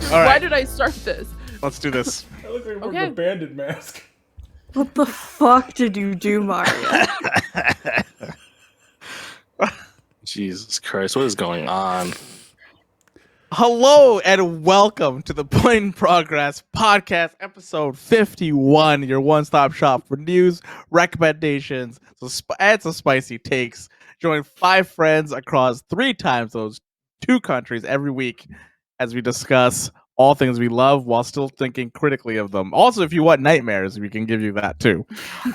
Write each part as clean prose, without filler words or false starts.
All right. Why did I start this? Let's do this. I look like a bandit mask. What the fuck did you do, Mario? Jesus Christ, what is going on? Hello and welcome to the Point in Progress podcast, episode 51, your one-stop shop for news, recommendations, and some spicy takes. Join 5 friends across 3 time zones, 2 countries every week as we discuss all things we love while still thinking critically of them. Also, if you want nightmares, we can give you that too.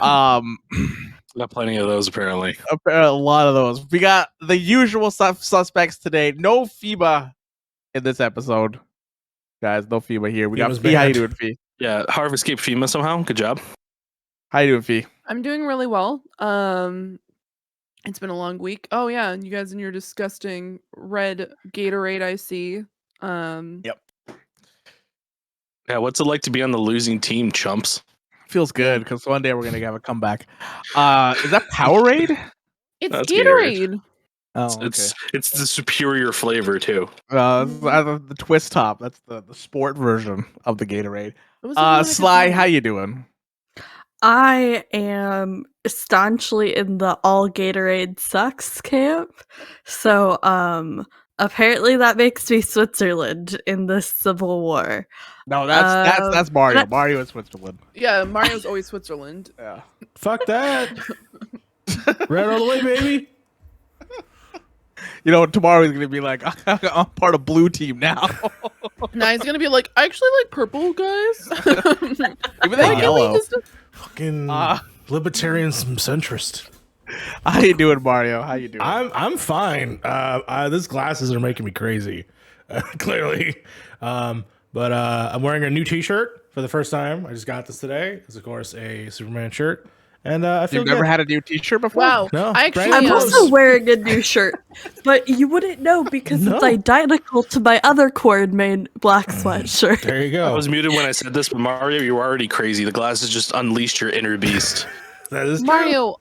Got plenty of those, apparently. A lot of those. We got the usual suspects today. No FIBA in this episode, guys. No FIBA here. We got Fee. How you doing, Fee? Yeah, Harv escaped FEMA somehow. Good job. How you doing, Fee? I'm doing really well. It's been a long week. Oh yeah, and you guys in your disgusting red Gatorade I see. Yep. Yeah, what's it like to be on the losing team, chumps? Feels good because one day we're gonna have a comeback. Is that Powerade? It's That's Gatorade. Oh, okay. It's the superior flavor too. The twist top. That's the sport version of the Gatorade. What was the one I could Sly, find? how you doing? I am staunchly in the all Gatorade sucks camp. So, apparently that makes me Switzerland in this civil war. No, that's Mario. that- Mario is Switzerland. Yeah, Mario's always Switzerland. Yeah. Fuck that. Red all the way, baby. You know, tomorrow he's gonna be like, I'm part of blue team now. Now he's gonna be like, I actually like purple, guys. Even that yellow. Fucking libertarian centrist. How you doing, Mario? How you doing? I'm fine. These glasses are making me crazy, clearly. But I'm wearing a new T-shirt for the first time. I just got this today. It's of course a Superman shirt, and I feel You've never good. had a new T-shirt before? Wow. No, I actually brand I'm new. also wearing a new shirt, but you wouldn't know because No. it's identical to my other coordinated black sweatshirt. There you I go. was muted when I said this, but Mario, you were already crazy. The glasses just unleashed your inner beast. That is true.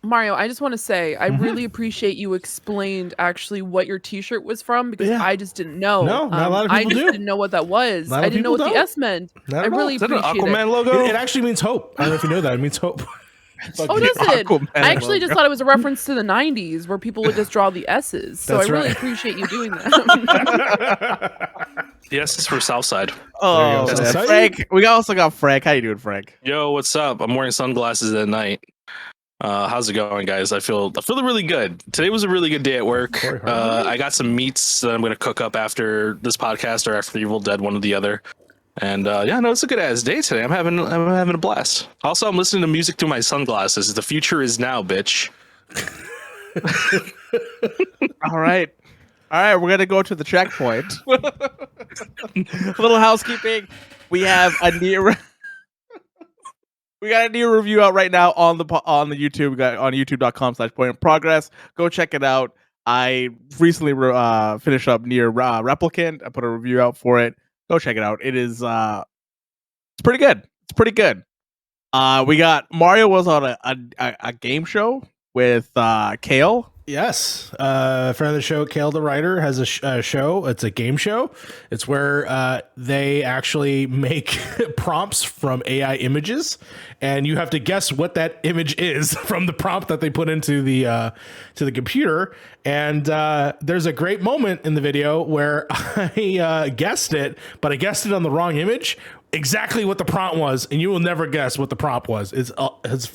Mario, I just want to say I really appreciate you explained actually what your T-shirt was from because Yeah. I just didn't know. No, not a lot of I people just do. didn't know what that was. A lot I of didn't know people what the don't. S meant. Not I at all. really Is that an appreciate Aquaman it. logo? It actually means hope. I don't know if you know that. It means hope. Oh, does it? Aquaman I actually logo. just thought it was a reference to the 90s where people would just draw the S's. So That's I really right. appreciate you doing that. Yes, it's for Southside. Oh, There you go. man. So- Frank. We also got Frank. How you doing, Frank? Yo, what's up? I'm wearing sunglasses at night. How's it going, guys? I feel really good. Today was a really good day at work. Corey Harv. I got some meats that I'm gonna cook up after this podcast or after Evil Dead, one or the other. And yeah, no, it's a good ass day today. I'm having a blast. Also, I'm listening to music through my sunglasses. The future is now, bitch. All right. We're gonna go to the checkpoint. A little housekeeping. We have a near. We got a new review out right now on the YouTube. We got on youtube.com/point-in-progress. Go check it out. I recently finished up near Replicant. I put a review out for it. Go check it out. It is it's pretty good. It's pretty good. We got Mario was on a game show with Kale. Yes, friend of the show, Karl the writer, has a show. It's a game show. It's where they actually make prompts from AI images, and you have to guess what that image is from the prompt that they put into the to the computer. And there's a great moment in the video where I guessed it, but I guessed it on the wrong image. Exactly what the prompt was, and you will never guess what the prompt was. It's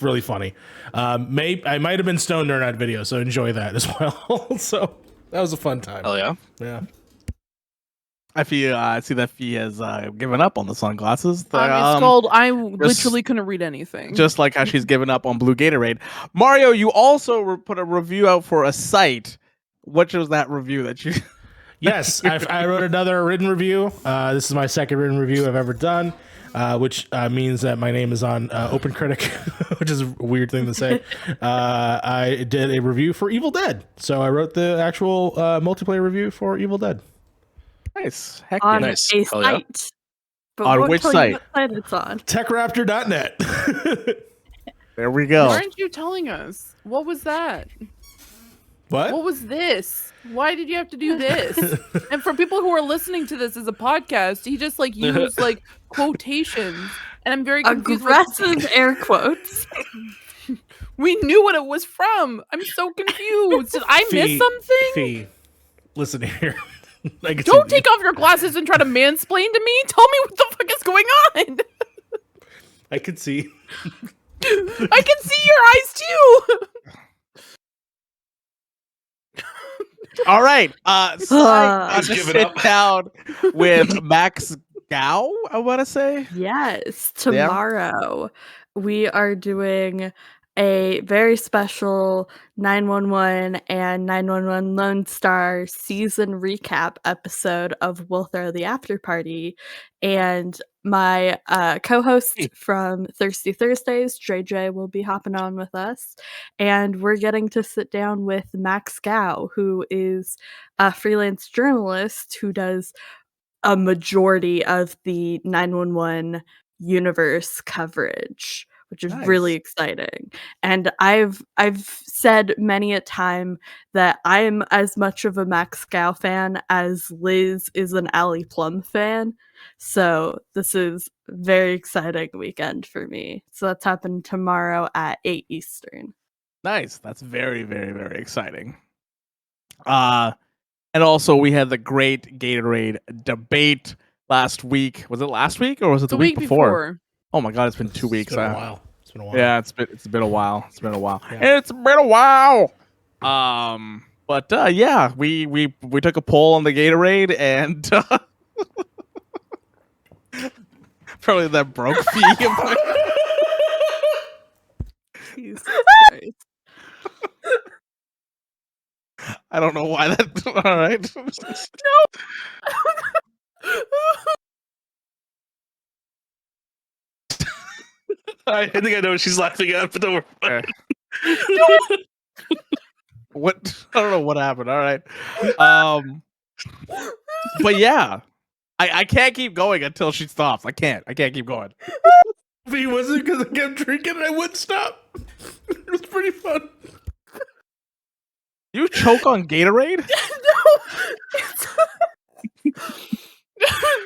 really funny. I might have been stoned during that video, so enjoy that as well. So that was a fun time. Hell yeah. Yeah. I see that Fee has given up on the sunglasses. It's called I literally couldn't read anything. Just like how she's given up on Blue Gatorade. Mario, you also put a review out for a site. What was that review that you? Yes, I wrote another written review. This is my second written review I've ever done, which means that my name is on OpenCritic, which is a weird thing to say. I did a review for Evil Dead. So I wrote the actual multiplayer review for Evil Dead. Nice. Heck On yeah. Nice. a Hell yeah. site. But On won't which tell you site? what site it's on. TechRaptor.net. There we go. Why aren't you telling us? What was that? What was this? Why did you have to do this? And for people who are listening to this as a podcast, he just like used like quotations, and I'm very confused. Aggressive air quotes. We knew what it was from. I'm so confused. Did I miss something? Fee, listen here. Don't take off your glasses and try to mansplain to me. Tell me what the fuck is going on. I can see. I can see your eyes too. All right. Let's Just give it sit down with Max Gao, I want to say. Yes, tomorrow we are doing a very special 911 and 911 Lone Star season recap episode of We'll Throw the After Party. And my co-host from Thirsty Thursdays, JJ, will be hopping on with us. And we're getting to sit down with Max Gao, who is a freelance journalist who does a majority of the 911 universe coverage, which is really exciting. And I've said many a time that I am as much of a Max Gao fan as Liz is an Allie Plum fan. So this is a very exciting weekend for me. So that's happening tomorrow at 8 Eastern. Nice. That's very, very, very exciting. And also we had the great Gatorade debate last week. Was it last week or was it the week before? Oh my god, it's been 2 weeks. It's been a while. It's been a while. Yeah, it's been a while. It's been a while. Yeah. It's been a while. But yeah, we took a poll on the Gatorade and probably that broke fee. Jesus Christ. I don't know why that. All right. I think I know what she's laughing at, but don't worry. What? I don't know what happened. All right. But yeah, I can't keep going until she stops. I can't keep going. If it wasn't because I kept drinking and I wouldn't stop. It was pretty fun. You choke on Gatorade?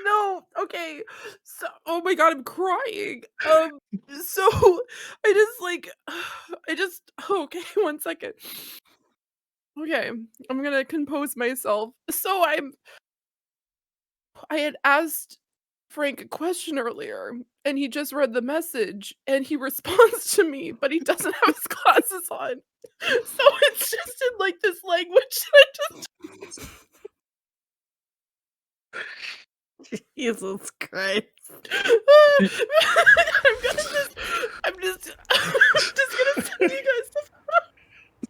No, okay. So, oh my god, I'm crying. So okay, 1 second. Okay, I'm gonna compose myself. So I had asked Frank a question earlier, and he just read the message, and he responds to me, but he doesn't have his glasses on. So it's just in like this language that I just Jesus Christ. I'm just gonna send you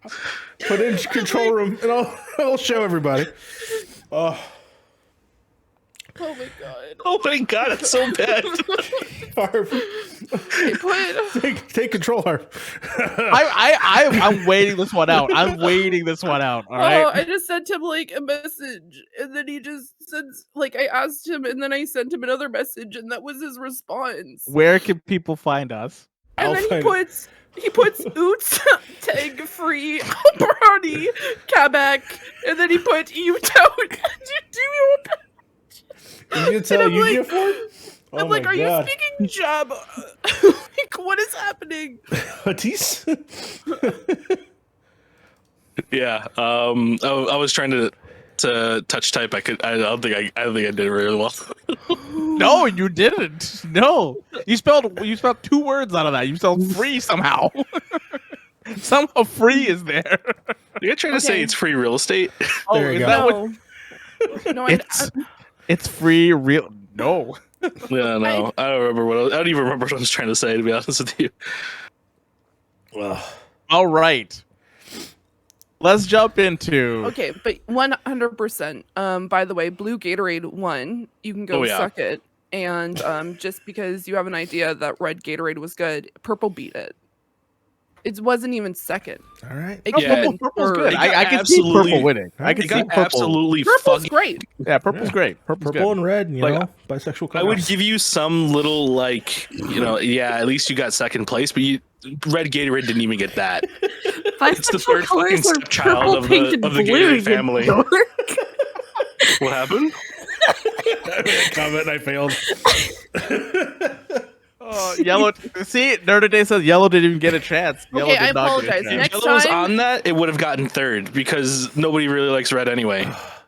guys Put in control room and I'll show everybody. Oh my god. Oh my god, it's so bad. Harv. Take control, Harv. I'm waiting this one out. I'm waiting this one out. All right. Oh, I just sent him like a message, and then he just sends like I asked him, and then I sent him another message, and that was his response. Where can people find us? And then he puts Oots tag free Brody Quebec, and then he put you don't do you You can tell you get for it? Oh I'm like, my are God. you speaking Jab? Like, what is happening? Matisse? Yeah. I was trying to touch type. I don't think I did it really well. No, you didn't. No, you spelled 2 words out of that. You spelled free somehow. Somehow free is there. You're trying to say it's free real estate? Oh, There you is go. that what? No, It's free real. No. Yeah, no. I don't remember I don't even remember what I was trying to say, to be honest with you. Well, All right. Let's jump into. okay, but 100%. By the way, Blue Gatorade won. You can go suck it. And just because you have an idea that Red Gatorade was good, Purple beat it. It wasn't even second. all right. It Yeah, came in Purple's third. good. It I got can see absolutely- purple winning. I can It see got purple. absolutely Purple's fucking. great. Yeah, purple's great. Purple's Purple good. and red, you Like, know, bisexual I would colors. give you some little, like, at least you got second place, but Red Gatorade didn't even get that. It's the Bisexual third fucking colors are stepchild purple, of pink, the and of the blue. Gatorade you family. dork. What happened? I made a comment and I failed. Oh, yellow. See, Nerdaday says yellow didn't even get a chance. Yellow Okay, I did not get a apologize. chance. Next Yellow was time- on that, it would have gotten third because nobody really likes red anyway.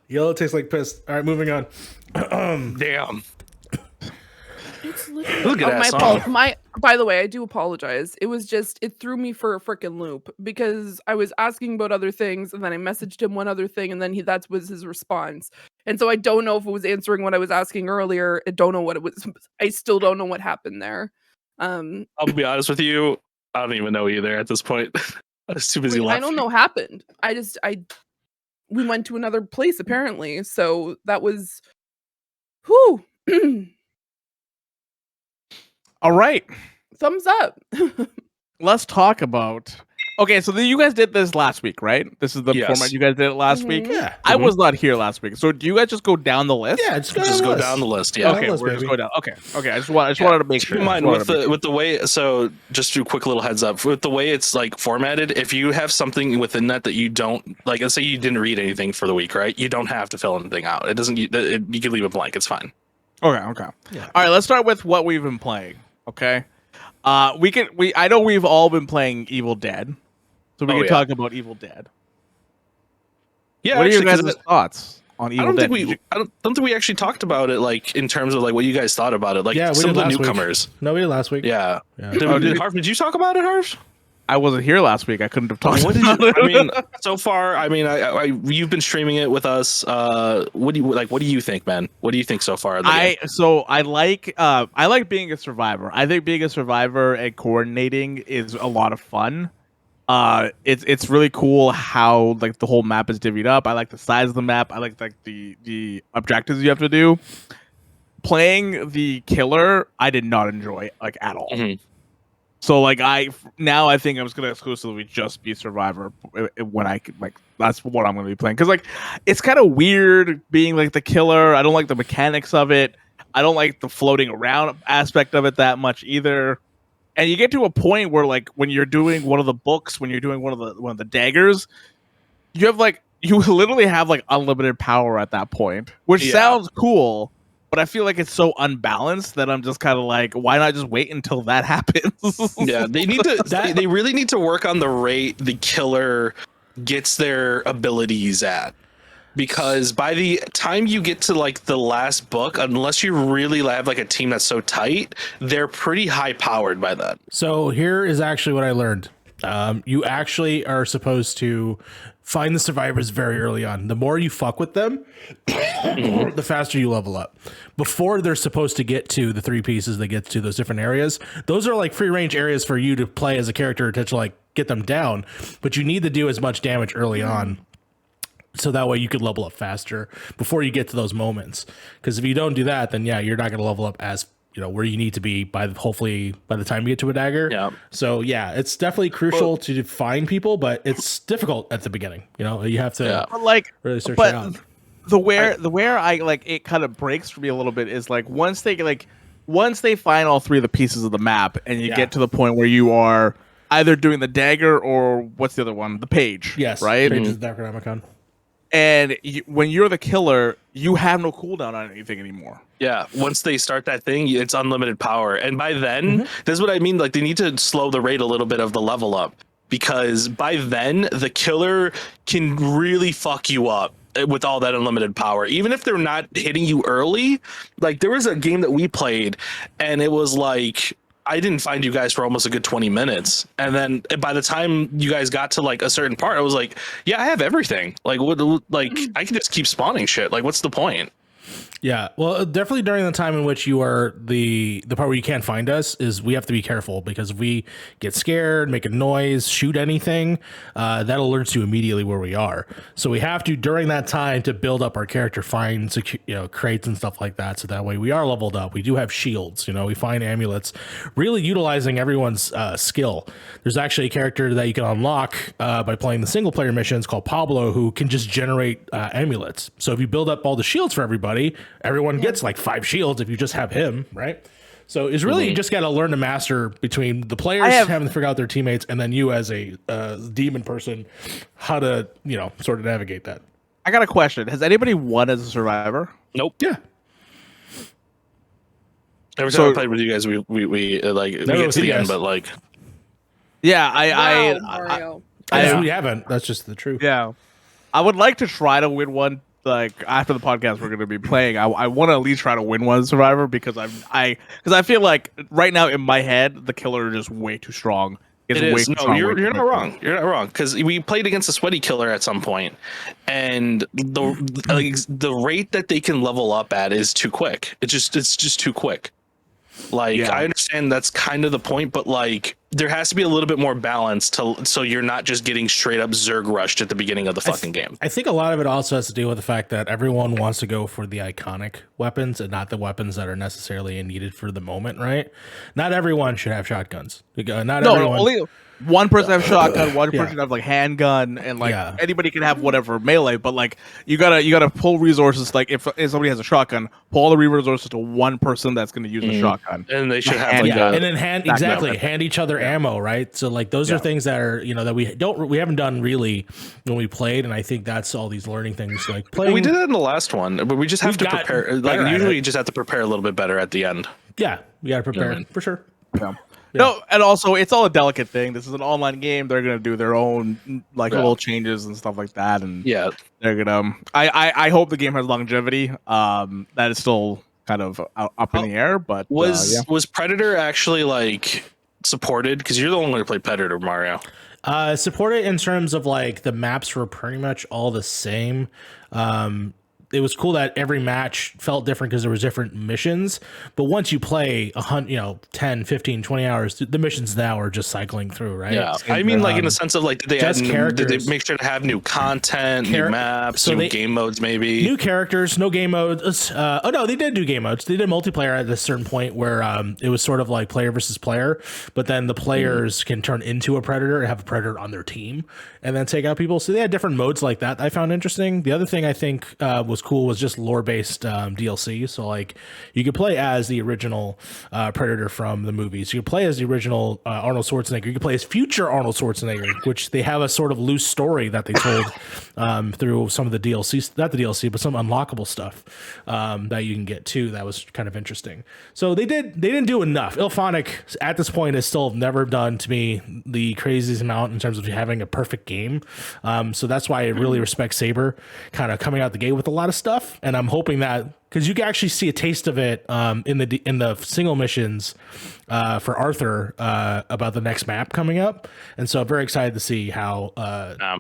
Yellow tastes like piss. All right, moving on. Damn. It's literally Look at that my song. by the way, I do apologize. It was just it threw me for a freaking loop because I was asking about other things and then I messaged him one other thing and then that was his response. And so I don't know if it was answering what I was asking earlier. I don't know what it was. I still don't know what happened there. I'll be honest with you, I don't even know either at this point. I was too busy I laughing. don't know what happened. We went to another place apparently. So that was whew. All right, Thumbs up. let's talk about. Okay, so you guys did this last week, right? This is the Yes. format you guys did it last week. Mhm. Yeah. I was not here last week, so do you guys just go down the list? Yeah, just Just go down the list. Yeah. Okay, list, we're just baby. going down. Okay. I just wanted to make Keep sure. in mind Just wanted with to make with the way, so just a quick little heads up with the way it's like formatted. If you have something within that you don't like, let's say you didn't read anything for the week, right? You don't have to fill anything out. It doesn't. You can leave it blank. It's fine. Okay. Yeah. All right, let's start with what we've been playing. Okay. I know we've all been playing Evil Dead, so we Oh, can yeah. talk about Evil Dead. Yeah. What are your actually, 'cause guys' thoughts on I Evil don't Dead? think I don't think we actually talked about it like in terms of like what you guys thought about it. Like Yeah, we some did of the last week. newcomers. No, we did last week. Yeah. Yeah. Harv, did you talk about it, Harv? I wasn't here last week. I couldn't have talked What did about you, it. I mean, so far, I mean, you've been streaming it with us. What do you like? What do you think, man? What do you think so far? Of the game? I like being a survivor. I think being a survivor and coordinating is a lot of fun. It's really cool how like the whole map is divvied up. I like the size of the map. I like the objectives you have to do. Playing the killer, I did not enjoy like at all. Mhm. So like I think I'm just gonna exclusively just be survivor when I like that's what I'm gonna be playing because like it's kind of weird being like the killer. I don't like the mechanics of it. I don't like the floating around aspect of it that much either. And you get to a point where like when you're doing one of the books, when you're doing one of the daggers, you literally have like unlimited power at that point, which Yeah. sounds cool. But I feel like it's so unbalanced that I'm just kind of like, why not just wait until that happens? Yeah, they need to. They really need to work on the rate the killer gets their abilities at, because by the time you get to like the last book, unless you really have like a team that's so tight, they're pretty high powered by then. So here is actually what I learned. You actually are supposed to find the survivors very early on. The more you fuck with them, the faster you level up. Before they're supposed to get to the 3 pieces that get to those different areas, those are like free range areas for you to play as a character to like get them down. But you need to do as much damage early on, so that way you could level up faster before you get to those moments. Because if you don't do that, then yeah, you're not going to level up as where you need to be hopefully by the time you get to a dagger. Yeah. So yeah, it's definitely crucial to find people, but it's difficult at the beginning. You have to But like, really search but it out. the where I like it kind of breaks for me a little bit is like once they find all 3 of the pieces of the map and you get to the point where you are either doing the dagger or what's the other one, the page. Yes, right. Pages of Necronomicon. And when you're the killer, you have no cooldown on anything anymore. Yeah, once they start that thing, it's unlimited power, and by then, this is what I mean. Like they need to slow the rate a little bit of the level up, because by then the killer can really fuck you up with all that unlimited power, even if they're not hitting you early. Like there was a game that we played, and it was like I didn't find you guys for almost a good 20 minutes. And then by the time you guys got to like a certain part, I was like, yeah, I have everything. Like, what, like I can just keep spawning shit. Like, what's the point? Yeah, well, definitely during the time in which you are the part where you can't find us is we have to be careful, because if we get scared, make a noise, shoot anything, that alerts you immediately where we are. So we have to, during that time, to build up our character, find crates and stuff like that, so that way we are leveled up. We do have shields, we find amulets, really utilizing everyone's skill. There's actually a character that you can unlock by playing the single player missions called Pablo, who can just generate amulets. So if you build up all the shields for everybody, everyone gets like 5 shields if you just have him, right? So it's really you just got to learn to master between the players having to figure out their teammates, and then you as a demon person, how to sort of navigate that. I got a question. Has anybody won as a survivor? Nope. Yeah. Every time I played with you guys, we get to the end, but like, yeah, Mario. We haven't. That's just the truth. Yeah, I would like to try to win one. Like after the podcast, we're going to be playing. I want to at least try to win one survivor because I feel like right now in my head the killer is just way too strong. It is. No, you're not wrong. You're not wrong because we played against a sweaty killer at some point, and the rate that they can level up at is too quick. It's just too quick. Like I understand that's kind of the point, but like there has to be a little bit more balance so you're not just getting straight up Zerg rushed at the beginning of the fucking game. I think a lot of it also has to do with the fact that everyone wants to go for the iconic weapons and not the weapons that are necessarily needed for the moment, right? Not everyone should have shotguns. Only one person have shotgun, one person have like handgun, and like anybody can have whatever melee. But like you gotta pull resources. Like if somebody has a shotgun, pull all the resources to one person that's gonna use a shotgun, and they should have and then hand each other ammo, right? So like those are things that are that we haven't done really when we played, and I think that's all these learning things like playing. Well, we did it in the last one, but we just have to prepare. Like usually, you just have to prepare a little bit better at the end. Yeah, we got to prepare for sure. Yeah. No, and also it's all a delicate thing. This is an online game. They're gonna do their own little changes and stuff like that, and they're gonna. I hope the game has longevity. That is still kind of up in the air. But was Predator actually like supported? Because you're the only one who played Predator, Mario. Supported in terms of like the maps were pretty much all the same. It was cool that every match felt different because there was different missions. But once you play 10, 15, 20 hours, the missions now are just cycling through, right? Yeah. I mean, like in the sense of like, did they make sure to have new content, new maps, new game modes, maybe? New characters, no game modes. No, they did do game modes. They did multiplayer at a certain point where it was sort of like player versus player, but then the players can turn into a predator and have a predator on their team and then take out people. So they had different modes like that I found interesting. The other thing I think was cool was just lore-based DLC. So like you could play as the original Predator from the movies. You could play as the original Arnold Schwarzenegger. You could play as future Arnold Schwarzenegger, which they have a sort of loose story that they told through some of the DLC, not the DLC, but some unlockable stuff that you can get too. That was kind of interesting. So they didn't do enough. Ilphonic at this point has still never done to me the craziest amount in terms of having a perfect game. So that's why I really respect Saber kind of coming out the gate with a lot of stuff. And I'm hoping that because you can actually see a taste of it in the single missions for Arthur about the next map coming up, and so I'm very excited to see how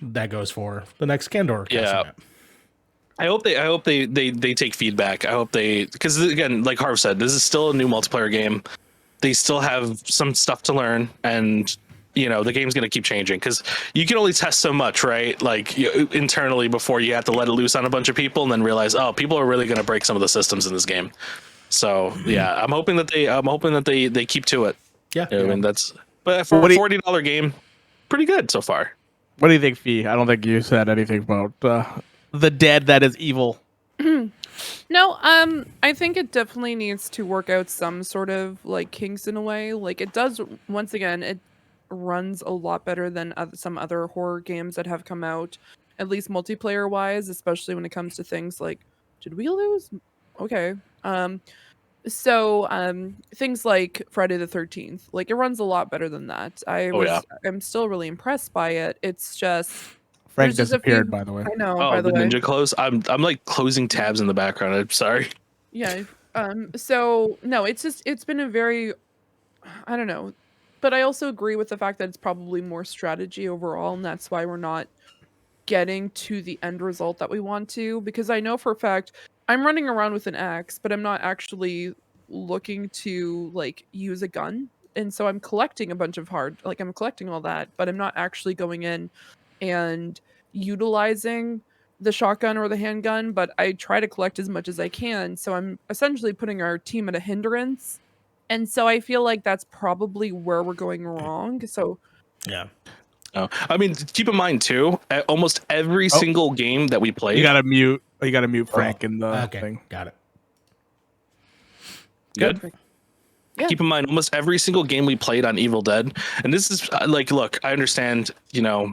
that goes for the next Kandor. Map. I hope they take feedback. I hope because again, like Harv said, this is still a new multiplayer game. They still have some stuff to learn, and the game's going to keep changing because you can only test so much, right? Like internally before you have to let it loose on a bunch of people and then realize, oh, people are really going to break some of the systems in this game. So I'm hoping that they keep to it. Yeah. I mean, but for a $40 game, pretty good so far. What do you think, Fee? I don't think you said anything about the dead that is evil. No, I think it definitely needs to work out some sort of like kinks in a way. Like it does, once again, it runs a lot better than some other horror games that have come out, at least multiplayer wise, especially when it comes to things like, did we lose? Okay. Things like Friday the 13th, like it runs a lot better than that. I'm still really impressed by it. It's just Frank disappeared, by the way. I know. Oh, by the way. Ninja close. I'm like closing tabs in the background. I'm sorry. Yeah. So no, it's been a very, I don't know. But I also agree with the fact that it's probably more strategy overall, and that's why we're not getting to the end result that we want to. Because I know for a fact I'm running around with an axe, but I'm not actually looking to like use a gun. And so I'm collecting a bunch of I'm collecting all that, but I'm not actually going in and utilizing the shotgun or the handgun, but I try to collect as much as I can. So I'm essentially putting our team at a hindrance. And so I feel like that's probably where we're going wrong. So, yeah. Oh, I mean, keep in mind too, at almost every single game that we played, you gotta mute Frank in the thing. Got it. Good. Yeah. Keep in mind, almost every single game we played on Evil Dead, and this is like, look, I understand,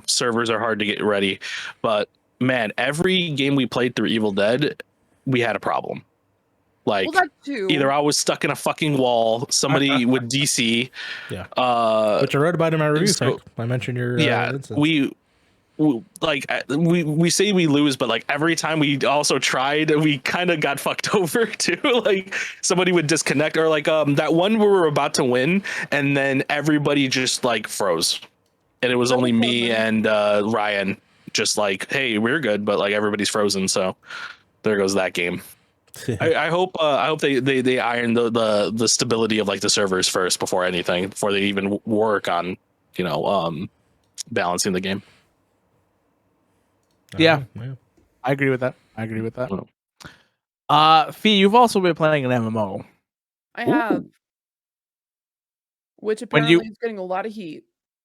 servers are hard to get ready, but man, every game we played through Evil Dead, we had a problem. Like, Well, that too. either I was stuck in a fucking wall, somebody with DC, Yeah. uh, Which I wrote about in my review. so- Frank. I mentioned your yeah, instance. we say we lose, but like every time we also tried, we kind of got fucked over too. Like somebody would disconnect, or like that one where we were about to win and then everybody just like froze, and it was That only was me happening. and Ryan just like, hey, we're good, but like everybody's frozen, so there goes that game. I hope they iron the stability of like the servers first before anything, before they even work on balancing the game. Yeah. Yeah. I agree with that. Oh. Fee, you've also been playing an MMO. I have, Ooh. which When apparently you- is getting a lot of heat.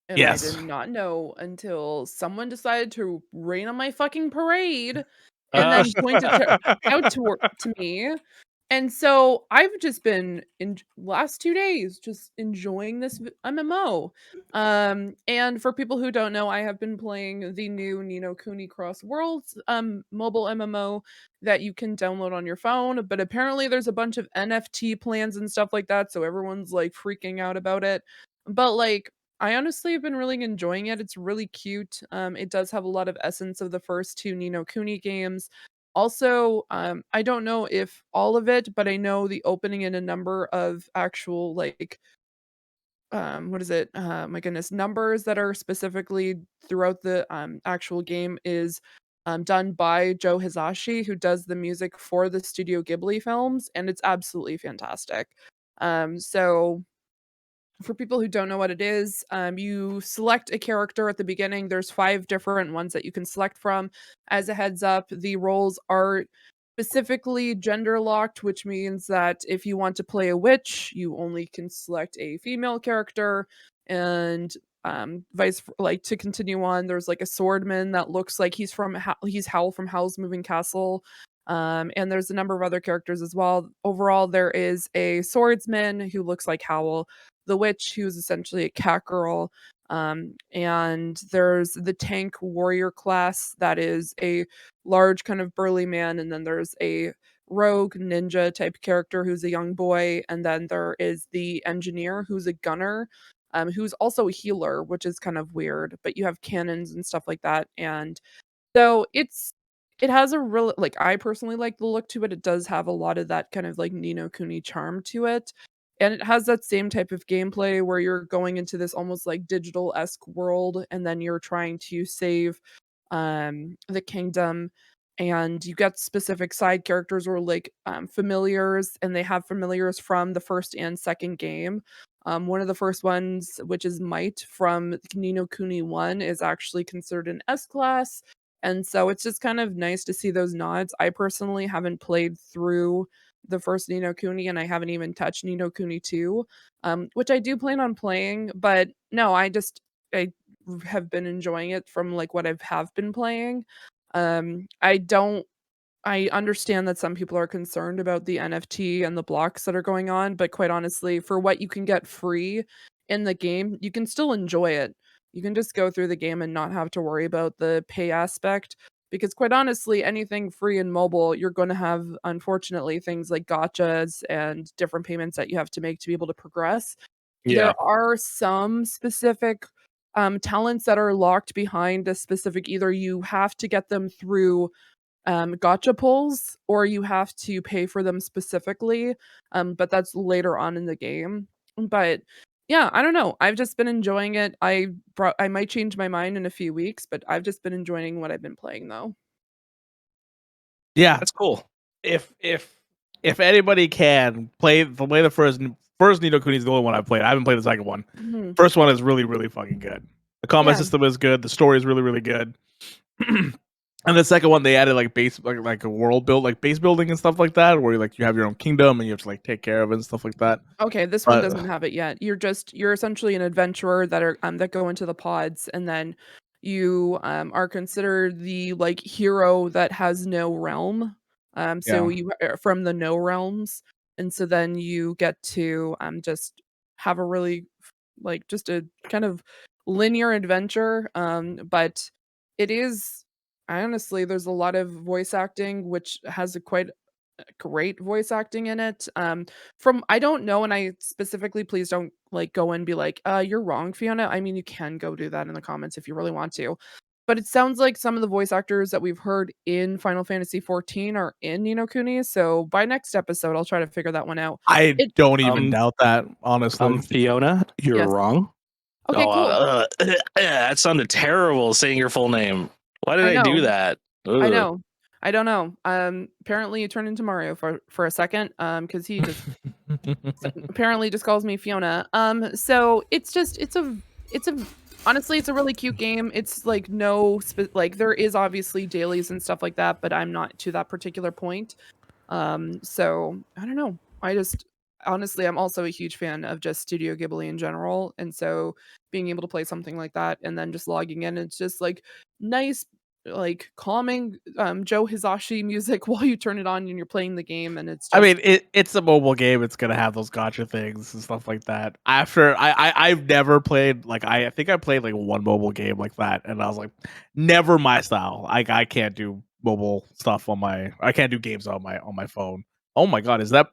And Yes. I did not know until someone decided to rain on my fucking parade and then pointed out to me. And so I've just been in last 2 days just enjoying this MMO. And for people who don't know, I have been playing the new Ni no Kuni Cross Worlds mobile MMO that you can download on your phone, but apparently there's a bunch of NFT plans and stuff like that, so everyone's like freaking out about it. But like I honestly have been really enjoying it. It's really cute. It does have a lot of essence of the first 2 Ni no Kuni games. Also, I don't know if all of it, but I know the opening and a number of actual like what is it? My goodness, numbers that are specifically throughout the actual game is done by Joe Hisashi, who does the music for the Studio Ghibli films, and it's absolutely fantastic. So for people who don't know what it is, you select a character at the beginning. There's 5 different ones that you can select from. As a heads up, the roles are specifically gender locked, which means that if you want to play a witch, you only can select a female character, and like to continue on. There's like a swordman that looks like he's Howl from Howl's Moving Castle. And there's a number of other characters as well. Overall, there is a swordsman who looks like Howl, the witch who's essentially a cat girl, and there's the tank warrior class that is a large kind of burly man, and then there's a rogue ninja type character who's a young boy, and then there is the engineer who's a gunner, who's also a healer, which is kind of weird, but you have cannons and stuff like that. And so it has a real, like, I personally like the look to it. It does have a lot of that kind of like Ni no Kuni charm to it. And it has that same type of gameplay where you're going into this almost like digital-esque world, and then you're trying to save the kingdom, and you get specific side characters or like familiars, and they have familiars from the first and second game. One of the first ones, which is Might from Ni no Kuni 1, is actually considered an S class. And so it's just kind of nice to see those nods. I personally haven't played through the first Ni no Kuni, and I haven't even touched Ni no Kuni 2, which I do plan on playing. But no, I have been enjoying it from like what have been playing. I don't I understand that some people are concerned about the NFT and the blocks that are going on, but quite honestly, for what you can get free in the game, you can still enjoy it. You can just go through the game and not have to worry about the pay aspect, because quite honestly, anything free in mobile, you're going to have, unfortunately, things like gotchas and different payments that you have to make to be able to progress. Yeah. There are some specific talents that are locked behind a specific, either you have to get them through gotcha pulls, or you have to pay for them specifically, but that's later on in the game. But yeah, I don't know. I've just been enjoying it. I might change my mind in a few weeks, but I've just been enjoying what I've been playing though. Yeah. That's cool. If anybody can play the first Ni no Kuni is the only one I've played. I haven't played the second one. Mhm. First one is really, really fucking good. The combat Yeah. system is good. The story is really, really good. And the second one, they added like base, like a world build, like base building and stuff like that, where you have your own kingdom and you have to like take care of it and stuff like that. Okay, this one But- doesn't have it yet. You're essentially an adventurer that go into the pods, and then you are considered the like hero that has no realm. So Yeah. you are from the no realms, and so then you get to just have a really just a kind of linear adventure. But it is honestly, there's a lot of voice acting, which has a quite great voice acting in it. From I don't know, and I specifically please don't go and be like, you're wrong, Fiona. I mean, you can go do that in the comments if you really want to. But it sounds like some of the voice actors that we've heard in Final Fantasy 14 are in Ni no Kuni. So by next episode, I'll try to figure that one out. I don't even doubt that, honestly. Fiona, you're Yes. wrong. Okay, cool. That sounded terrible saying your full name. Why did I do know. that? I Ugh. know. I don't know. Apparently you turned into Mario for a second. Because he just apparently just calls me Fiona. So it's a honestly, it's a really cute game. It's like there is obviously dailies and stuff like that, but I'm not to that particular point. So I don't know. Honestly, I'm also a huge fan of just Studio Ghibli in general, and so being able to play something like that and then just logging in, it's just nice, calming Joe Hisashi music while you turn it on and you're playing the game, and it's just, I mean, it's a mobile game. It's gonna have those gotcha things and stuff like that. After I've never played I think I played one mobile game like that, and I was like, never my style. I can't do mobile stuff I can't do games on my phone. Oh my god, that's not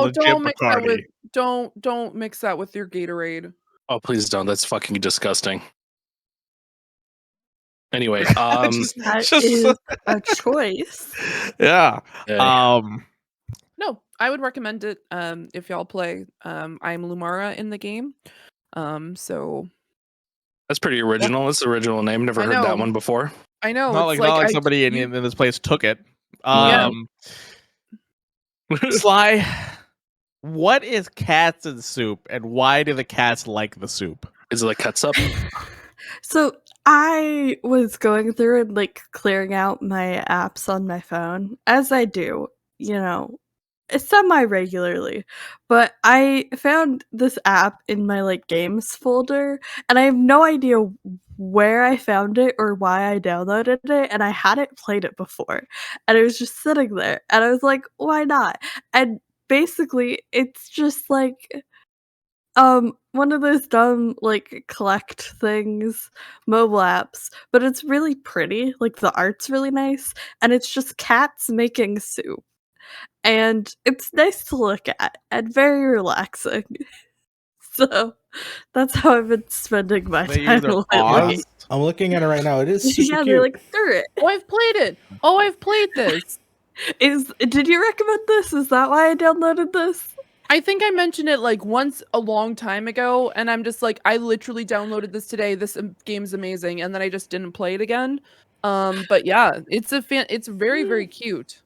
legit don't mix that with Bacardi. don't mix that with your Gatorade. Oh, please don't. That's fucking disgusting. Anyway, That is a choice. Yeah. No, I would recommend it if y'all play. I'm Lumara in the game. So that's pretty original. That's the original name. Never I heard that know. one before. I know. Not it's like somebody in this place took it. Sly, what is cats in soup, and why do the cats like the soup? Is it like catsup? So I was going through and clearing out my apps on my phone, as I do, semi-regularly. But I found this app in my games folder, and I have no idea where I found it or why I downloaded it, and I hadn't played it before. And it was just sitting there, and I was like, why not? And basically it's just one of those dumb collect things mobile apps, but it's really pretty. The art's really nice, and it's just cats making soup, and it's nice to look at and very relaxing. So that's how I've been spending my They use time their lately. paws? I'm looking at it right now. It is super Yeah, cute. they stir it. Oh, I've played it. Oh, I've played this. Did you recommend this? Is that why I downloaded this? I think I mentioned it once a long time ago, and I'm just I literally downloaded this today. This game's amazing, and then I just didn't play it again. But yeah, it's it's very, very cute.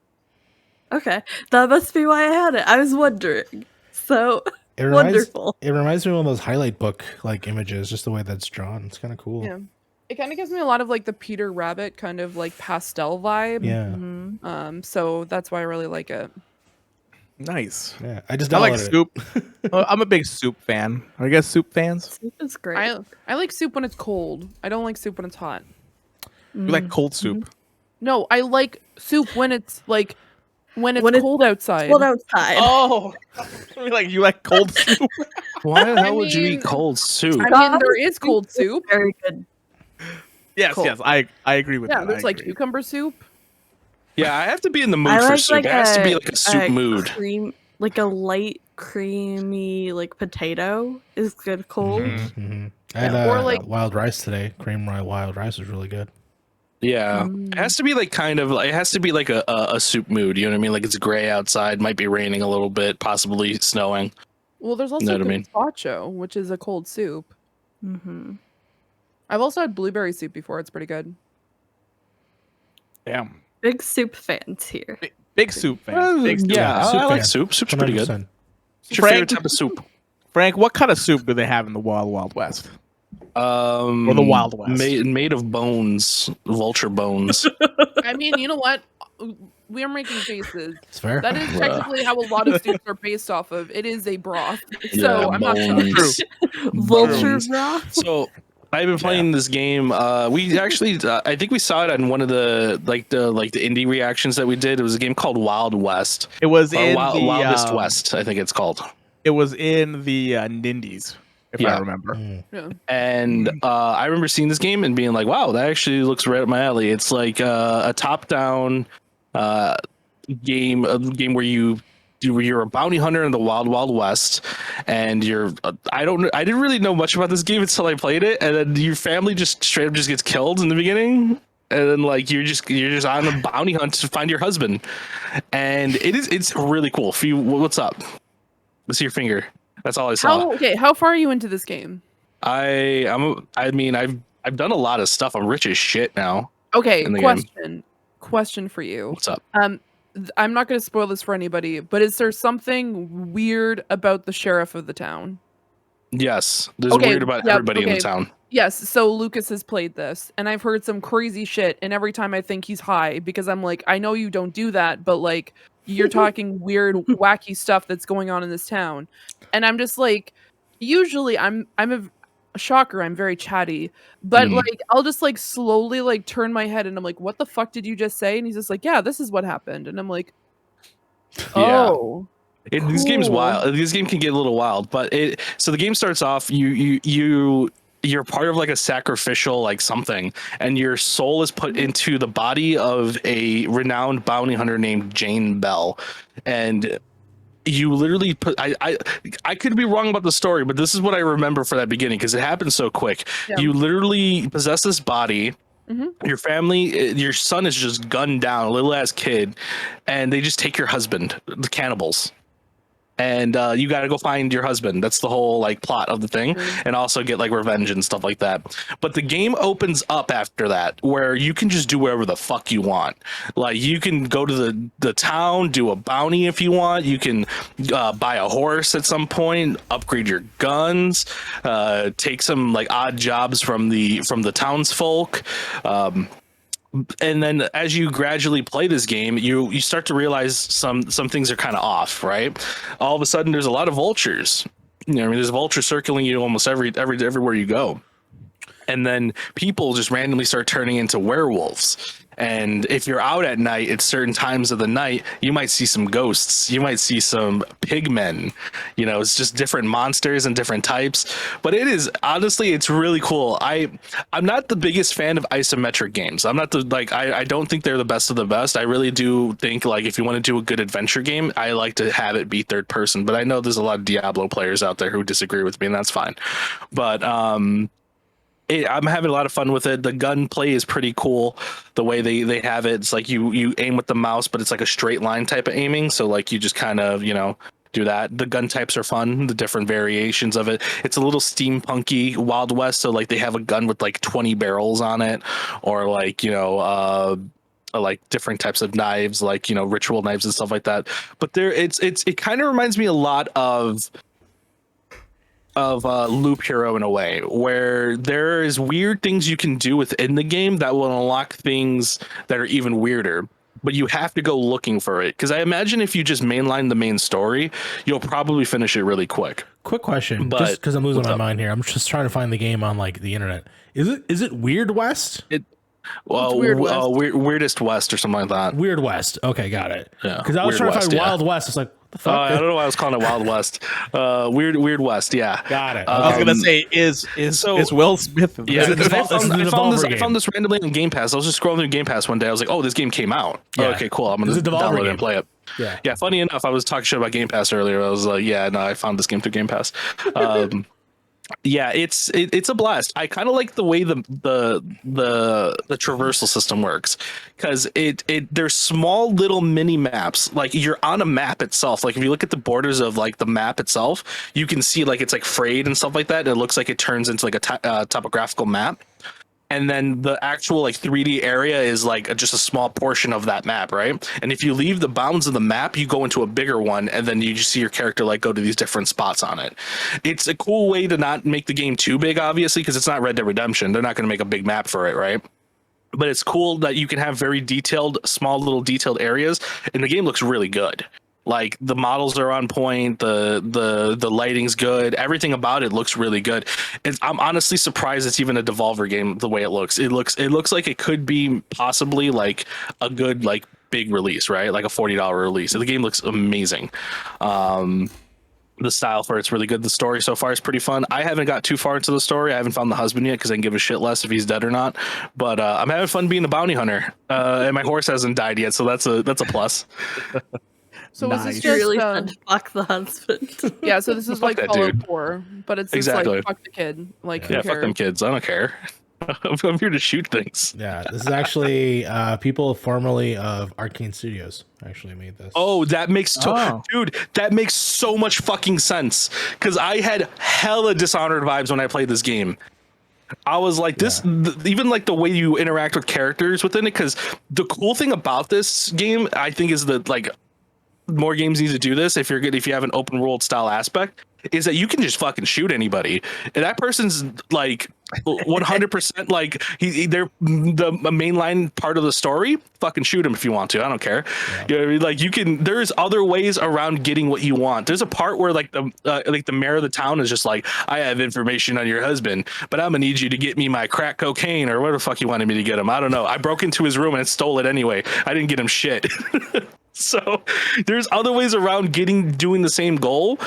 Okay, that must be why I had it. I was wondering. So wonderful. It reminds me of one of those highlight book images, just the way that's drawn. It's kind of cool. Yeah. It kind of gives me a lot of the Peter Rabbit kind of pastel vibe. Yeah. Mhm. So that's why I really like it. Nice. Yeah. I just I like downloaded it. soup. I'm a big soup fan. Are you guys soup fans? Soup is great. I like soup when it's cold. I don't like soup when it's hot. You like cold soup? No, I like soup when it's when it's When it's cold outside. Cold outside. Oh, you like cold soup? Why the hell would you mean- eat cold soup? I mean, there is cold soup. Very good. Yes, Cool. yes, I agree with Yeah, that. there's I agree. cucumber soup. Yeah, I have to be in the mood I for like soup. It has to be a soup mood. cream, a light creamy potato is good cold. Mm-hmm. I had Or wild rice today. Cream rye wild rice was really good. Yeah, it has to be it has to be a soup mood. You know what I mean? It's gray outside, might be raining a little bit, possibly snowing. Well, there's also Know what I mean? gazpacho, which is a cold soup. Mm-hmm. I've also had blueberry soup before. It's pretty good. Damn. Big soup fans here. Big soup fan. Big soup Yeah, fan. I like fan. soup. Soup's pretty good. 100%. What's your favorite type of soup? Frank, what kind of soup do they have in the Wild Wild West? Or the Wild West? Made of bones, vulture bones. I mean, you know what? We are making faces. It's fair. That is technically how a lot of soups are based off of. It is a broth. So Yeah, I'm not bones. shocked. Vulture Bones. broth. So I've been playing this game. We actually, I think we saw it on one of the indie reactions that we did. It was a game called Wild West. It was Or in the Wildest West, I think it's called. It was in the Nindies, if I remember. Yeah. And I remember seeing this game and being like, "Wow, that actually looks right up my alley." It's like a top-down game where you're a bounty hunter in the Wild Wild West, and I didn't really know much about this game until I played it, and then your family just straight up just gets killed in the beginning, and then like you're just on a bounty hunt to find your husband, and it's really cool. What's up? Let's see your finger. That's all I saw. How far are you into this game? I've done a lot of stuff. I'm rich as shit now. Okay, in the question for you. What's up? I'm not going to spoil this for anybody, but is there something weird about the sheriff of the town? Yes, there's weird about everybody in the town. Yes, so Lucas has played this, and I've heard some crazy shit, and every time I think he's high, because I'm like, I know you don't do that, but like, you're talking weird, wacky stuff that's going on in this town. And I'm just like, usually I'm a shocker, I'm very chatty, but like I'll just like slowly like turn my head and I'm like, what the fuck did you just say? And he's just like, yeah, this is what happened. And I'm like, oh. This game's wild. This game can get a little wild, but so the game starts off, you're part of like a sacrificial like something, and your soul is put into the body of a renowned bounty hunter named Jane Bell, and you literally put I could be wrong about the story, but this is what I remember for that beginning because it happened so quick. Yeah. You literally possess this body. Your family, your son is just gunned down, a little ass kid, and they just take your husband, the cannibals. And you got to go find your husband. That's the whole like plot of the thing, and also get like revenge and stuff like that. But the game opens up after that, where you can just do whatever the fuck you want. Like you can go to the town, do a bounty if you want. You can buy a horse at some point, upgrade your guns, take some like odd jobs from the townsfolk. And then as you gradually play this game, you start to realize some things are kind of off, right? All of a sudden, there's a lot of vultures. There's vultures circling you almost everywhere you go. And then people just randomly start turning into werewolves. And if you're out at night at certain times of the night, you might see some ghosts. You might see some pigmen. It's just different monsters and different types. But it is honestly, it's really cool. I'm not the biggest fan of isometric games. I'm not I don't think they're the best of the best. I really do think like if you want to do a good adventure game, I like to have it be third person. But I know there's a lot of Diablo players out there who disagree with me, and that's fine. But I'm having a lot of fun with it. The gunplay is pretty cool. The way they have it, it's like you aim with the mouse, but it's like a straight line type of aiming. So like you just kind of do that. The gun types are fun. The different variations of it. It's a little steampunky Wild West. So like they have a gun with like 20 barrels on it, or like like different types of knives, like ritual knives and stuff like that. But it kind of reminds me a lot of Loop Hero in a way, where there is weird things you can do within the game that will unlock things that are even weirder, but you have to go looking for it. Because I imagine if you just mainline the main story, you'll probably finish it really quick. Quick question, just because I'm losing my mind here. I'm just trying to find the game on like the internet. Is it Weird West? Weirdest West or something like that. Weird West. Okay, got it. Yeah, because I was trying to find Wild West. It's like, what the fuck? I don't know why I was calling it Wild West. Weird West. Yeah, got it. I was gonna say is Will Smith? Yeah, I found this randomly on Game Pass. I was just scrolling through Game Pass one day. I was like, oh, this game came out. Yeah. Oh, okay, cool. I'm gonna download it and play it. Yeah. Funny enough, I was talking shit about Game Pass earlier. I was like, yeah, no, I found this game through Game Pass. Yeah, it's a blast. I kind of like the way the traversal system works, because there's small little mini maps. Like you're on a map itself. Like if you look at the borders of like the map itself, you can see like it's like frayed and stuff like that. And it looks like it turns into like a topographical map. And then the actual like 3D area is like just a small portion of that map, right? And if you leave the bounds of the map, you go into a bigger one, and then you just see your character like go to these different spots on it. It's a cool way to not make the game too big, obviously, because it's not Red Dead Redemption. They're not going to make a big map for it, right? But it's cool that you can have very detailed, small little detailed areas, and the game looks really good. Like the models are on point, the lighting's good, everything about it looks really good. I'm honestly surprised it's even a Devolver game the way it looks. It looks like it could be possibly like a good like big release, right? Like a $40 release. The game looks amazing. The style for it's really good. The story so far is pretty fun. I haven't got too far into the story. I haven't found the husband yet because I can give a shit less if he's dead or not. But I'm having fun being a bounty hunter, and my horse hasn't died yet, so that's a plus. So Nice. is this You just really said fuck the husband. yeah? So this is Fuck like that Fallout dude. 4, but it's just Exactly. like fuck the kid. Like who Yeah, fuck cares? them kids. I don't care. I'm here to shoot things. Yeah, this is actually people formerly of Arcane Studios actually made this. Oh, that makes Oh. dude, that makes so much fucking sense. Because I had hella Dishonored vibes when I played this game. I was like, this, even like the way you interact with characters within it. Because the cool thing about this game, I think, is that like more games need to do this. If you have an open world style aspect, is that you can just fucking shoot anybody, and that person's like 100% like they're the mainline part of the story. Fucking shoot them if you want to. I don't care. You know what I mean? Like you can. There's other ways around getting what you want. There's a part where like the mayor of the town is just like, I have information on your husband, but I'm gonna need you to get me my crack cocaine or whatever the fuck you wanted me to get him. I don't know. I broke into his room and stole it anyway. I didn't get him shit. So there's other ways around doing the same goal.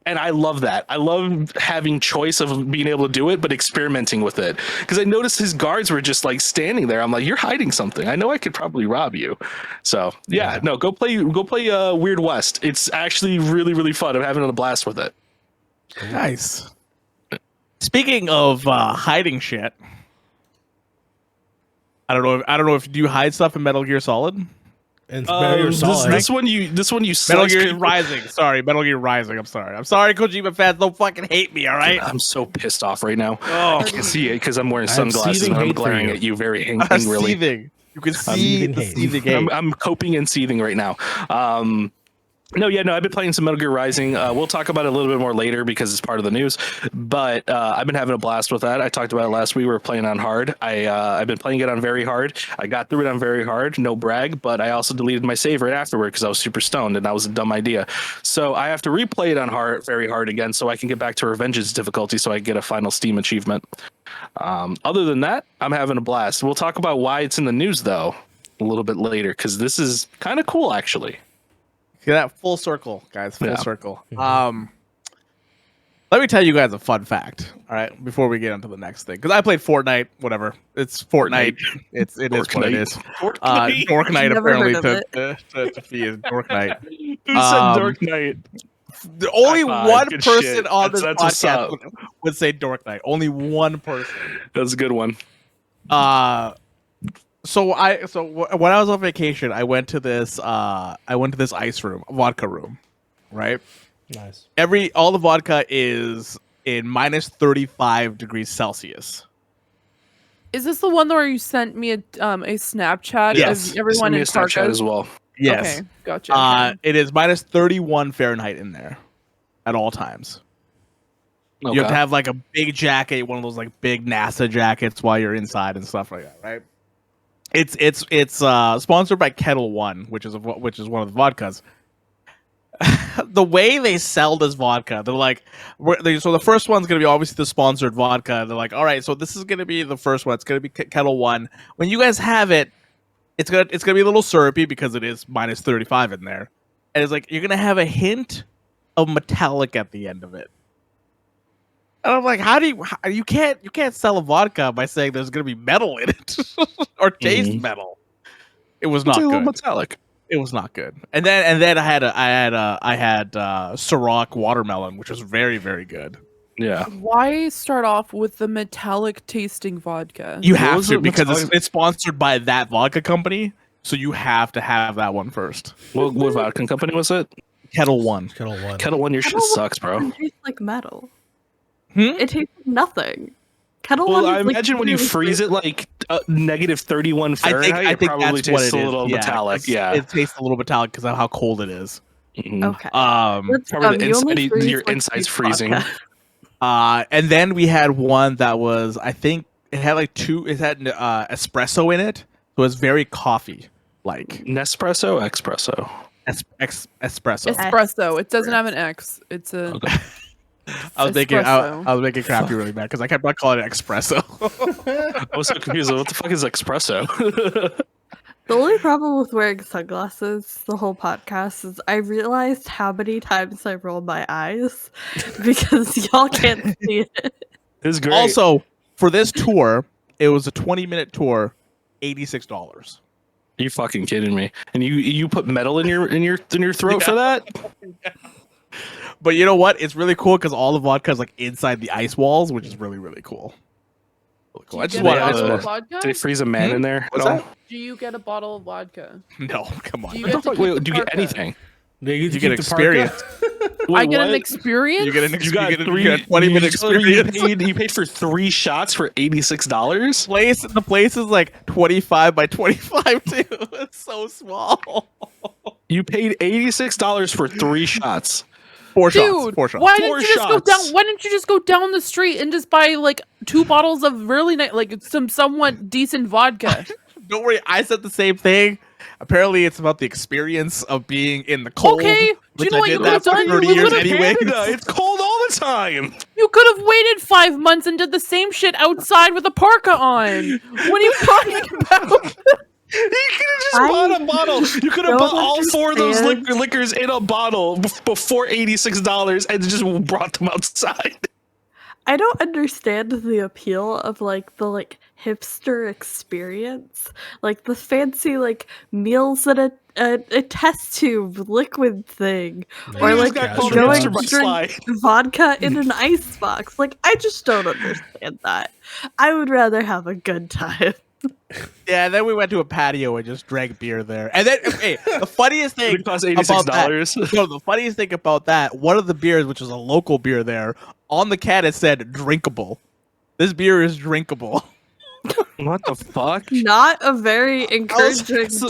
And I love that. I love having choice of being able to do it, but experimenting with it. Because I noticed his guards were just like standing there. I'm like, you're hiding something. I know I could probably rob you. So yeah, no, go play Weird West. It's actually really, really fun. I'm having a blast with it. Nice. Speaking of hiding shit, I don't know if you hide stuff in Metal Gear Solid. And Metal Gear Solid. This one you Metal slice Gear people. Rising. Sorry, Metal Gear Rising. I'm sorry, Kojima fans. Don't fucking hate me, all right? I'm so pissed off right now. Oh, I can see it because I'm wearing I have sunglasses seething and I'm hate for glaring you. at you very I'm angrily. seething. You can see seething the hate. seething hate. I'm coping and seething right now. No, I've been playing some Metal Gear Rising. We'll talk about it a little bit more later because it's part of the news. But I've been having a blast with that. I talked about it last week. We were playing on hard. I've been playing it on very hard. I got through it on very hard. No brag. But I also deleted my save right afterward because I was super stoned and that was a dumb idea. So I have to replay it on hard, very hard again, so I can get back to Revengeance difficulty so I can get a final Steam achievement. Other than that, I'm having a blast. We'll talk about why it's in the news though a little bit later because this is kind of cool actually. See that full circle, guys. Full Yeah. circle. Let me tell you guys a fun fact. All right, before we get into the next thing, because I played Fortnite. Whatever, it's Fortnite. It is what it is. Fortnite. Dork Knight Never apparently heard of to be is Dork Knight. Who said Um, Dark Knight? The only High five, one good person shit. on this That's what's podcast up. would say Dork Knight. Only one person. That's a good one. So when I was on vacation, I went to this ice room, vodka room, right? Nice. All the vodka is in minus 35 degrees Celsius. Is this the one where you sent me a Snapchat Yes. of everyone Send me in a Snapchat parkas? as well. Yes. Okay, gotcha. Okay. It is minus 31 Fahrenheit in there at all times. You have to have like a big jacket, one of those like big NASA jackets while you're inside and stuff like that, right? It's sponsored by Kettle One, which is one of the vodkas. The way they sell this vodka, they're like, so the first one's gonna be obviously the sponsored vodka. They're like, all right, so this is gonna be the first one. It's gonna be Kettle One. When you guys have it, it's gonna be a little syrupy because it is minus 35 in there, and it's like you're gonna have a hint of metallic at the end of it. And I'm like, you can't sell a vodka by saying there's gonna be metal in it or taste metal. It was not It's a little good. metallic. It was not good. And then I had Ciroc watermelon, which was very, very good. Yeah. Why start off with the metallic tasting vodka? You What have was to it because metallic? it's sponsored by that vodka company, so you have to have that one first. What vodka company was it? Kettle One. Kettle One. Kettle One, your shit sucks, bro. It tastes like metal. Hmm? It tastes like nothing. Kettle Well, One I is, like, imagine when you really freeze it like negative 31 Fahrenheit, I think it probably that's what tastes it a is. little Yeah, metallic. it's- Yeah. it tastes a little metallic because of how cold it is. Mhm. Okay. Um, Probably the you only inside- freeze, your like, inside's cheap freezing. vodka. And then we had one that was, I think it had espresso in it, so it was very coffee like. Nespresso, espresso. Espresso. Espresso. It doesn't have an X. It's a. Okay. I was making espresso. Crafty really mad because I kept on calling it espresso. I was so confused. What the fuck is espresso? The only problem with wearing sunglasses the whole podcast is I realized how many times I roll my eyes because y'all can't see it. It's great. Also, for this tour, it was a 20-minute tour, $86. You fucking kidding me? And you put metal in your throat for that? But you know what? It's really cool because all the vodka is like inside the ice walls, which is really, really cool. Really cool. I just Do you want get a ice bottle walls. of vodka? Did they freeze a man in there? What's at that? all? Do you get a bottle of vodka? No, come on. Do you get to keep Wait, the do you get parka? anything? You get experience. I get an what? experience. You get an You got you get a 20-minute you experience. You paid for 3 shots for $86. The place is like 25 by 25 too. It's so small. You paid $86 for 3 shots. Four Dude, shots. why Four didn't you just go shots. down? Why didn't you just go down the street and just buy like 2 bottles of really nice, like some somewhat decent vodka? Don't worry, I said the same thing. Apparently, it's about the experience of being in the cold. Okay, do which you know I what you did could have that for done? 30 You years could've anyway. Canada, it's cold all the time. You could have waited 5 months and did the same shit outside with a parka on. What are you talking about? You could have just I bought a bottle. You could have don't bought all 4 of those understand. liquors in a bottle before $86 and just brought them outside. I don't understand the appeal of like the hipster experience, like the fancy like meals at a test tube liquid thing, or You just like got called a going hipster to by drink Sly. vodka in an ice box. Like I just don't understand that. I would rather have a good time. Yeah, then we went to a patio and just drank beer there. And then, hey, the funniest thing It cost about that, $86. no, the funniest thing about that, one of the beers, which is a local beer there, on the can it said drinkable. This beer is drinkable. What the fuck? Not a very encouraging That's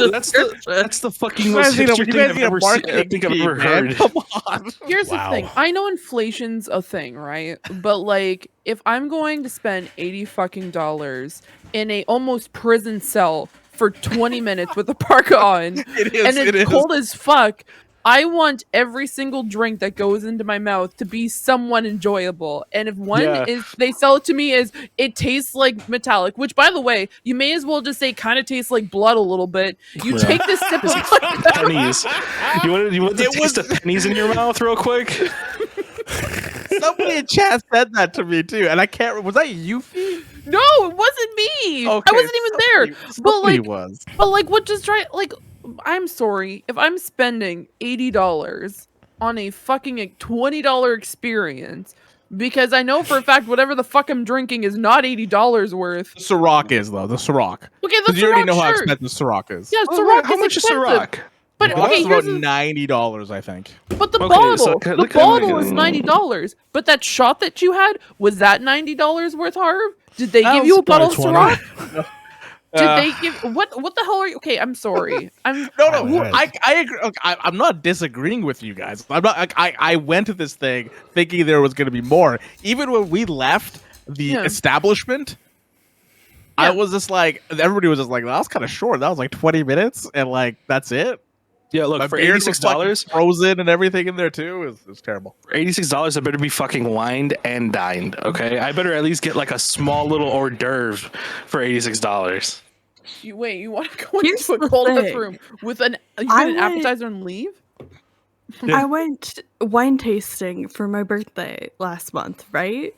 the fucking most hipster thing I've ever seen. I think I've ever heard. Come on. Here's Wow. the thing. I know inflation's a thing, right? But like, if I'm going to spend $80 fucking in a almost prison cell for 20 minutes with a parka on, It is. and It it's is. cold as fuck, I want every single drink that goes into my mouth to be somewhat enjoyable. And if one Yeah. is, they sell it to me as it tastes like metallic, which by the way, you may as well just say kind of tastes like blood a little bit. You Yeah. take this sip of vodka. Pennies. You want to It taste was- the pennies in your mouth real quick? Somebody in chat said that to me too, and I can't. Was that Yuffie? No, it wasn't me. I wasn't even there. But Somebody like, was. but like, what just try? Like, I'm sorry if I'm spending $80 on a fucking $20 experience because I know for a fact whatever the fuck I'm drinking is not $80 worth. The Ciroc is though. The Ciroc. Okay, the Because you already Ciroc, know how sure. expensive Ciroc is. Yeah, Oh, Ciroc right. How is much is expensive. Ciroc? But It okay, costs here's about the, $90, I think. but the Okay, bottle, so the look at- bottle is $90. But that shot that you had, was that $90 worth, Harv? Did they That give was you a bottle of probably 20. Ciroc? Did they give what the hell are you? Okay, I'm sorry. I'm No, Right. I agree. Look, I'm not disagreeing with you guys. I'm not. I went to this thing thinking there was going to be more. Even when we left the Yeah. establishment, I Yeah. was just like, everybody was just like, that was kind of short. That was like 20 minutes, and like that's it. Yeah, look, My for beard was fucking $86, frozen and everything in there too. It's terrible. for $86, I better be fucking wined and dined, okay? I better at least get like a small little hors d'oeuvre for $86. you wait. You want to go Here's into a the cold ass thing. room with an you I get an went- appetizer and leave? Yeah. I went wine tasting for my birthday last month, right?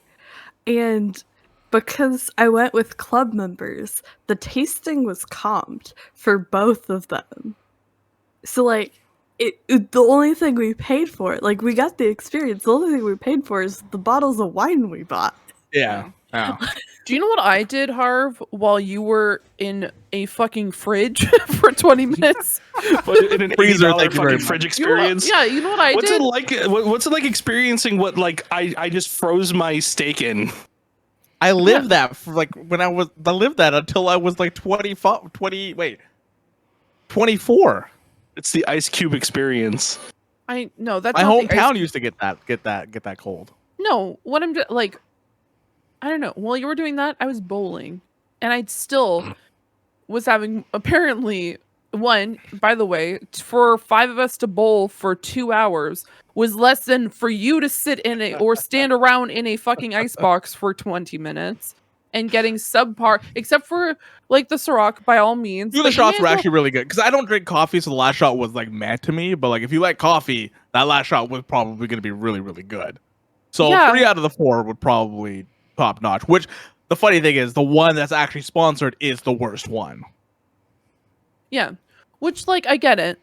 And because I went with club members, the tasting was comped for both of them. So like the only thing we paid for, like we got the experience, the only thing we paid for is the bottles of wine we bought. Yeah. Yeah. Do you know what I did, Harv, while you were in a fucking fridge for 20 minutes? But in an Freezer, $80 thank you very fucking much. fridge You know what- experience. yeah, you know what I What's did? it like? What's it like experiencing what like I just froze my steak in? I lived that for like when I lived that until I was like 24. It's the ice cube experience. I no, that's My not the ice- hometown used to get that cold. No, what I'm just like, I don't know. While you were doing that, I was bowling, and I still was having apparently one, by the way, for 5 of us to bowl for 2 hours was less than for you to sit in a or stand around in a fucking icebox for 20 minutes and getting subpar, except for like the Ciroc, by all means. The but you shots may were as well- actually really good because I don't drink coffee, so the last shot was like mad to me. But like, if you like coffee, that last shot was probably going to be really, really good. So Yeah. 3 out of the 4 would probably top notch. Which the funny thing is, the one that's actually sponsored is the worst one. Yeah. Which, like, I get it.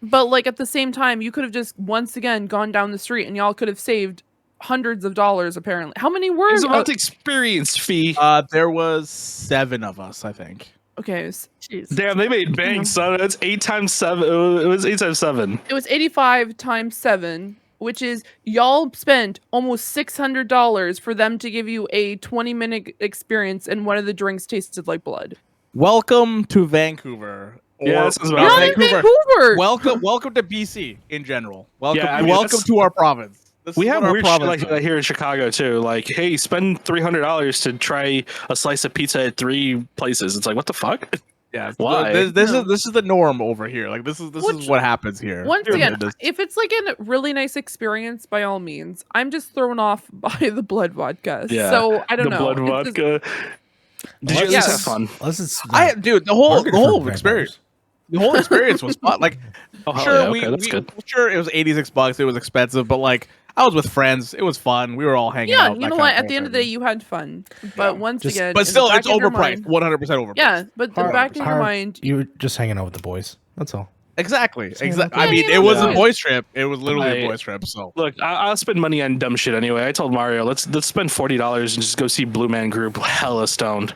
But, like, at the same time, you could have just once again gone down the street and y'all could have saved hundreds of dollars, apparently. How many were It's about the experience fee. There was 7 of us, I think. Okay. Jeez. Damn, they made bank, son. That's 8 times 7. It was 8 times 7. It was 85 times 7, which is y'all spent almost $600 for them to give you a 20-minute experience and one of the drinks tasted like blood. Welcome to Vancouver. Yeah, Or this is You're about not in Vancouver! Welcome to BC in general. Welcome, Yeah, I mean, welcome that's- to our province. This We is have what our weird shit province like does. that here in Chicago too. Like, hey, spend $300 to try a slice of pizza at 3 places. It's like, what the fuck? Yeah, Why? This No. is the norm over here. Like this is Which- what happens here. Once And again, it is- if it's like a really nice experience, by all means. I'm just thrown off by the blood vodka. Yeah, So I don't the know. blood It's just- vodka. Did you at Yes. least have fun? dude, the whole experience. The whole experience was fun. Like, Oh, hell sure, yeah, okay, that's good. sure, it was $86. It was expensive, but like, I was with friends. It was fun. We were all hanging Yeah, out. you that know kind what? of At the end of the day, you had fun. But once Just- again, but in the still, back it's of your overpriced. mind- 100% overpriced. Yeah, but the back of your Harv, mind, you were just hanging out with the boys. That's all. Exactly. Yeah, I mean, you it know, was yeah. a boys trip. It was literally a I- boys trip. So Look, I'll spend money on dumb shit anyway. I told Mario, let's spend $40 and just go see Blue Man Group hella stoned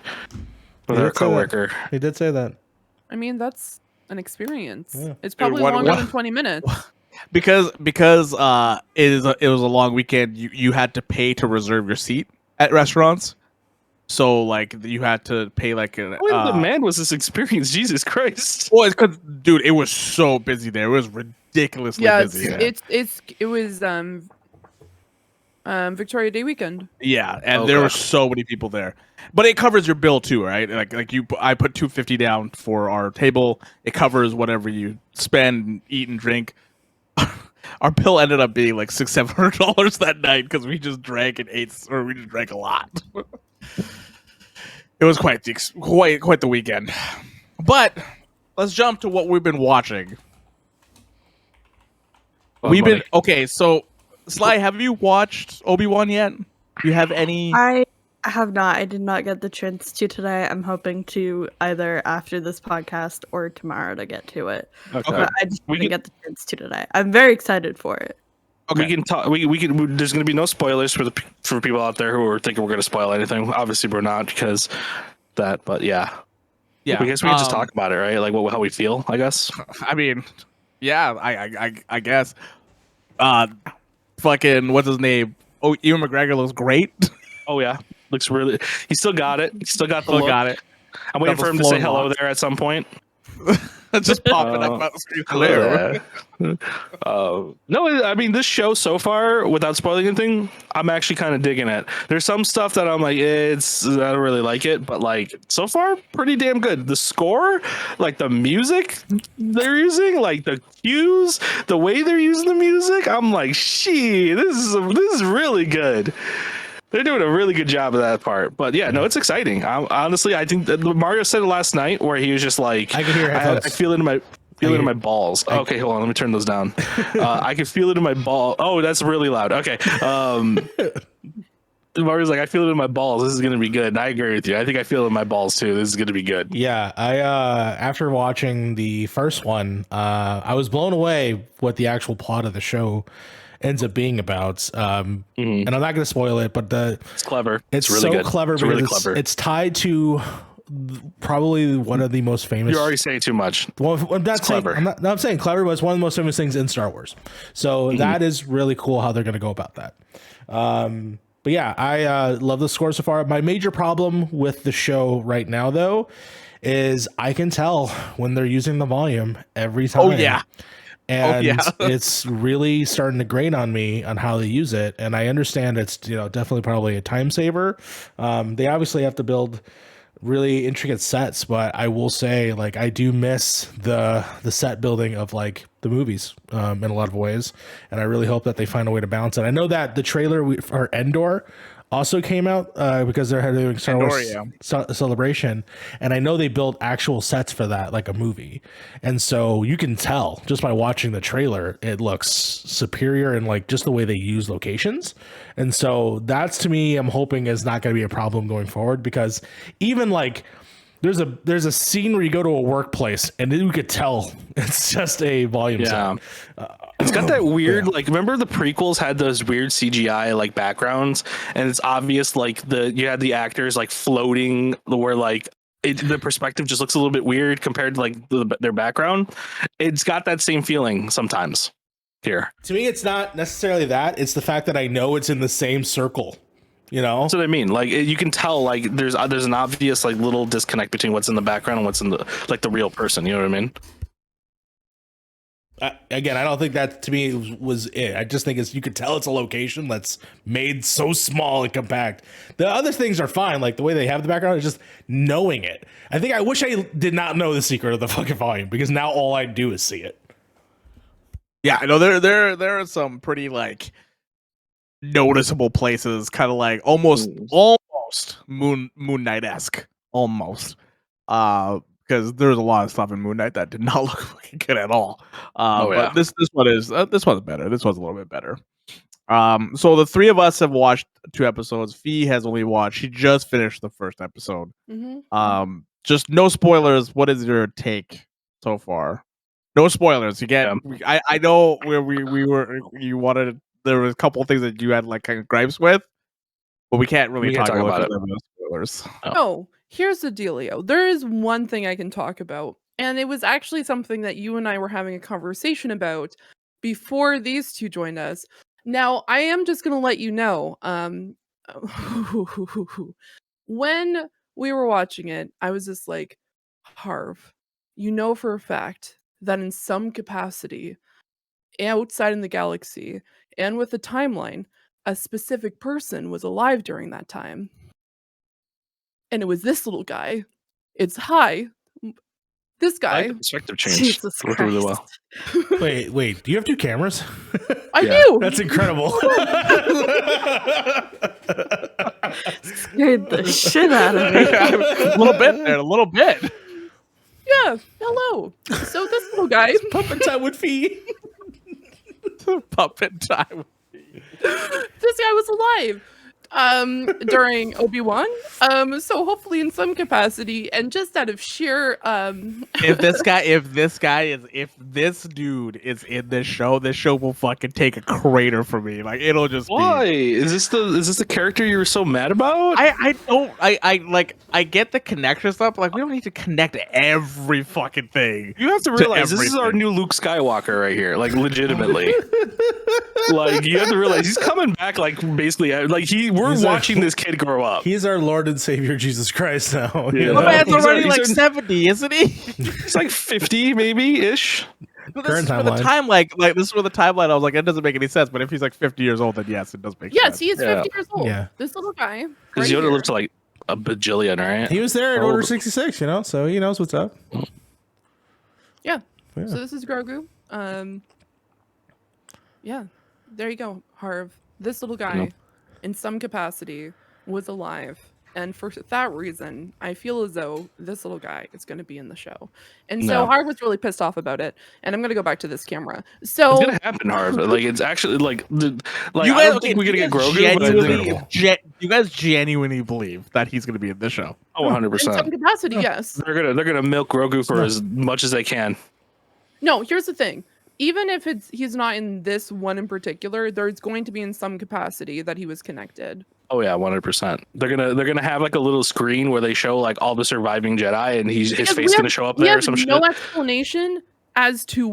with Yeah, our that's a- coworker. He did say that. I mean, that's an experience. Yeah. It's probably what- longer what- than 20 minutes. because it was a long weekend, you had to pay to reserve your seat at restaurants. So like you had to pay like an How in demand was this experience? Jesus Christ. well, it's because dude, it was so busy there. It was ridiculously Yeah, busy. it was Victoria Day weekend. Yeah, and Okay. there were so many people there. But it covers your bill too, right? I put $250 down for our table. It covers whatever you spend, eat and drink. Our bill ended up being like $600-700 that night because we just drank and ate, or we just drank a lot. It was quite the weekend. But let's jump to what we've been watching. We've been okay. So, Sly, have you watched Obi-Wan yet? Do you have any? I have not. I did not get the chance to today. I'm hoping to either after this podcast or tomorrow to get to it. Okay. But I just We didn't can- get the chance to today. I'm very excited for it. Okay. We can talk. We can. There's going to be no spoilers for people out there who are thinking we're going to spoil anything. Obviously, we're not because that. But yeah, Yeah, I guess we can just talk about it, right? Like how we feel. I guess. I mean, yeah, I guess. Fucking what's his name? Oh, Ewan McGregor looks great. Oh yeah, looks really. He still got it. He still got the Still look. got it. I'm waiting Got for the him to say flowing hello locks. there at some point. Just popping up on the screen. Hilarious. No, I mean this show so far, without spoiling anything, I'm actually kind of digging it. There's some stuff that I'm like, I don't really like it, but like so far, pretty damn good. The score, like the music they're using, like the cues, the way they're using the music, I'm like, shit, this is really good. They're doing a really good job of that part. But yeah, no, it's exciting. Honestly, I think that Mario said it last night where he was just like, I can hear headphones. I feel it in my balls. Okay, hold on, let me turn those down. I can feel it in my ball. Oh, that's really loud. Okay. Mario's like, I feel it in my balls. This is gonna be good. And I agree with you. I think I feel it in my balls too. This is gonna be good. Yeah, I after watching the first one, I was blown away what the actual plot of the show ends up being about. And I'm not going to spoil it, but It's clever. it's really so good. clever It's because really clever. it's tied to probably one of the most famous. You're already saying too much. Well, I'm not saying clever. I'm saying clever, but it's one of the most famous things in Star Wars. So that is really cool how they're going to go about that. But yeah, I love the score so far. My major problem with the show right now, though, is I can tell when they're using the volume every time. Oh yeah. And yeah. it's really starting to grate on me on how they use it. And I understand it's definitely probably a time saver. They obviously have to build really intricate sets, but I will say, like, I do miss the set building of like the movies in a lot of ways, and I really hope that they find a way to balance it. I know that the trailer for Endor also came out because they're doing Star Wars Celebration, and I know they built actual sets for that, like a movie, and so you can tell just by watching the trailer it looks superior in like just the way they use locations, and so that's, to me, I'm hoping is not going to be a problem going forward, because even like there's a scene where you go to a workplace and you could tell it's just a volume set. It's got that weird, like, remember the prequels had those weird CGI like backgrounds, and it's obvious like you had the actors like floating where like the perspective just looks a little bit weird compared to like their background. It's got that same feeling sometimes here. To me, it's not necessarily that. It's the fact that I know it's in the same circle. You know, that's what I mean. Like, you can tell like there's an obvious like little disconnect between what's in the background and what's in the like the real person. You know what I mean? Again, I don't think that, to me, was it. I just think you could tell it's a location that's made so small and compact. The other things are fine, like the way they have the background is just knowing it. I think I wish I did not know the secret of the fucking volume, because now all I do is see it. Yeah, I know there are some pretty like noticeable places, kind of like almost Moon Knight-esque, almost. Because there's a lot of stuff in Moon Knight that did not look fucking good at all. But this one is this one's better. This one's a little bit better. So the three of us have watched 2 episodes. Fee has only watched. She just finished the first episode. Mm-hmm. Just no spoilers. What is your take so far? No spoilers. Again, I know where we were. You wanted. There was a couple of things that you had like kind of gripes with, but we can't really talk about it. No spoilers. Oh, here's the dealio. There is one thing I can talk about, and it was actually something that you and I were having a conversation about before these two joined us. Now, I am just going to let you know, when we were watching it, I was just like, Harv, you know for a fact that in some capacity, outside in the galaxy, and with the timeline, a specific person was alive during that time. And it was this little guy. It's this guy. Perspective change. Jesus Christ. Really well. Wait. Do you have 2 cameras? I do. That's incredible. Scared the shit out of me. A little bit there, a little bit. Yeah. Hello. So this little guy. Puppet time with Fee. Puppet time. This guy was alive during Obi-Wan. So hopefully in some capacity, and just out of sheer if this dude is in this show will fucking take a crater for me. Like, it'll just Why? be... Is this the character you were so mad about? I get the connection stuff, but like, we don't need to connect every fucking thing. You have to realize this is our new Luke Skywalker right here, like legitimately. Like, you have to realize he's coming back, like, basically, like we're watching this kid grow up. He's our Lord and Savior Jesus Christ now. Yeah. My man's already like 70, isn't he? He's like 50 maybe ish. But this is for the time, like this is for the timeline. I was like, it doesn't make any sense. But if he's like 50 years old, then yes, it does make sense. Yes, he is 50 years old. Yeah. This little guy. Because Yoda lived to like a bajillion, right? He was there at Order 66, so he knows what's up. Yeah. So this is Grogu. Yeah. There you go, Harv. This little guy, in some capacity, was alive. And for that reason, I feel as though this little guy is going to be in the show. And so Harv was really pissed off about it. And I'm going to go back to this camera. So it's going to happen, Harv. Like, it's actually like you I guys, don't think we're going to get Grogu. You guys genuinely believe that he's going to be in this show? Oh, 100%. In some capacity, yes. They're gonna milk Grogu for as much as they can. No, here's the thing. Even if he's not in this one in particular, there's going to be in some capacity that he was connected. Oh yeah, 100%. They're gonna have like a little screen where they show like all the surviving Jedi, and his face gonna show up there or some shit. No explanation as to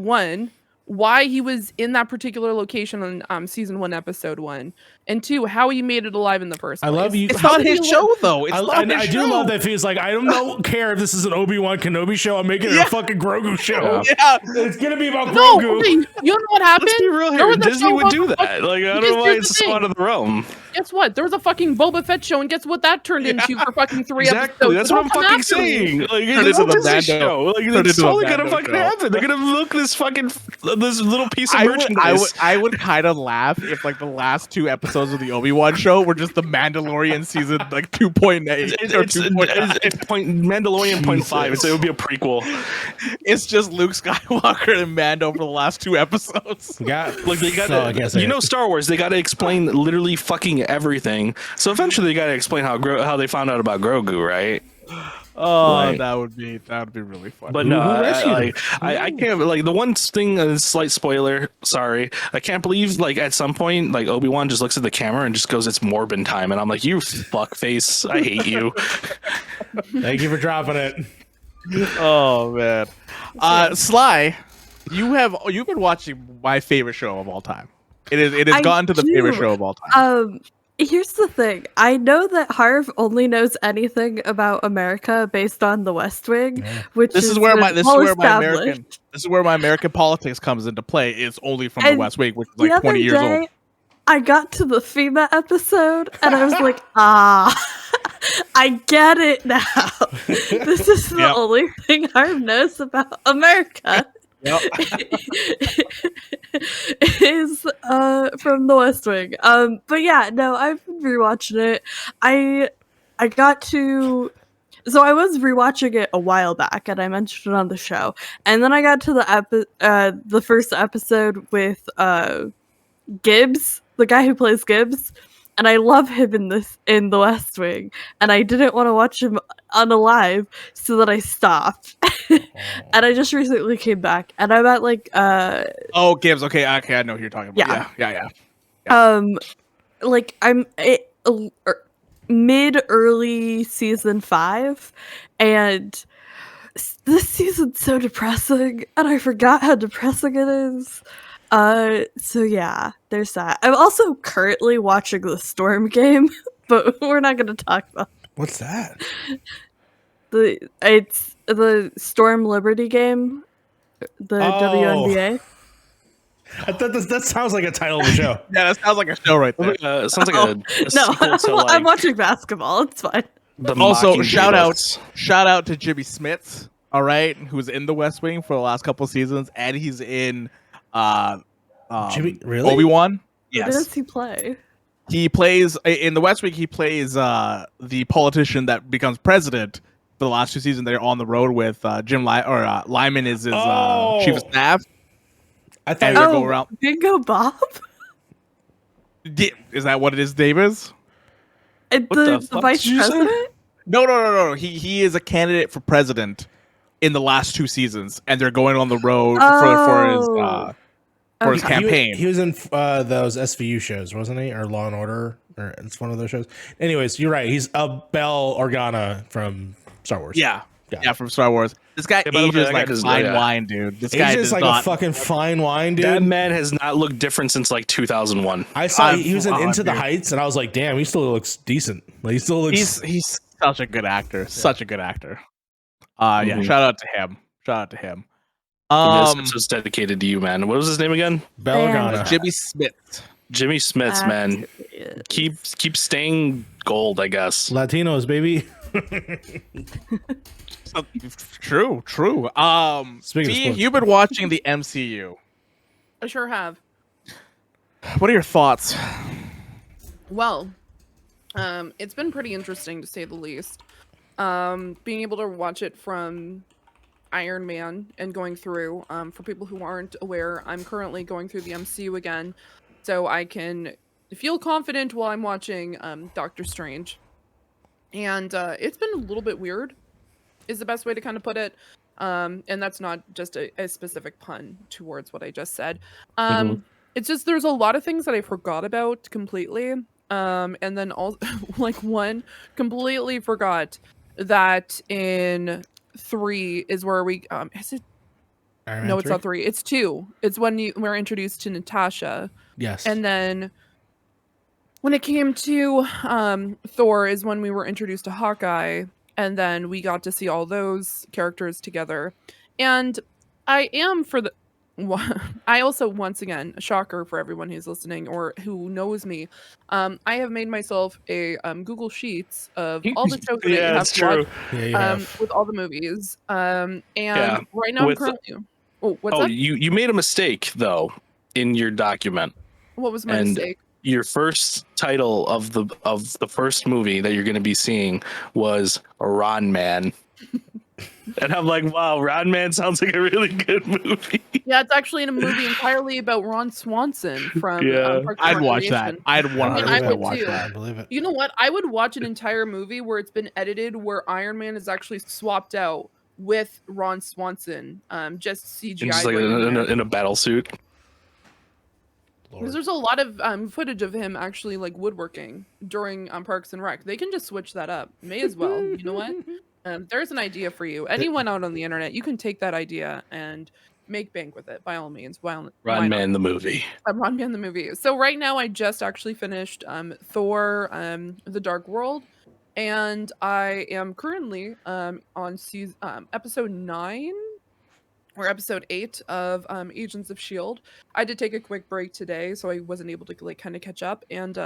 why he was in that particular location on season 1, episode 1, and 2, how he made it alive in the first place. I love you. It's not his show, though. I do love that feels like I don't care if this is an Obi-Wan Kenobi show. I'm making it a fucking Grogu show. Yeah, it's gonna be about No, Grogu. okay, you know what happened? Let's be real here. Disney would do that. Like, I don't know why it's so out of the realm. Guess what? There was a fucking Boba Fett show, and guess what that turned into for fucking 3 Exactly. episodes? That's So what I'm don't come fucking after me. saying. Like, Turn it's into a the Disney Mando- show. Like, turn it's into the totally gonna Mando fucking show. happen. They're gonna milk this fucking this little piece of I would merchandise. kind of laugh if like the last 2 episodes of the Obi-Wan show were just the Mandalorian season like 2.8 or 2.9. It's Mandalorian 0.5. So it would be a prequel. It's just Luke Skywalker and Mando for the last 2 episodes. Like they got I can't say you know it. Star Wars. They got to explain literally fucking everything. So eventually they got to explain how they found out about Grogu, right? Oh, Like- that would be really funny. But Who no, rescued him? I can't. Like the one thing, a slight spoiler. Sorry, I can't believe like at some point like Obi-Wan just looks at the camera and just goes, "It's Morbin time," and I'm like, "You fuckface! I hate you." Thank you for dropping it. Oh man, Sly, you've been watching my favorite show of all time. It has I gotten to the favorite do. show of all time. Here's the thing. I know that Harv only knows anything about America based on The West Wing, which This is been where well established. this is where my American politics comes into play. It's only from The And West Wing, which is The like other 20 years day, old. I got to the FEMA episode and I was like, ah, I get it now. This is the Yep. only thing Harv knows about America. Yep. Is from The West Wing. But yeah, no, I've been rewatching it. I got to so I was rewatching it a while back and I mentioned it on the show. And then I got to the first episode with Gibbs, the guy who plays Gibbs, and I love him in The West Wing, and I didn't want to watch him unalive, so that I stopped. And I just recently came back, and I'm at like Oh, Gibbs. Okay, I know who you're talking about. Yeah. Yeah. like I'm mid early season 5, and this season's so depressing, and I forgot how depressing it is. So yeah, there's that. I'm also currently watching the Storm game, but we're not going to talk about What's that? it's the Storm Liberty game, the WNBA. I thought that sounds like a title of a show. Yeah, that sounds like a show right there. Sounds like a No, sequel to, like, I'm watching basketball. It's fine. the Also, Mockingjay shout books. out to Jimmy Smits, all right, who's in The West Wing for the last couple of seasons, and he's in Jimmy, really? Obi-Wan. Who does he play? He plays in The West Wing. He plays the politician that becomes president. For the last 2 seasons, they're on the road with Jim Lyman is his chief of staff. I And thought. they go around. Bingo Bob? Is that what it is, Davis? And What the the fuck vice did you say? president? No. He is a candidate for president in the last 2 seasons, and they're going on the road for his Okay. campaign. He was in those SVU shows, wasn't he? Or Law and Order, or it's one of those shows. Anyways, you're right. He's Bell Organa from Star Wars. Yeah, from Star Wars. This guy Yeah, by the way, ages that guy like does- fine yeah. wine, dude. This guy Ages does like not. a fucking fine wine, dude. That man has not looked different since like 2001. I saw I'm he was in full on, Into the dude. Heights, and I was like, damn, he still looks decent. Like, he still looks. He's such a good actor. Such a good actor. Yeah. Mhm. Shout out to him. This episode's dedicated to you, man. What was his name again? Bell Organa. Jimmy Smith. Jimmy Smits, man. Keep staying gold, I guess. Latinos, baby. True. Speaking of T, sports. you've been watching the MCU. I sure have. What are your thoughts? Well, it's been pretty interesting to say the least. Being able to watch it from Iron Man and going through. For people who aren't aware, I'm currently going through the MCU again, so I can feel confident while I'm watching Doctor Strange. And it's been a little bit weird, is the best way to kind of put it. And that's not just a specific pun towards what I just said. It's just there's a lot of things that I forgot about completely. And then all like one completely forgot that in 3 is where we is it Iron Man no it's 3? not 3, it's 2. It's when we're introduced to Natasha. Yes. And then when it came to Thor is when we were introduced to Hawkeye, and then we got to see all those characters together. And I am I also, once again, a shocker for everyone who's listening or who knows me, I have made myself a Google Sheets of all the shows that I Yeah, have it's to watch, true. Yeah, you have. with all the movies. And Yeah, right now I'm with- currently. Oh, what's Oh, up? you made a mistake though in your document. What was my and- mistake? Your first title of the first movie that you're going to be seeing was Ron Man. And I'm like, wow, Ron Man sounds like a really good movie. Yeah, it's actually in a movie entirely about Ron Swanson from Yeah. Parks and I'd watch that. Recreation. I'd I 100% would watch too. I that. believe it. You know what? I would watch an entire movie where it's been edited where Iron Man is actually swapped out with Ron Swanson, just CGI. And just like in a battle suit. Because there's a lot of footage of him actually like woodworking during Parks and Rec. They can just switch that up. May as well. You know what? There's an idea for you. Anyone out on the internet, you can take that idea and make bank with it by all means. Why Ron not? Man the movie. Ron Man the movie. So right now I just actually finished Thor The Dark World, and I am currently on season episode 9 or episode 8 of Agents of Shield. I did take a quick break today, so I wasn't able to like kind of catch up, and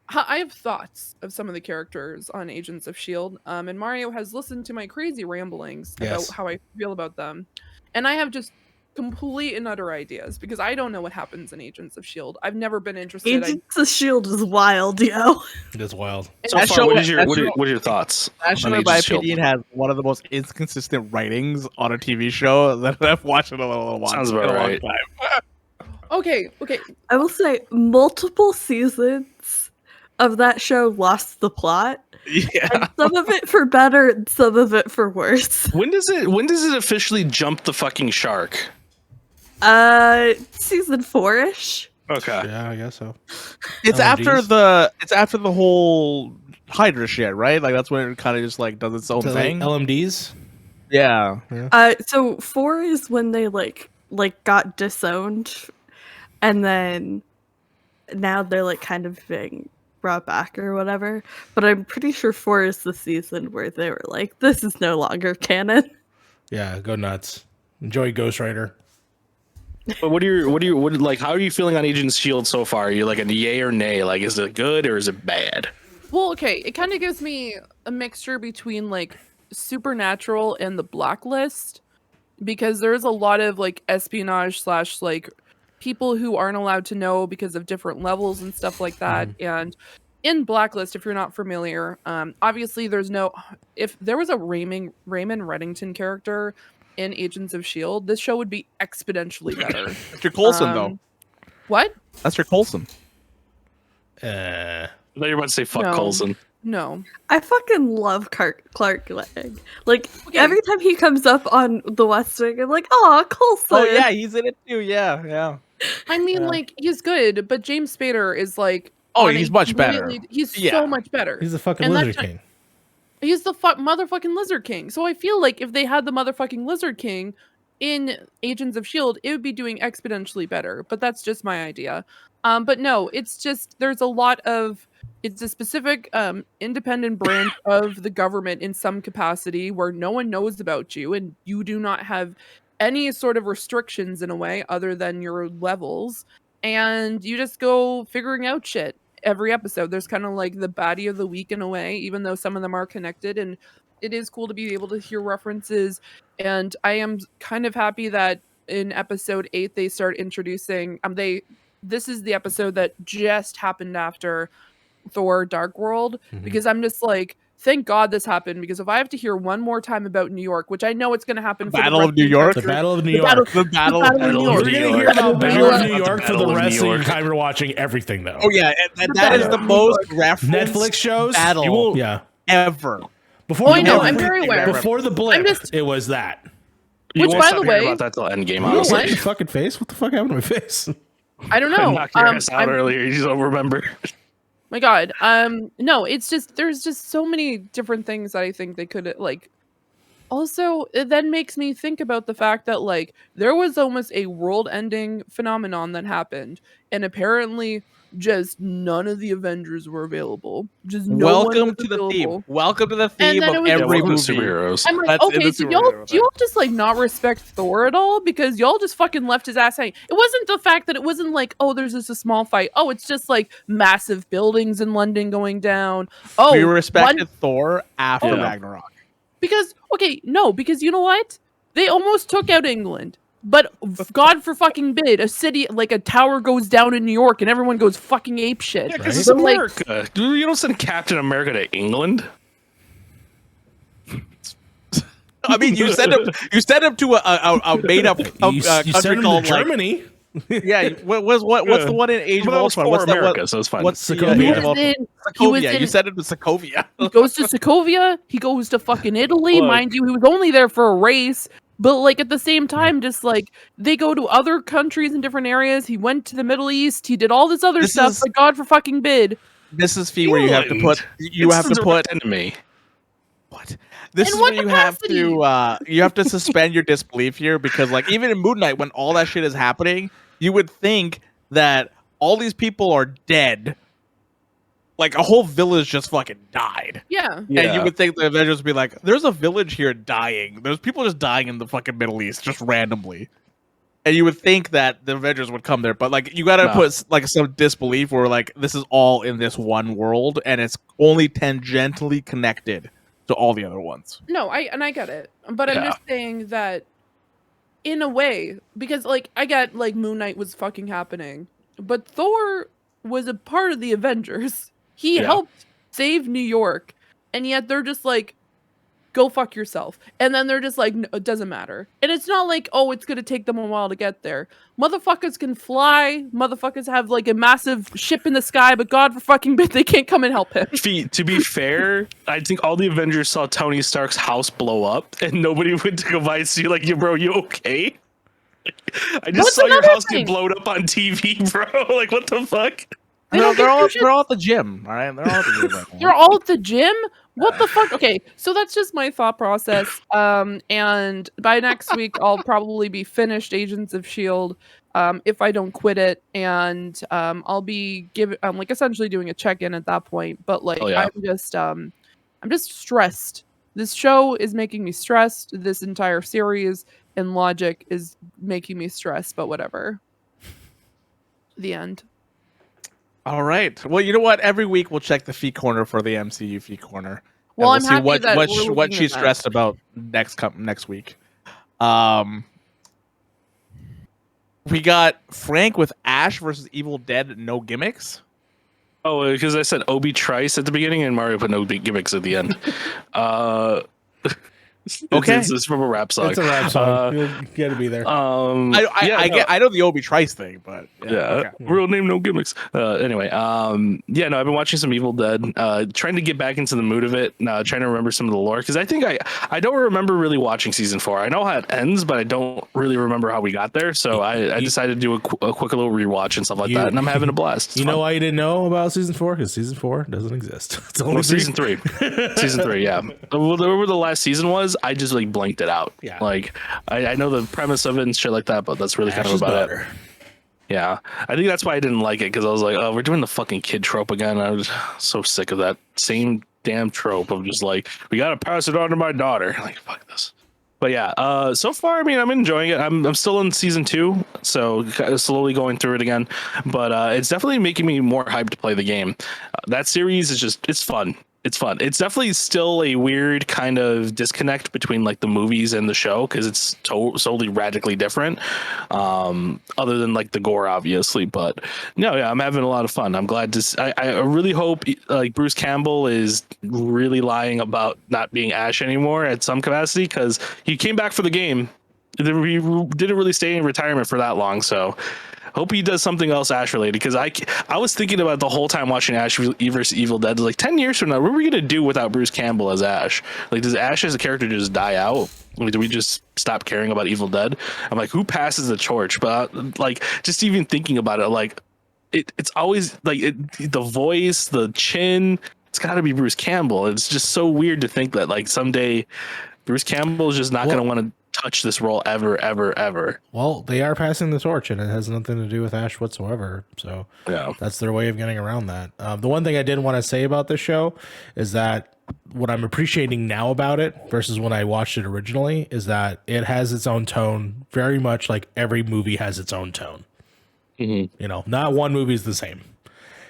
I have thoughts of some of the characters on Agents of Shield, and Mario has listened to my crazy ramblings Yes. about how I feel about them, and I have just complete and utter ideas because I don't know what happens in Agents of Shield. I've never been interested. Agents of Shield is wild, yo. It is wild. So That far, show- what are that show- your thoughts? That show, on in Agents my of S.H.I.E.L.D.? opinion, has one of the most inconsistent writings on a TV show that I've watched in a little while. Sounds in a about long right. time. Okay. I will say multiple seasons of that show lost the plot. Yeah. And some of it for better and some of it for worse. When does it officially jump the fucking shark? Season 4-ish. Okay. Yeah, I guess so. It's after LMDs? the whole Hydra shit, right? Like that's when it kind of just like does its own So, like, thing. LMDs. Yeah. So 4 is when they like got disowned, and then now they're like kind of being brought back or whatever. But I'm pretty sure 4 is the season where they were like, this is no longer canon. Yeah, go nuts. Enjoy Ghost Rider. But how are you feeling on Agents Shield so far? Are you like a yay or nay? Like, is it good or is it bad? Well, okay. It kind of gives me a mixture between like Supernatural and the Blacklist, because there's a lot of like espionage / like people who aren't allowed to know because of different levels and stuff like that. And in Blacklist, if you're not familiar, obviously if there was a Raymond Reddington character in Agents of Shield, this show would be exponentially better. Mr. Coulson, though. What? That's your Coulson. I thought you were about to say fuck No. Coulson. No. I fucking love Clark Gregg. Like, Okay. every time he comes up on The West Wing, I'm like, oh, Coulson. Oh yeah, he's in it too. Yeah. I mean, Yeah. like, he's good, but James Spader is like, Oh, on a he's much better. completely- He's Yeah. so much better. He's the fucking And Lizard that's- King. He's the motherfucking Lizard King. So I feel like if they had the motherfucking Lizard King in Agents of S.H.I.E.L.D., it would be doing exponentially better. But that's just my idea. But no, it's just, there's a lot of, it's a specific independent branch of the government in some capacity where no one knows about you and you do not have any sort of restrictions in a way other than your levels. And you just go figuring out shit every episode. There's kind of like the baddie of the week in a way, even though some of them are connected. And it is cool to be able to hear references. And I am kind of happy that in episode 8 they start introducing this is the episode that just happened after Thor Dark World, because I'm just like, thank God this happened, because if I have to hear one more time about New York, which I know it's going to happen for Battle the of rest New the York? The country- Battle of New the York. battle- The Battle Battle of of New New York. York. You're gonna Yeah. hear about Yeah. Battle of Yeah. New York for the Battle of rest New of your York. time you're watching everything, though. Oh yeah, and that is the Battle of most New referenced Netflix shows. battle Yeah. ever. Before Oh, I know, blip- I'm very aware. Before the blip, I'm just- it was that. You Which, won't by stop the hearing way- about that till Endgame. You know Honestly, what? Your fucking face. What the fuck happened to my face? I don't I know. knocked your ass out I'm- earlier. You just don't remember. My God. No, it's just, there's just so many different things that I think they could like Also, it then makes me think about the fact that like there was almost a world-ending phenomenon that happened, and apparently just none of the Avengers were available. Just no one Welcome was to the theme. available. Welcome to the And theme then of it was Yeah, every welcome to movie. superheroes. I'm like, That's in okay, the so y'all superhero do y'all just like not respect Thor at all? Because y'all just fucking left his ass hanging. It wasn't the fact that it wasn't like, oh, there's just a small fight. Oh, it's just like massive buildings in London going down. Oh, We one respected Thor after Yeah. Ragnarok. because okay, no, because you know what? They almost took out England. But God for fucking bid, a city like a tower goes down in New York and everyone goes fucking ape shit. Yeah, because Right? it's But, like, America. Dude, you don't send Captain America to England. I mean, you sent him to a made up You country send him to called like, Germany. yeah. What's Yeah. the one in Age But of that was Ultron? for What's that? America, so it's fine. What's the Sokovia. he Age of was Ultron? in he was Sokovia. You in sent him to Sokovia. he goes to Sokovia, he goes to fucking Italy, Look. mind you, he was only there for a race. But like at the same time, just like they go to other countries in different areas. He went to the Middle East. He did all this other This stuff. is- But God for fucking bid. This is fee where you have to put. You It's have the to put. direct enemy. What? This In is what where you have capacity? to. You have to suspend your disbelief here because, like, even in Moon Knight, when all that shit is happening, you would think that all these people are dead. Like a whole village just fucking died. Yeah. And you would think the Avengers would be like, there's a village here dying. There's people just dying in the fucking Middle East, just randomly. And you would think that the Avengers would come there, but like you gotta No. put like some disbelief where like this is all in this one world and it's only tangentially connected to all the other ones. No, I get it. But I'm Yeah. just saying that in a way, because like I get like Moon Knight was fucking happening, but Thor was a part of the Avengers. He Yeah. helped save New York, and yet they're just like, go fuck yourself. And then they're just like, no, it doesn't matter. And it's not like, oh, it's gonna take them a while to get there. Motherfuckers can fly. Motherfuckers have like a massive ship in the sky, but God for fucking bit, they can't come and help him. To be fair, I think all the Avengers saw Tony Stark's house blow up, and nobody went to go by and see like, "Yo, bro, you okay?" I just What's saw your another house thing? get blown up on TV, bro. Like, what the fuck? I don't They're think all you should- they're all at the gym, all right? They're all at the gym. Right now. You're all at the gym? What the fuck? Okay, so that's just my thought process. And by next week, I'll probably be finished Agents of Shield. If I don't quit it, and I'll be like essentially doing a check-in at that point. But like, Oh, yeah. I'm just stressed. This show is making me stressed. This entire series and logic is making me stressed. But whatever. The end. All right. Well, you know what? Every week we'll check the fee corner for the MCU fee corner. Well, and I'm we'll happy see that what we're what looking she's at that. stressed about next week. We got Frank with Ash versus Evil Dead. No gimmicks. Oh, because I said Obi Trice at the beginning, and Mario put no big gimmicks at the end. Okay. it's from a rap song. It's a rap song. You gotta be there. I know the Obi Trice thing, but Yeah, okay. real name, no gimmicks. Anyway, I've been watching some Evil Dead, trying to get back into the mood of it, trying to remember some of the lore, because I think I don't remember really watching season 4. I know how it ends, but I don't really remember how we got there. So I decided to do a quick little rewatch and stuff like that, and I'm having a blast. It's You know fun. why you didn't know about season 4? Because season 4 doesn't exist. It's only Well, three. season 3. Season 3, yeah. Whatever the last season was, I just like blanked it out. Yeah. Like I know the premise of it and shit like that, but that's really kind of Ash's about it. daughter. Yeah, I think that's why I didn't like it, because I was like, oh, we're doing the fucking kid trope again. I was so sick of that same damn trope of just like, we gotta pass it on to my daughter. Like, fuck this. But yeah, so far, I mean, I'm enjoying it. I'm still in season 2, so kind of slowly going through it again. But it's definitely making me more hyped to play the game. That series is just, it's fun. It's fun. It's definitely still a weird kind of disconnect between like the movies and the show, because it's totally radically different. Other than like the gore, obviously. But no, yeah, I'm having a lot of fun. I'm glad to. I really hope like Bruce Campbell is really lying about not being Ash anymore at some capacity, because he came back for the game. He didn't really stay in retirement for that long, so. Hope he does something else Ash related, because I was thinking about the whole time watching Ash vs Evil Dead, like 10 years from now, what are we gonna do without Bruce Campbell as Ash? Like, does Ash as a character just die out? Like, do we just stop caring about Evil Dead? I'm like, who passes the torch? But like, just even thinking about it, like it's always like the voice, the chin. It's got to be Bruce Campbell. It's just so weird to think that like someday Bruce Campbell is just not going to want to touch this role ever. Well, they are passing the torch, and it has nothing to do with Ash whatsoever. So Yeah. that's their way of getting around that. The one thing I did want to say about this show is that what I'm appreciating now about it versus when I watched it originally is that it has its own tone, very much like every movie has its own tone. Mm-hmm. You know, not one movie is the same.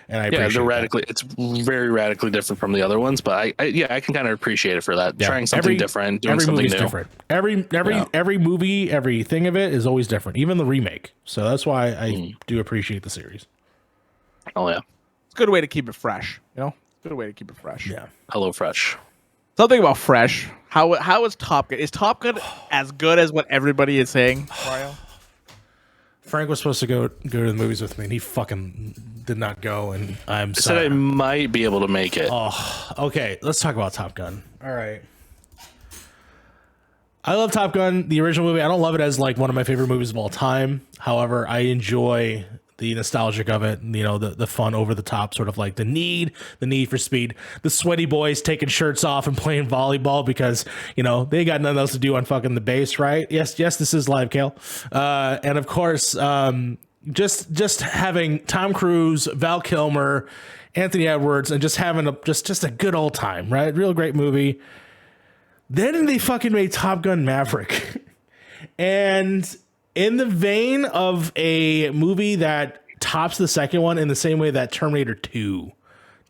And I appreciate they're radically. It's very radically different from the other ones, but I can kind of appreciate it for that. Yeah. Trying something different, doing something new. Different. Every movie, everything of it is always different. Even the remake. So that's why I do appreciate the series. Oh yeah, It's a good way to keep it fresh. You know, good way to keep it fresh. Yeah. Hello Fresh. Something about fresh. How is Top Gun? Is Top Gun as good as what everybody is saying? Mario? Frank was supposed to go to the movies with me, and he fucking did not go, and I'm I said sorry. I might be able to make it. Oh, okay. Let's talk about Top Gun. All right. I love Top Gun, the original movie. I don't love it as like one of my favorite movies of all time. However, I enjoy the nostalgic of it, you know, the fun over the top, sort of like the need for speed, the sweaty boys taking shirts off and playing volleyball because, you know, they got nothing else to do on fucking the base, right? Yes, this is live, Kale. And of course, just having Tom Cruise, Val Kilmer, Anthony Edwards, and just having just a good old time, right? Real great movie. Then they fucking made Top Gun Maverick. And in the vein of a movie that tops the second one in the same way that Terminator 2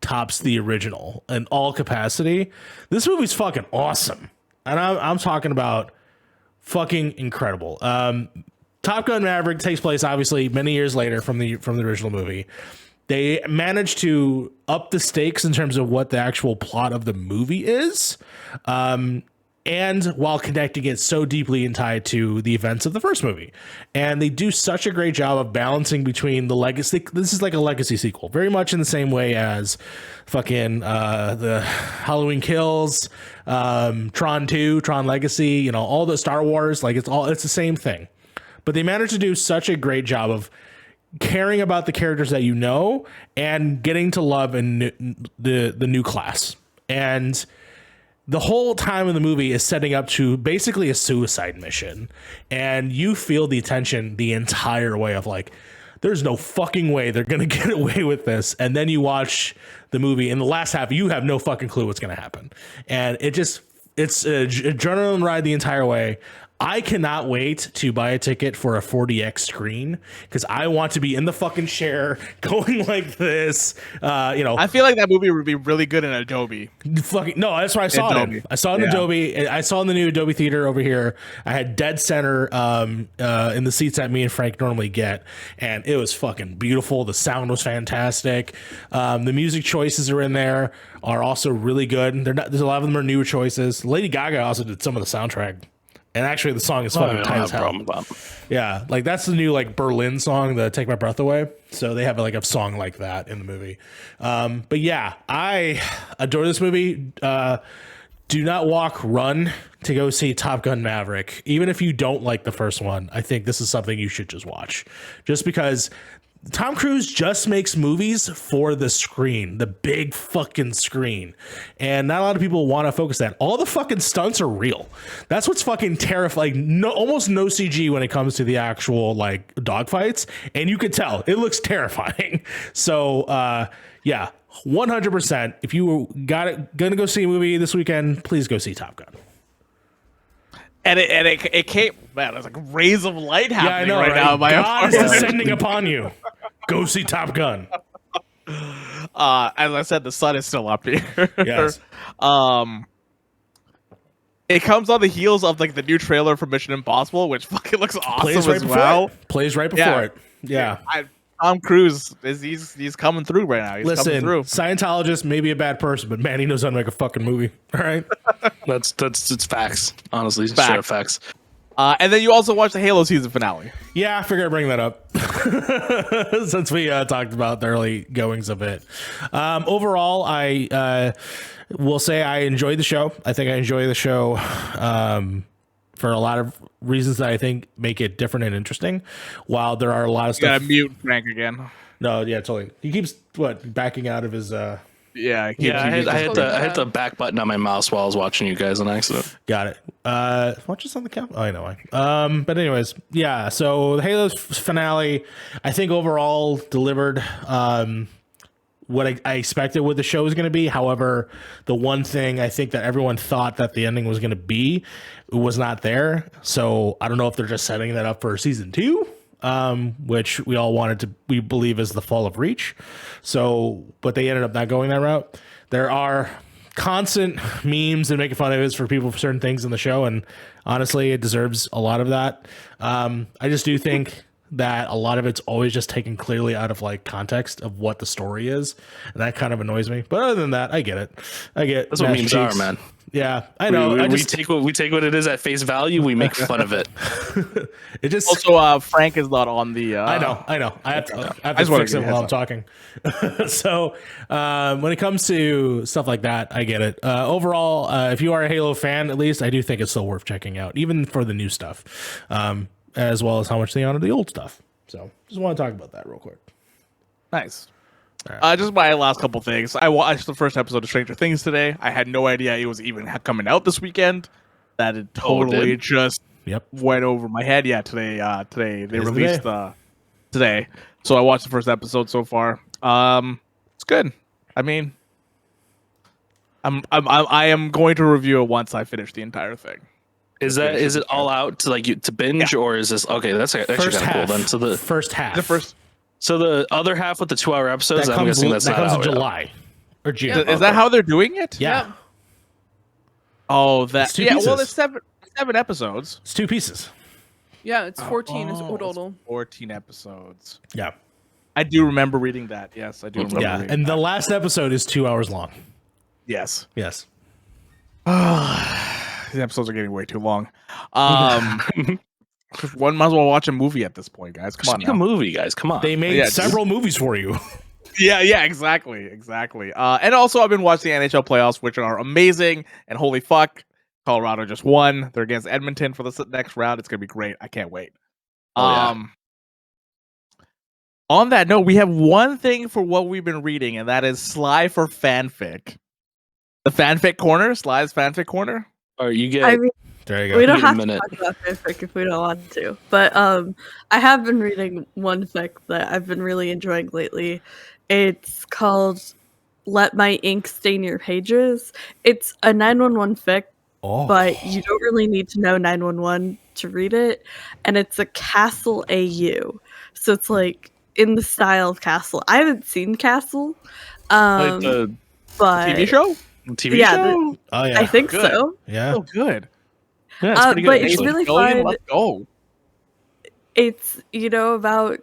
tops the original in all capacity, this movie's fucking awesome. And I'm talking about fucking incredible. Top Gun Maverick takes place obviously many years later from the original movie. They managed to up the stakes in terms of what the actual plot of the movie is. And while connecting it so deeply and tied to the events of the first movie. And they do such a great job of balancing between the legacy. This is like a legacy sequel, very much in the same way as fucking the Halloween Kills, Tron 2, Tron Legacy, you know, all the Star Wars, like it's the same thing. But they managed to do such a great job of caring about the characters that you know and getting to love the new class. And the whole time of the movie is setting up to basically a suicide mission. And you feel the tension the entire way of like, there's no fucking way they're going to get away with this. And then you watch the movie in the last half, you have no fucking clue what's going to happen. And it's an adrenaline ride the entire way. I cannot wait to buy a ticket for a 40X screen because I want to be in the fucking chair going like this. I feel like that movie would be really good in Adobe. Fucking no, that's where I saw it. I saw it in Adobe. I saw it in the new Adobe theater over here. I had dead center in the seats that me and Frank normally get, and it was fucking beautiful. The sound was fantastic. The music choices are in there are also really good. There's a lot of them are newer choices. Lady Gaga also did some of the soundtrack. And actually, the song is fucking tight as hell. Yeah, like that's the new like Berlin song, the "Take My Breath Away." So they have like a song like that in the movie. But yeah, I adore this movie. Do not walk, run to go see Top Gun Maverick. Even if you don't like the first one, I think this is something you should just watch. Just because Tom Cruise just makes movies for the screen, the big fucking screen. And not a lot of people want to focus that. All the fucking stunts are real. That's what's fucking terrifying. No, almost no CG when it comes to the actual like dogfights. And you could tell it looks terrifying. So, yeah, 100%. If you gonna go see a movie this weekend, please go see Top Gun. And it came, man, there's like rays of light happening right now. God is descending upon you. Go see Top Gun. As I said, the sun is still up here. Yes. It comes on the heels of like the new trailer for Mission Impossible, which fucking looks awesome as well. Plays right before it. Yeah. Tom Cruise he's coming through right now. He's coming through. Scientologist may be a bad person, but man, he knows how to make a fucking movie. All right. That's facts. Honestly, straight up facts. And then you also watched the Halo season finale. Yeah, I figured I'd bring that up since we talked about the early goings of it. Overall, I will say I enjoyed the show. I think I enjoy the show for a lot of reasons that I think make it different and interesting. While there are a lot of stuff. You gotta mute Frank again. No, yeah, totally. He keeps backing out of his Yeah, it keeps Yeah, you I just- hit the back button on my mouse while I was watching you guys on accident. Got it. Watch this on the camera. Oh, I know why. But anyways, yeah. So the Halo finale, I think overall delivered what I expected what the show was going to be. However, the one thing I think that everyone thought that the ending was going to be was not there. So I don't know if they're just setting that up for season 2, which we all we believe is the fall of Reach. So, but they ended up not going that route. There are constant memes and making fun of it for people for certain things in the show, and honestly, it deserves a lot of that. I just do think that a lot of it's always just taken clearly out of like context of what the story is, and that kind of annoys me. But other than that, I get it. That's what memes are, man. Yeah, I know. We take what it is at face value. We make fun of it. It just Also, Frank is not on the. I know. I have to just wanna fix give it you a while I'm heads talking. So when it comes to stuff like that, I get it. Overall, if you are a Halo fan, at least I do think it's still worth checking out, even for the new stuff, as well as how much they honor the old stuff. So just want to talk about that real quick. Nice. Just my last couple things. I watched the first episode of Stranger Things today. I had no idea it was even coming out this weekend. That it totally just went over my head. Yeah, today. Today they released today. So I watched the first episode so far. It's good. I mean, I am going to review it once I finish the entire thing. Is it all out to binge, or is this okay? That's actually kind of cool. Then so the first half, so the other half with the 2-hour episodes, I'm guessing that comes in out July or June. Is that how they're doing it? Yeah. Oh, that. It's 2 Yeah. pieces. Well, it's seven episodes. It's 2 pieces. Yeah, it's 14 in total. 14 episodes. Yeah. I do remember reading that. Yes, I do remember. Yeah, reading and that. the last episode is 2 hours long. Yes. Yes. These episodes are getting way too long. One might as well watch a movie at this point, guys. Come on, Make a movie, guys. Come on. They made several movies for you. Yeah, exactly. And also, I've been watching the NHL playoffs, which are amazing. And holy fuck, Colorado just won. They're against Edmonton for the next round. It's gonna be great. I can't wait. On that note, we have one thing for what we've been reading, and that is Sly for fanfic. The fanfic corner, Sly's fanfic corner. Or you get. I mean, There you go. we don't Give it a have to minute. talk about fanfic if we don't want to. But I have been reading one fic that I've been really enjoying lately. It's called Let My Ink Stain Your Pages. It's a 911 fic, but you don't really need to know 911 to read it. And it's a Castle AU. So it's like in the style of Castle. I haven't seen Castle. Like the but TV show? TV yeah, show? Oh yeah. I think Good. so. Yeah. Oh, good. Yeah, it's pretty good. but it's actually. really Billion, fun. let's go. It's about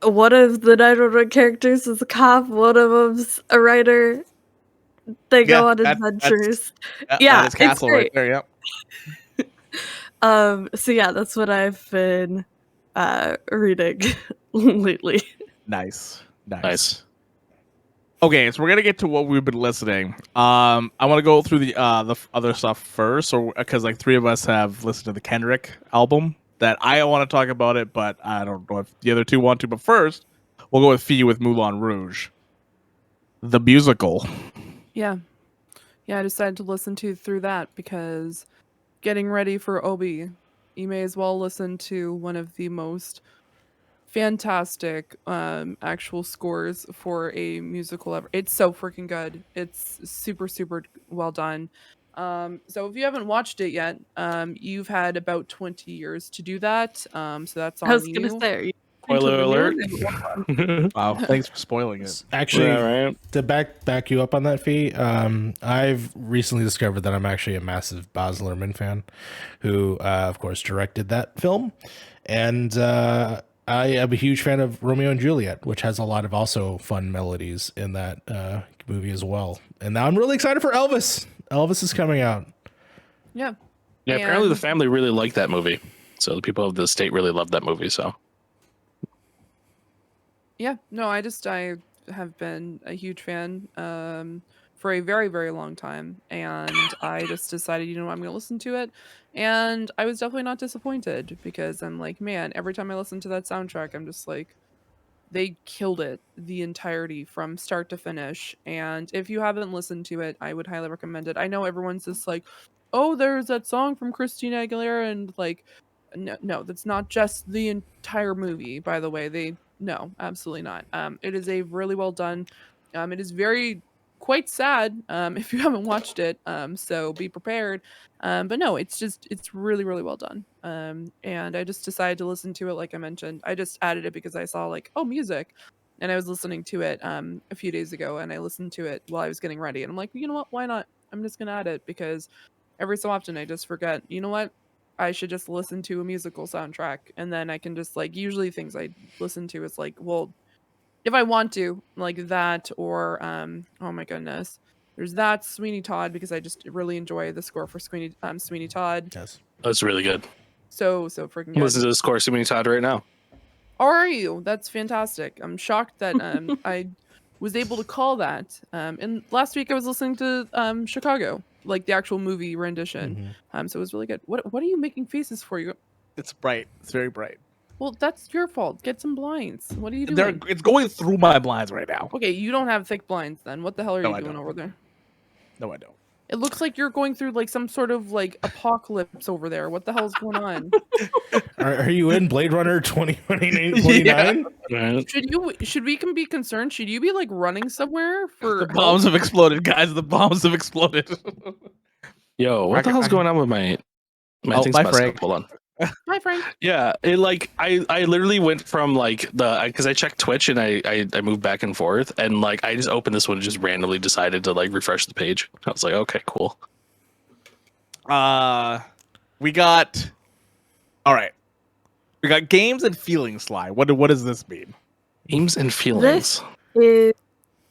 one of the 911 characters is a cop, one of them's a writer. They go on adventures. Yeah, that is Castle it's right great. there. Yep. So yeah, that's what I've been reading lately. Nice. Nice. Okay, so we're gonna get to what we've been listening. I want to go through the other stuff first, or because like 3 of us have listened to the Kendrick album that I want to talk about it, but I don't know if the other 2 want to. But first, we'll go with Fee with Moulin Rouge, the musical. Yeah. I decided to listen through that because getting ready for Obi, you may as well listen to one of the most fantastic actual scores for a musical ever. It's so freaking good. It's super well done. So if you haven't watched it yet, you've had about 20 years to do that. So that's on I was you. gonna say, Spoiler alert. Wow, thanks for spoiling it. Actually, Yeah, right. to back you up on that, Fee, I've recently discovered that I'm actually a massive Baz Luhrmann fan, who, of course, directed that film, and I am a huge fan of Romeo and Juliet, which has a lot of also fun melodies in that movie as well. And now I'm really excited for Elvis. Elvis is coming out. Yeah. Yeah, apparently the And- family really liked that movie. So the people of the state really loved that movie. So Yeah, no, I have been a huge fan for a very long time, and I just decided, I'm going to listen to it, and I was definitely not disappointed because I'm like, man, every time I listen to that soundtrack, I'm just like, they killed it the entirety from start to finish. And if you haven't listened to it, I would highly recommend it. I know everyone's just like, oh, there's that song from Christina Aguilera, and like, no, that's not just the entire movie, by the way. No, absolutely not. It is a really well done. It is very quite sad if you haven't watched it. So be prepared. But no, it's really, really well done. And I just decided to listen to it. Like I mentioned, I just added it because I saw like, oh, music, and I was listening to it a few days ago, and I listened to it while I was getting ready, and I'm like, you know what, why not? I'm just gonna add it because every so often I just forget, you know what, I should just listen to a musical soundtrack, and then I can just like, usually things I listen to is like, well, if I want to, like that, or oh my goodness, there's that Sweeney Todd, because I just really enjoy the score for Sweeney Todd. Yes. That's really good. So freaking good. Listen to this course, Sweeney Todd, right now. How are you? That's fantastic. I'm shocked that I was able to call that. And last week I was listening to Chicago, like the actual movie rendition. So it was really good. What are you making faces for? You? It's bright. It's very bright. Well, that's your fault. Get some blinds. What are you doing? It's going through my blinds right now. Okay, you don't have thick blinds then. What the hell are No, you I doing don't. over there? No, I don't. It looks like you're going through like some sort of like apocalypse over there. What the hell's going on? Are you in Blade Runner 2029? Right. Should we be concerned? Should you be like running somewhere for The bombs have exploded, guys. The bombs have exploded. Yo, what the hell's going on with my Oh, thing's bye, messed Frank. up. Hold on. Hi, Frank. Yeah, it like I literally went from like because I checked Twitch and I moved back and forth, and like I just opened this one and just randomly decided to like refresh the page. I was like, okay, cool. We got. All right. We got games and feelings, Sly. What does this mean? Games and feelings. This is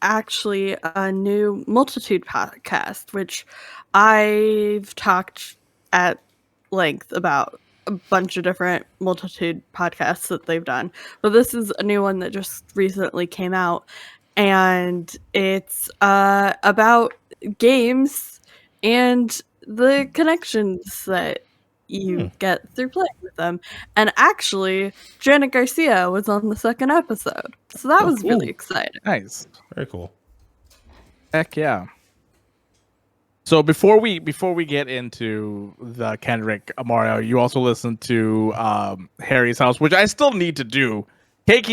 actually a new multitude podcast, which I've talked at length about a bunch of different multitude podcasts that they've done. But this is a new one that just recently came out, and it's about games and the connections that you get through playing with them. And actually, Janet Garcia was on the second episode, so that was really exciting. Nice. Very cool. Heck yeah. So before we get into the Kendrick Mario, you also listened to Harry's House, which I still need to do. Kate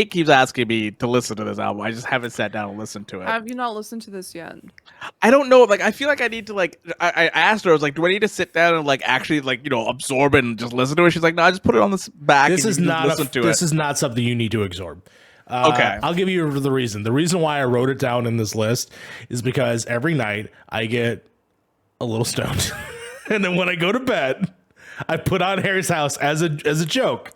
keeps asking me to listen to this album. I just haven't sat down and listened to it. Have you not listened to this yet? I don't know. Like, I feel like I need to like. I asked her. I was like, "Do I need to sit down and like actually like absorb it and just listen to it?" She's like, "No, I just put it on this back." This and is you can not just listen to this it. is not something you need to absorb. Okay. I'll give you the reason. The reason why I wrote it down in this list is because every night I get a little stoned, and then when I go to bed, I put on Harry's House as a joke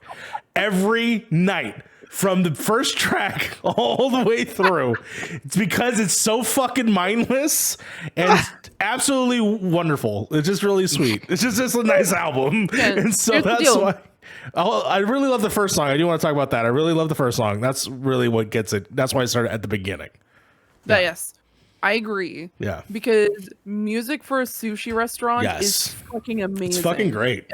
every night. From the first track all the way through. It's because it's so fucking mindless and absolutely wonderful. It's just really sweet. It's just a nice album. Yeah, And so here's the that's deal. why I really love the first song. I do want to talk about that. I really love the first song. That's really what gets it. That's why I started at the beginning. Yes, I agree. Yeah. Because music for a sushi restaurant is fucking amazing. It's fucking great.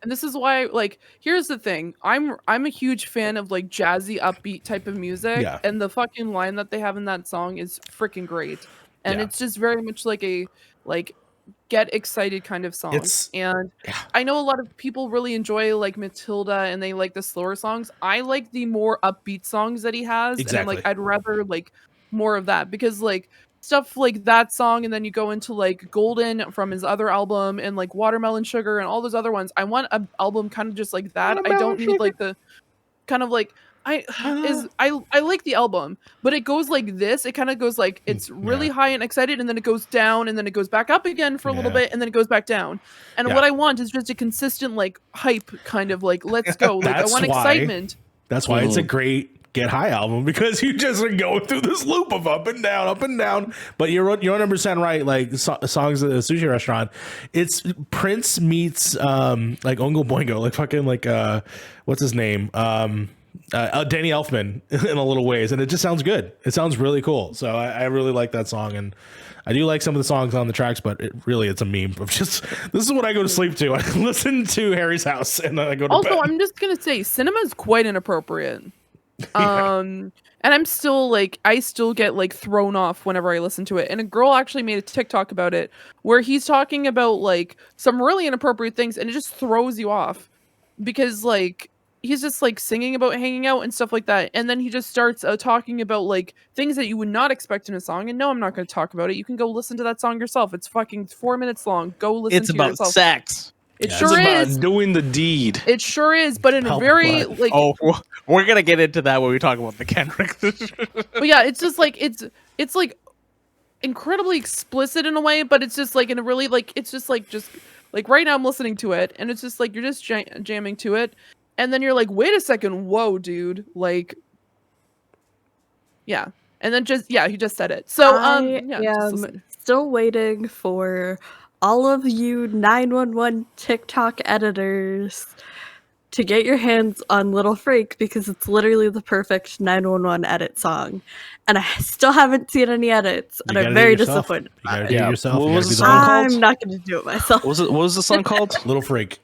And this is why, like, here's the thing. I'm a huge fan of like jazzy, upbeat type of music. Yeah. And the fucking line that they have in that song is freaking great. And Yeah. it's just very much like a get excited kind of song. And I know a lot of people really enjoy like Matilda and they like the slower songs. I like the more upbeat songs that he has. Exactly. And I'd rather like more of that, because like stuff like that song, and then you go into like Golden from his other album, and like Watermelon Sugar and all those other ones. I want an album kind of just like that. I don't need like the kind of like I like the album, but it goes like this. It kind of goes like it's really high and excited, and then it goes down, and then it goes back up again for a little bit, and then it goes back down. And what I want is just a consistent like hype kind of like let's go. Like I want excitement. That's why it's a great Get High album, because you just are going through this loop of up and down, up and down. But you're 100% right. Like songs at a sushi restaurant, it's Prince meets like Oingo Boingo, like fucking like what's his name, Danny Elfman in a little ways, and it just sounds good. It sounds really cool. So I really like that song, and I do like some of the songs on the tracks, but it's a meme of just this is what I go to sleep to. I listen to Harry's House and then I go to bed. Also, I'm just gonna say, cinema is quite inappropriate. And I'm still like, I still get like thrown off whenever I listen to it. And a girl actually made a TikTok about it where he's talking about like some really inappropriate things, and it just throws you off because like he's just like singing about hanging out and stuff like that, and then he just starts talking about like things that you would not expect in a song. And no, I'm not going to talk about it. You can go listen to that song yourself. It's fucking 4 minutes long. Go listen It's to about yourself. sex. It Yeah, sure It's about is. doing the deed. It sure is, but in a Help, very but- like Oh, we're gonna get into that when we talk about the Kendrick. but yeah, it's just like it's like incredibly explicit in a way, but it's just like in a really like it's just like right now I'm listening to it and it's just like you're just jamming to it, and then you're like, wait a second, whoa, dude, like, yeah, and then just he just said it. So I yeah, just am listen. still waiting for all of you 911 TikTok editors to get your hands on Little Freak, because it's literally the perfect 911 edit song. And I still haven't seen any edits, and gotta I'm do it very yourself. disappointed. You gotta about do it. it yourself. What You was gotta the be song the called? I'm not going to do it myself. What was the song called? Little Freak.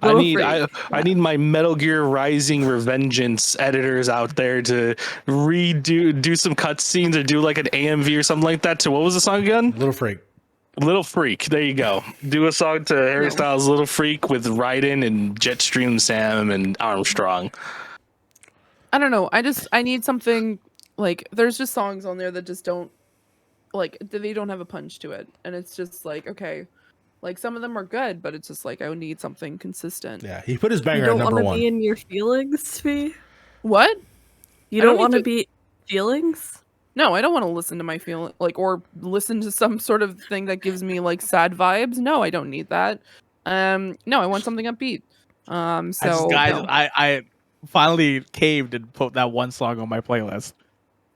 I Little need Freak. I need my Metal Gear Rising Revengeance editors out there to do some cutscenes or do like an AMV or something like that. To what was the song again? Little Freak. Little Freak. There you go. Do a song to Harry No. Styles' Little Freak with Ryden and Jetstream Sam and Armstrong. I don't know. I need something like there's just songs on there that just don't like they don't have a punch to it, and it's just like okay, like some of them are good, but it's just like I would need something consistent. Yeah, he put his You banger at don't number want to one. be in your feelings, Svi? What? You I don't don't want to need be feelings? No, I don't want to listen to my feeling like or listen to some sort of thing that gives me like sad vibes. No, I don't need that. No, I want something upbeat. So guys, no. I finally caved and put that one song on my playlist.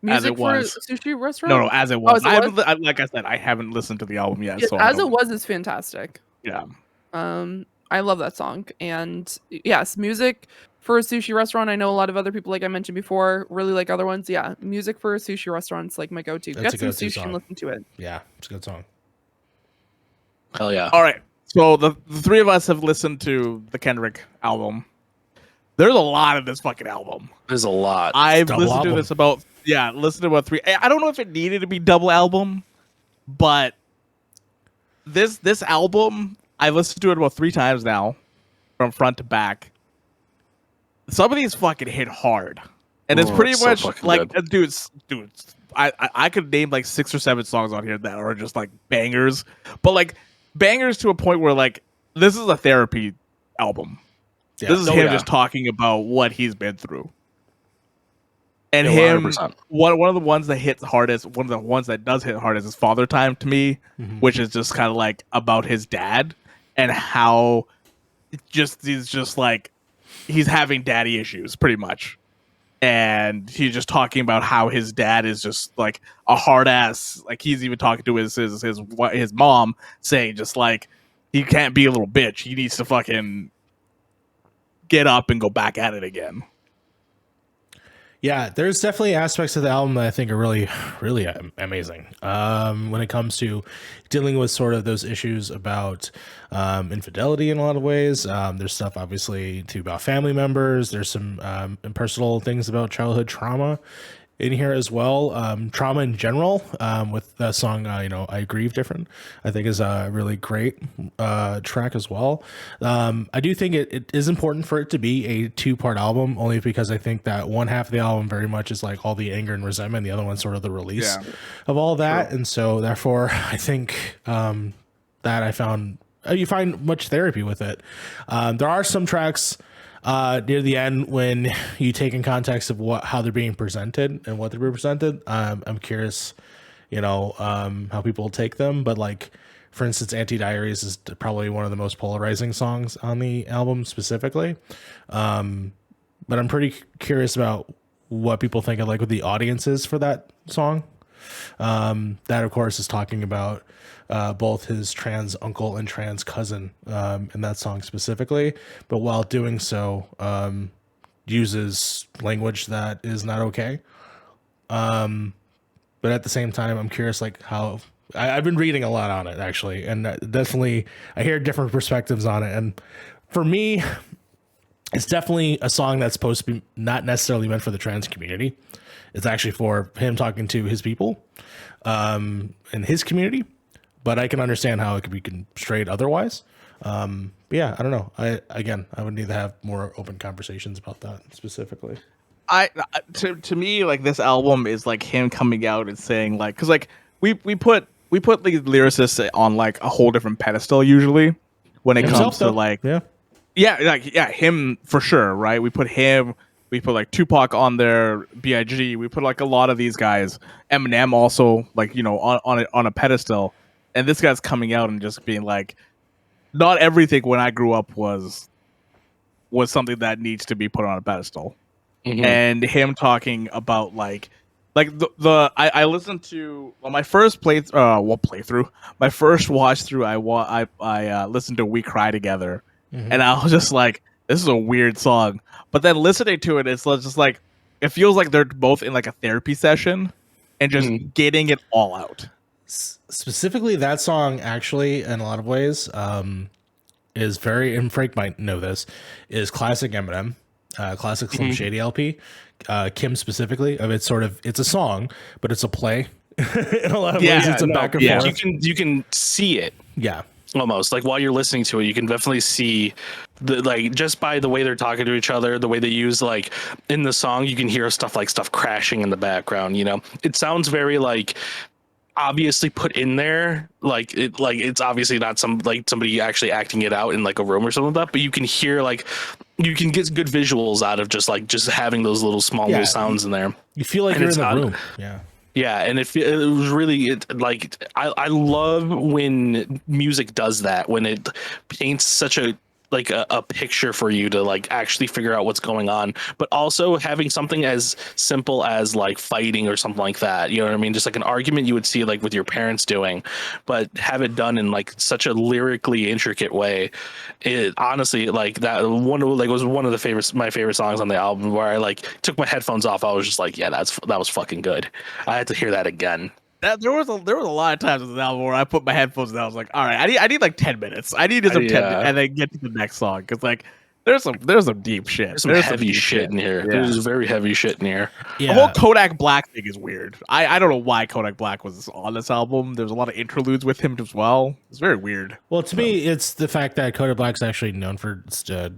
Music it for was. a sushi restaurant. No, as it was. as it I was? haven't, like I said, I haven't listened to the album yet. Yeah, So I as it don't- was is fantastic. Yeah. I love that song, and yes, music for a sushi restaurant. I know a lot of other people, like I mentioned before, really like other ones. Yeah, music for a sushi restaurant's like my go-to. That's Get a some go-to sushi song. and listen to it. Yeah, it's a good song. Hell yeah. All right. So the three of us have listened to the Kendrick album. There's a lot of this fucking album. There's a lot. I've Double listened album. to this listened to about three. I don't know if it needed to be double album, but this album, I've listened to it about 3 times now, from front to back. Some of these fucking hit hard, and it's Oh, pretty it's so much fucking like, good. dude. I could name like 6 or 7 songs on here that are just like bangers, but like bangers to a point where like this is a therapy album. Yeah. This is Oh, him yeah. just talking about what he's been through. And Yeah, him, 100%. one of the ones that hits hardest, one of the ones that does hit hardest is Father Time to me, Mhm. which is just kind of like about his dad and how he's just like he's having daddy issues pretty much. And he's just talking about how his dad is just like a hard ass. Like he's even talking to his mom, saying just like he can't be a little bitch. He needs to fucking get up and go back at it again. Yeah, there's definitely aspects of the album that I think are really, really amazing. When it comes to dealing with sort of those issues about infidelity in a lot of ways. There's stuff obviously too about family members. There's some personal things about childhood trauma in here as well. Trauma in general, with the song, I Grieve Different, I think is a really great track as well. I do think it is important for it to be a 2-part album, only because I think that one half of the album very much is like all the anger and resentment, the other one's sort of the release of all that. And so therefore I think that I found you find much therapy with it. There are some tracks near the end when you take in context of how they're being presented and what they're being presented. I'm curious, how people take them. But like, for instance, Anti-Diaries is probably one of the most polarizing songs on the album specifically. But I'm pretty curious about what people think of like what the audience is for that song. That of course is talking about both his trans uncle and trans cousin in that song specifically, but while doing so uses language that is not okay. But at the same time, I'm curious like how I've been reading a lot on it actually, and definitely I hear different perspectives on it. And for me, it's definitely a song that's supposed to be not necessarily meant for the trans community. It's actually for him talking to his people in his community. But I can understand how it could be strayed otherwise. But yeah, I don't know. I would need to have more open conversations about that specifically. To me, like, this album is like him coming out and saying, like, because like we put the lyricists on like a whole different pedestal usually when it comes to like him for sure, right? We put like Tupac on there, Big. We put like a lot of these guys, Eminem also, like, you know, on a pedestal, and this guy's coming out and just being like, not everything when I grew up was something that needs to be put on a pedestal. And him talking about like I listened to my first playthrough, my first watch through. I listened to We Cry Together, and I was just like, this is a weird song. But then listening to it, it's just like, it feels like they're both in like a therapy session and just getting it all out. Specifically, that song actually, in a lot of ways, is very, and Frank might know this, is classic Eminem. Classic Slim Shady LP, Kim specifically. It's a song, but it's a play. In a lot of ways, it's a back and forth. You can see it. Yeah, almost like while you're listening to it, you can definitely see just by the way they're talking to each other, the way they use, like, in the song, you can hear stuff crashing in the background. You know, it sounds very like obviously put in there, like it's obviously not somebody actually acting it out in like a room or something like that, but you can hear, like, you can get good visuals out of just having those little small little sounds in there. You feel like you're in the room. Yeah, and it was really I love when music does that, when it paints such a picture for you to like actually figure out what's going on, but also having something as simple as like fighting or something like that, you know what I mean, just like an argument you would see like with your parents doing, but have it done in like such a lyrically intricate way. It honestly, like, that was one of my favorite songs on the album, where I like took my headphones off. I was just like, yeah, that was fucking good. I had to hear that again. There was a lot of times in the album where I put my headphones down. I was like, all right, I need like 10 minutes. I need some 10 minutes, and then get to the next song, because like there's some deep shit. There's some heavy shit in here. Yeah. There's very heavy shit in here. Yeah. The whole Kodak Black thing is weird. I don't know why Kodak Black was on this album. There's a lot of interludes with him as well. It's very weird. Well, to me, it's the fact that Kodak Black's actually known for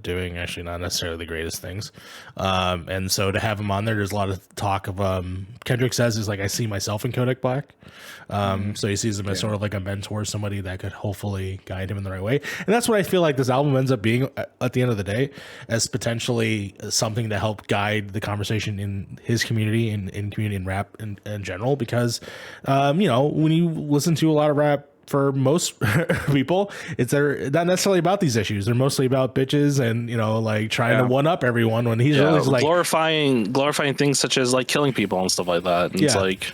doing actually not necessarily the greatest things. And so to have him on there, there's a lot of talk of Kendrick says is like, I see myself in Kodak Black. So he sees him as sort of like a mentor, somebody that could hopefully guide him in the right way. And that's what I feel like this album ends up being at the end of the day, as potentially something to help guide the conversation in his community and in community and rap in general. Because, you know, when you listen to a lot of rap, for most people, they're not necessarily about these issues. They're mostly about bitches and, you know, like trying to one up everyone, when he's really like glorifying things such as like killing people and stuff like that. And it's like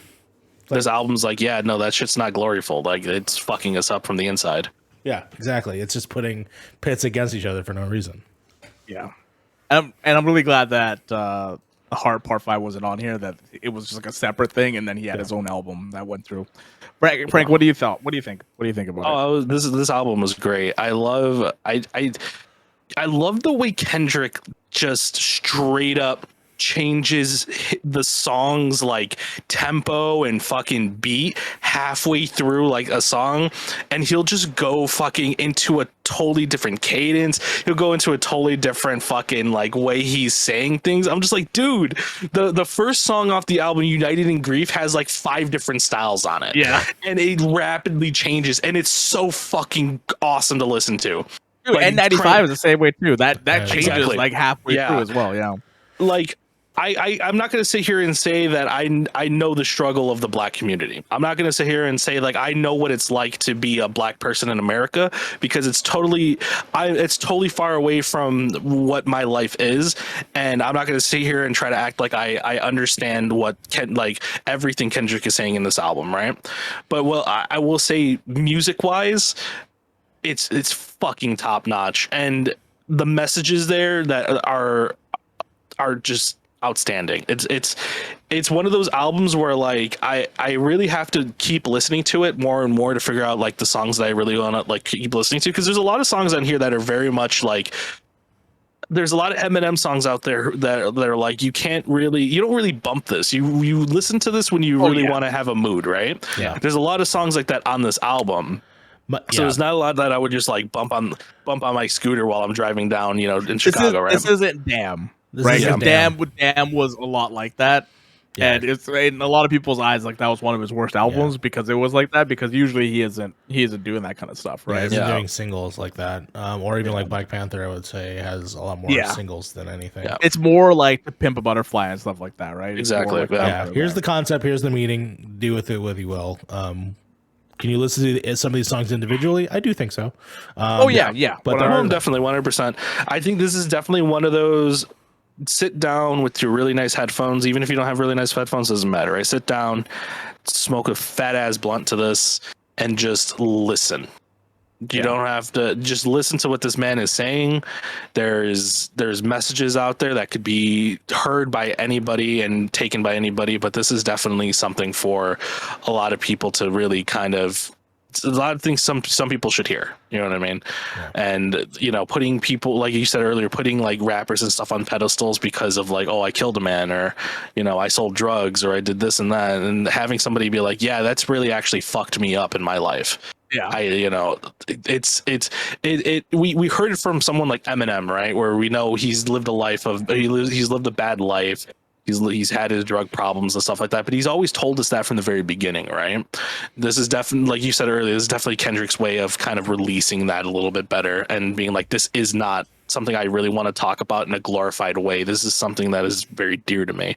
this album's like, yeah, no, that shit's not gloriful. Like, it's fucking us up from the inside. Yeah, exactly. It's just putting pits against each other for no reason. Yeah. And I'm really glad that the Harv Part 5 wasn't on here, that it was just like a separate thing, and then he had his own album that went through. Frank, what do you think? What do you think about it? This album was great. I love the way Kendrick just straight up changes the song's like tempo and fucking beat halfway through like a song, and he'll just go fucking into a totally different cadence. He'll go into a totally different fucking like way he's saying things. I'm just like, dude, the first song off the album, United in Grief, has like 5 different styles on it. Yeah, and it rapidly changes, and it's so fucking awesome to listen to. Dude, like, N95 is the same way too. That changes exactly. like halfway through as well. Yeah, like I'm not going to sit here and say that I know the struggle of the black community. I'm not going to sit here and say like I know what it's like to be a black person in America, because it's totally far away from what my life is, and I'm not going to sit here and try to act like I understand what everything Kendrick is saying in this album, right? But I will say, music wise, it's fucking top notch, and the messages there that are just outstanding. It's one of those albums where like I really have to keep listening to it more and more to figure out like the songs that I really want to like keep listening to, because there's a lot of songs on here that are very much like there's a lot of Eminem songs out there that are like you don't really bump this. You listen to this when you really want to have a mood, right? Yeah. There's a lot of songs like that on this album. So there's not a lot that I would just like bump on my scooter while I'm driving down, in Chicago, right? This isn't Damn, This right? isn't Damn was a lot like that. Yeah. And it's in a lot of people's eyes like that was one of his worst albums because it was like that, because usually he isn't doing that kind of stuff, right? He's doing singles like that, or even like Black Panther. I would say has a lot more singles than anything. Yeah. It's more like to Pimp a Butterfly and stuff like that, right? Exactly. Like Yeah. Here's the concept. Here's the meaning. Do with it what you will. Can you listen to some of these songs individually? I do think so. Yeah. But Definitely 100%. I think this is definitely one of those. Sit down with your really nice headphones. Even if you don't have really nice headphones, doesn't matter. Right? Sit down, smoke a fat ass blunt to this, and just listen. You don't have to just listen to what this man is saying. There's messages out there that could be heard by anybody and taken by anybody, but this is definitely something for a lot of people to really kind of. A lot of things some people should hear, you know what I mean? Yeah. And putting people, like you said earlier, putting like rappers and stuff on pedestals because of like, oh, I killed a man, or I sold drugs, or I did this and that, and having somebody be like, yeah, that's really actually fucked me up in my life. Yeah, we heard it from someone like Eminem, right, where we know he's lived a bad life. He's had his drug problems and stuff like that, but he's always told us that from the very beginning, right? This is definitely, like you said earlier, this is definitely Kendrick's way of kind of releasing that a little bit better and being like, this is not something I really want to talk about in a glorified way. This is something that is very dear to me,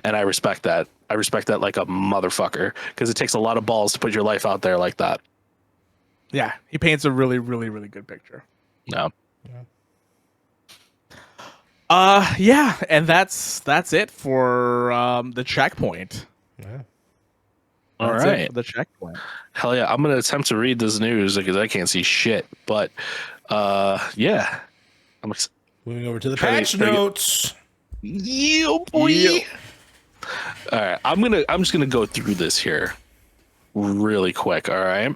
and I respect that. I respect that like a motherfucker, because it takes a lot of balls to put your life out there like that. Yeah, he paints a really, really, really good picture. No. And that's it for the checkpoint. Yeah. All That's right. it for the checkpoint. Hell yeah, I'm gonna attempt to read this news because I can't see shit. But yeah, I'm moving over to the patch notes. Yeah, boy. Yeah. All right, I'm just gonna go through this here really quick. All right.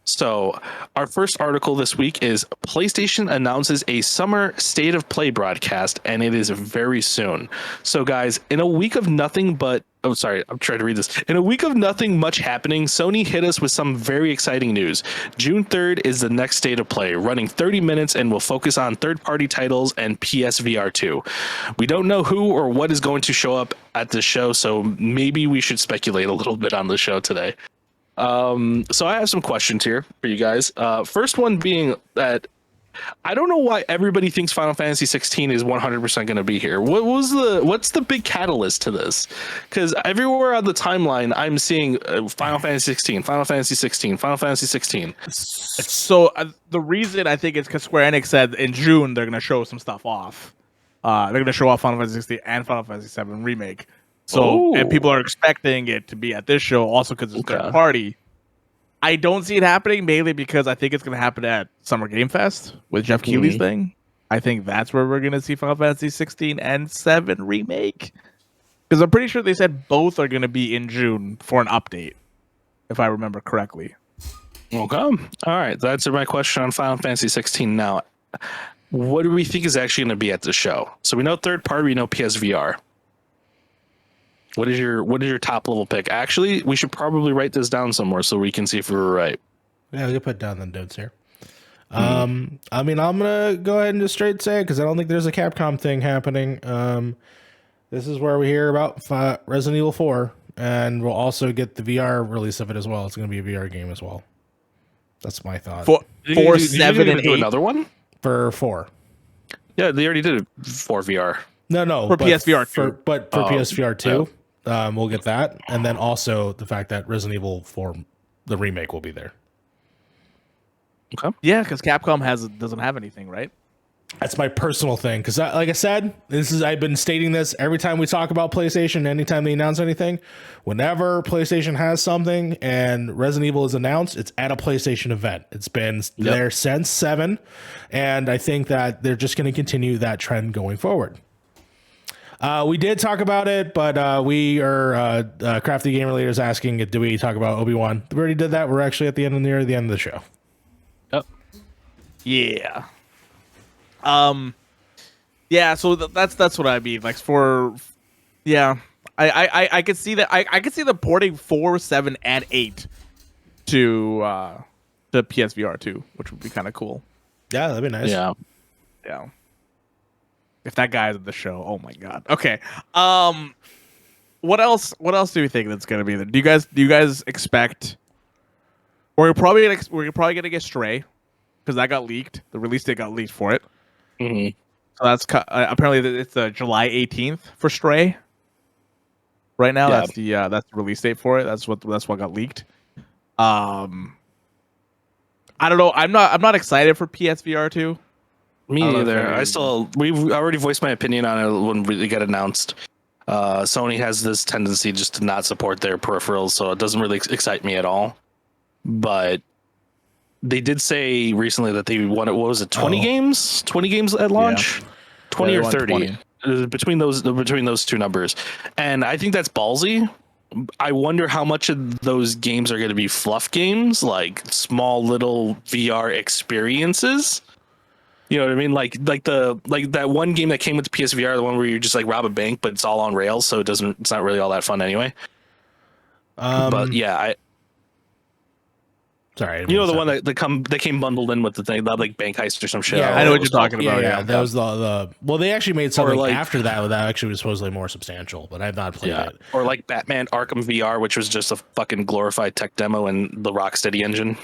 So our first article this week is PlayStation announces a summer State of Play broadcast, and it is very soon. So guys, in a week of nothing but I'm trying to read this. In a week of nothing much happening, Sony hit us with some very exciting news. June 3rd is the next State of Play, running 30 minutes and will focus on third-party titles and PSVR 2. We don't know who or what is going to show up at the show, so maybe we should speculate a little bit on the show today. So I have some questions here for you guys. First one being that I don't know why everybody thinks Final Fantasy 16 is 100% going to be here. What's the big catalyst to this? Because everywhere on the timeline, I'm seeing Final Fantasy 16, Final Fantasy 16, Final Fantasy 16. So the reason I think it's because Square Enix said in June they're going to show some stuff off. They're going to show off Final Fantasy 16 and Final Fantasy 7 Remake. So, and people are expecting it to be at this show also because it's third party. I don't see it happening mainly because I think it's going to happen at Summer Game Fest with Jeff Keighley's thing. I think that's where we're going to see Final Fantasy 16 and 7 Remake. Because I'm pretty sure they said both are going to be in June for an update, if I remember correctly. Okay. All right. That's my question on Final Fantasy 16 now. What do we think is actually going to be at the show? So we know third party, we know PSVR. What is your top level pick? Actually, we should probably write this down somewhere so we can see if we were right. Yeah, we can put down the notes here. I mean, I'm gonna go ahead and just straight say it because I don't think there's a Capcom thing happening. This is where we hear about Resident Evil 4, and we'll also get the VR release of it as well. It's gonna be a VR game as well. That's my thought. For 7 and 8, another one for 4. Yeah, they already did it for VR. No, for PSVR 2. But for PSVR 2. We'll get that, and then also the fact that Resident Evil 4, the remake, will be there. Okay. Yeah, because Capcom doesn't have anything, right? That's my personal thing. Because, like I said, I've been stating this every time we talk about PlayStation. Anytime they announce anything, whenever PlayStation has something and Resident Evil is announced, it's at a PlayStation event. It's been there since 7, and I think that they're just going to continue that trend going forward. We did talk about it, but we are Crafty Gamer Leaders asking, do we talk about Obi-Wan? We already did that. We're actually near the end of the show. Yep. Yeah. Yeah, so that's what I mean. Like for yeah, I could see that. I could see them porting 4, 7, and 8 to PSVR 2, which would be kind of cool. Yeah, that'd be nice. Yeah. Yeah. If that guy's in the show, oh my god. Okay. What else do you think that's gonna be there? Do you guys expect we're probably gonna get Stray because that got leaked. The release date got leaked for it. Mhm. So that's apparently it's July 18th for Stray. Right now, Yeah. that's the release date for it. That's what got leaked. I don't know. I'm not excited for PSVR 2. Me I don't know if neither. We've already voiced my opinion on it when it got announced. Sony has this tendency just to not support their peripherals, so it doesn't really excite me at all. But they did say recently that they wanted, what was it, 20 games? 20 games at launch? 20 Yeah, or they want 30. 20. Between those two numbers. And I think that's ballsy. I wonder how much of those games are going to be fluff games, like small little VR experiences. You know what I mean? Like that one game that came with the PSVR, the one where you just like rob a bank, but it's all on rails, so it's not really all that fun anyway. But yeah, Sorry, you know the one that came bundled in with the thing, that like bank heist or some shit. Yeah, I know what you're talking about. Yeah, Yeah. that was the well, they actually made something like- after that actually was supposedly more substantial, but I've not played it. Or like Batman Arkham VR, which was just a fucking glorified tech demo in the Rocksteady engine.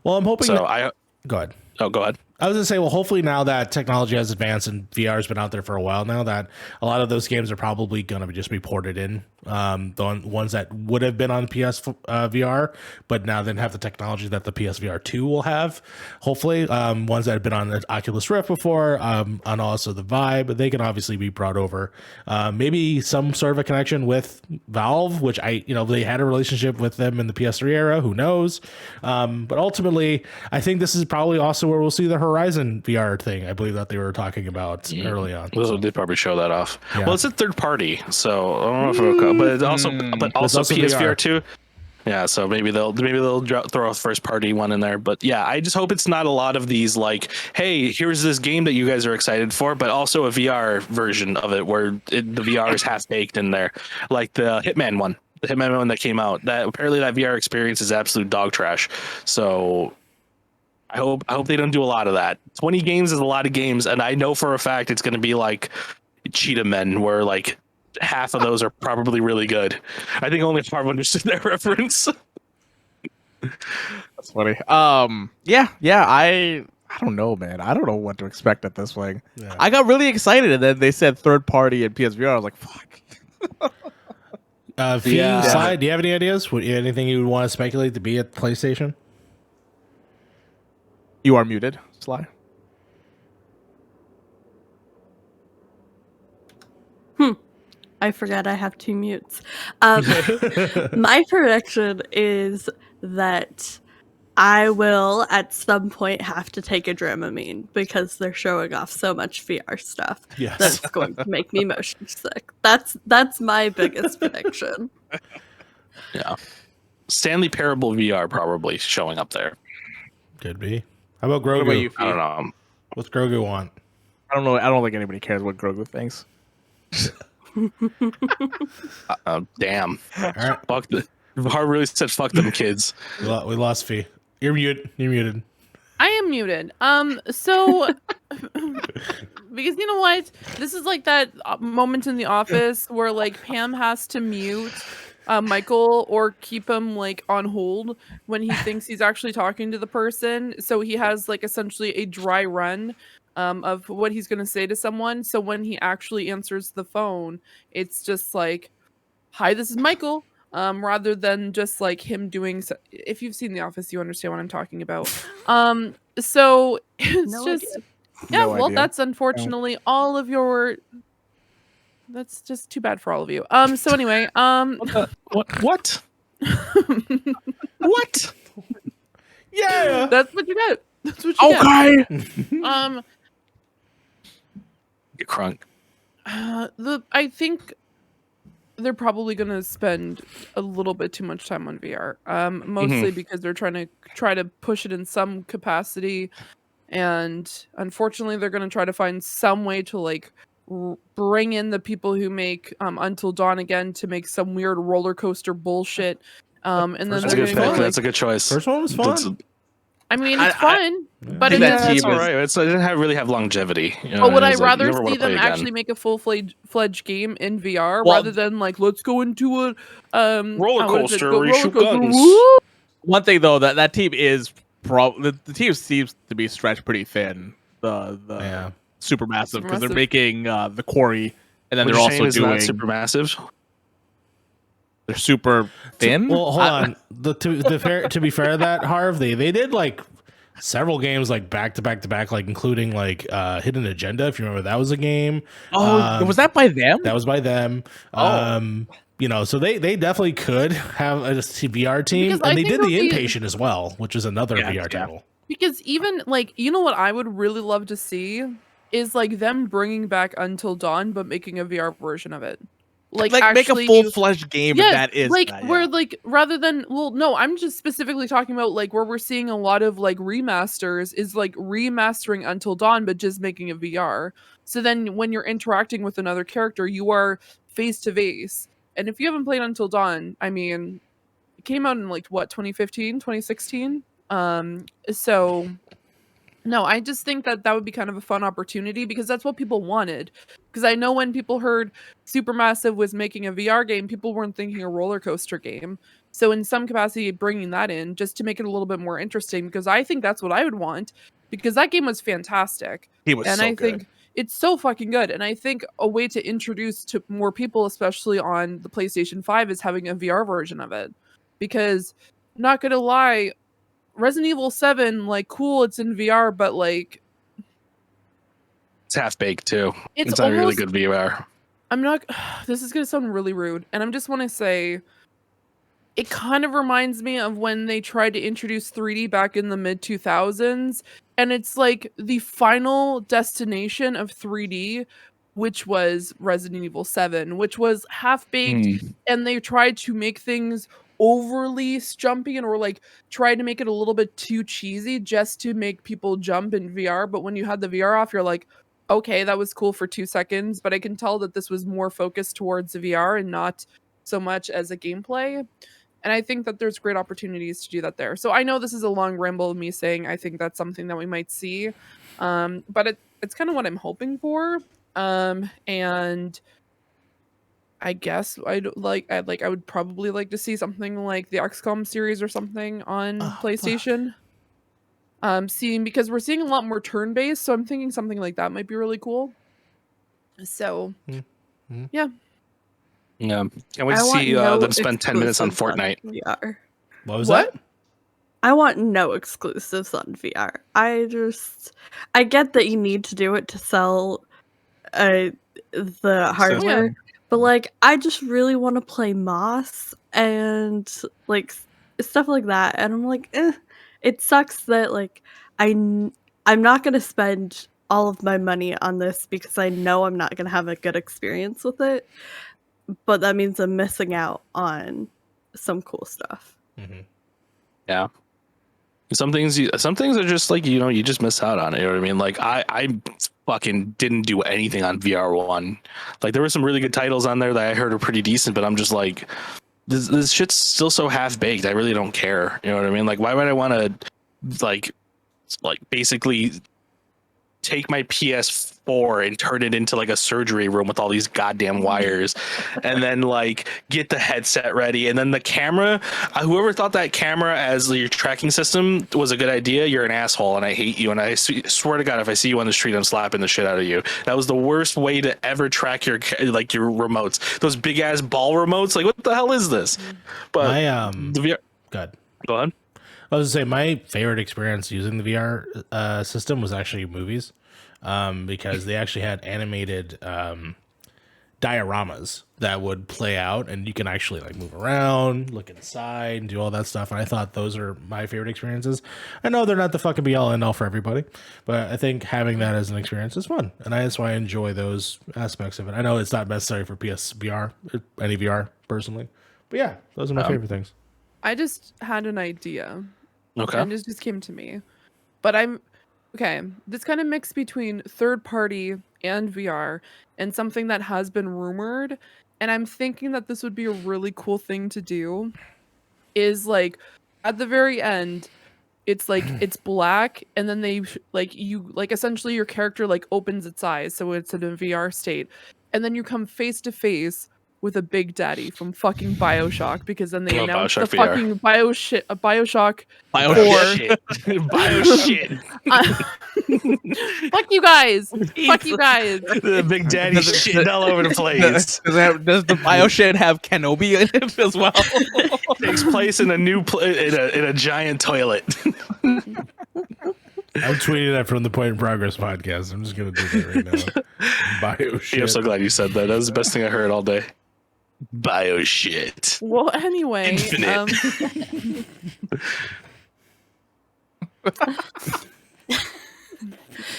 Well, I'm hoping. So Go ahead. go ahead. I was gonna say, well, hopefully now that technology has advanced and VR has been out there for a while now, that a lot of those games are probably gonna just be ported in. The ones that would have been on PS VR, but now then have the technology that the PSVR 2 will have. Hopefully, ones that have been on the Oculus Rift before, on also the Vive, they can obviously be brought over. Maybe some sort of a connection with Valve, which they had a relationship with them in the PS3 era. Who knows? But ultimately, I think this is probably also where we'll see the Horizon VR thing. I believe that they were talking about early on. They probably show that off. Yeah. Well, it's a third party, so I don't know if it'll but it's also PSVR VR. 2. Yeah, so maybe they'll throw a first party one in there. But yeah, I just hope it's not a lot of these like, hey, here's this game that you guys are excited for, but also a VR version of it where the VR is half baked in there, like the Hitman one. The Hitman one that came out. That apparently that VR experience is absolute dog trash. So I hope they don't do a lot of that. 20 games is a lot of games, and I know for a fact it's going to be like Cheetah Men, where like half of those are probably really good. I think only Harv understood that reference. That's funny. Yeah. I don't know, man. I don't know what to expect at this thing. Yeah. I got really excited, and then they said third party and PSVR. I was like, fuck. Slide, do you have any ideas? Anything you would want to speculate to be at PlayStation? You are muted, Sly. I forgot I have 2 mutes. My prediction is that I will at some point have to take a Dramamine because they're showing off so much VR stuff. Yes. That's going to make me motion sick. That's my biggest prediction. Yeah, Stanley Parable VR probably showing up there. Could be. How about Grogu? What about you, I don't know. What's Grogu want? I don't know. I don't think anybody cares what Grogu thinks. Damn. All right. Fuck the. Harv really said fuck them kids. We lost Fee. You're muted. I am muted. So because you know what? This is like that moment in the office where like Pam has to mute Michael or keep him like on hold when he thinks he's actually talking to the person. So he has like essentially a dry run of what he's going to say to someone. So when he actually answers the phone, it's just like, "Hi, this is Michael." Rather than just like him doing. If you've seen The Office, you understand what I'm talking about. So it's No just idea. yeah. No Well, idea. that's unfortunately all of your. That's just too bad for all of you. So anyway, What? What? What? Yeah. that's what you get. That's what you get. Okay. Get crunk. I think they're probably going to spend a little bit too much time on VR. Mostly because they're trying to push it in some capacity, and unfortunately, they're going to try to find some way to like bring in the people who make Until Dawn again to make some weird roller coaster bullshit. And then That's a they're good gonna pick. do, That's a good choice. First one was fun. I mean, I- it's fun, but think I that mean, team It's all is- right. It doesn't really have longevity. You know but what would I I mean? It's like, you rather never wanna see play them again. actually make a full-fledged game in VR Well, rather than like let's go into a roller what is it? coaster Go- where you roller shoot coaster, guns. woo! One thing though, that team is the team seems to be stretched pretty thin. The Yeah. Supermassive, because they're Supermassive. making the Quarry, and then What they're you're saying also is not doing super massive. they're super thin. Well, hold on. To be fair to that, Harv, they did like several games like back to back to back, like including like Hidden Agenda, if you remember that was a game. Was that by them? That was by them. You know, so they definitely could have a VR team, Because I and they think did it'll the be- Inpatient as well, which is another Yeah, VR yeah. title. Because even like what I would really love to see is like them bringing back Until Dawn but making a VR version of it. Like make a actually full fledged game. yes, If that is like that, where yeah. like rather than no, I'm just specifically talking about like where we're seeing a lot of like remasters is like remastering Until Dawn but just making it VR. So then when you're interacting with another character, you are face to face. And if you haven't played Until Dawn, I mean, it came out in like what 2015, 2016. So no, I just think that would be kind of a fun opportunity because that's what people wanted. Because I know when people heard Supermassive was making a VR game, people weren't thinking a roller coaster game. So in some capacity, bringing that in just to make it a little bit more interesting, because I think that's what I would want. Because that game was fantastic, He was and so I good. think it's so fucking good. And I think a way to introduce to more people, especially on the PlayStation 5, is having a VR version of it. Because not gonna lie, Resident Evil 7, like, cool, it's in VR, but like It's half baked too. it's It's not really almost good VR. I'm not this is gonna sound really rude, and I'm just wanna say it kind of reminds me of when they tried to introduce 3D back in the mid 2000s, and it's like the final destination of 3D, which was Resident Evil 7, which was half baked, and they tried to make things overly jumpy and or like tried to make it a little bit too cheesy just to make people jump in VR. But when you had the VR off, you're like, okay, that was cool for 2 seconds, but I can tell that this was more focused towards the VR and not so much as a gameplay. And I think that there's great opportunities to do that there. So I know this is a long ramble of me saying I think that's something that we might see. But it's kind of what I'm hoping for. And I guess I would probably like to see something like the XCOM series or something on PlayStation. Because we're seeing a lot more turn-based, so I'm thinking something like that might be really cool. So, yeah. Yeah. Can't wait I to want see no them spend 10 minutes on exclusives Fortnite. VR. What was What? that? I want no exclusives on VR. I get that you need to do it to sell the hardware, but like I just really want to play Moss and like stuff like that, and I'm like, it sucks that like I'm not gonna spend all of my money on this because I know I'm not gonna have a good experience with it, but that means I'm missing out on some cool stuff. Yeah. Some things are just like, you just miss out on it. You know what I mean? Like I fucking didn't do anything on VR1. Like there were some really good titles on there that I heard are pretty decent, but I'm just like, this shit's still so half baked. I really don't care. You know what I mean? Like why would I want to like basically take my PS4 and turn it into like a surgery room with all these goddamn wires and then like get the headset ready and then the camera, whoever thought that camera as your tracking system was a good idea, you're an asshole and I hate you, and I swear to God, if I see you on the street, I'm slapping the shit out of you. That was the worst way to ever track your remotes, those big ass ball remotes. Like what the hell is this? But the VR, go ahead. I was gonna say my favorite experience using the VR system was actually movies, because they actually had animated dioramas that would play out, and you can actually like move around, look inside, and do all that stuff. And I thought those are my favorite experiences. I know they're not the fucking be all end all for everybody, but I think having that as an experience is fun, and that's why I enjoy those aspects of it. I know it's not necessary for PSVR, any VR personally, but yeah, those are my favorite things. I just had an idea. Okay. And it just came to me. But Okay, this kind of mix between third party and VR and something that has been rumored. And I'm thinking that this would be a really cool thing to do is like at the very end, it's like it's black and then you essentially your character like opens its eyes. So it's in a VR state. And then you come face to face with a Big Daddy from fucking BioShock because then they Oh, announced BioShock the VR. fucking BioShock. Shit. Bio shit. Fuck you guys. Fuck you guys. The Big Daddy shitting all over the place. Does the BioShit have Kenobi in it as well? Takes place in a new in a giant toilet. I'm tweeting that from the Point in Progress podcast. I'm just gonna do that right now. Bio shit. Yeah, I'm so glad you said that. That was the best thing I heard all day. Bio shit. Well, anyway, Infinite.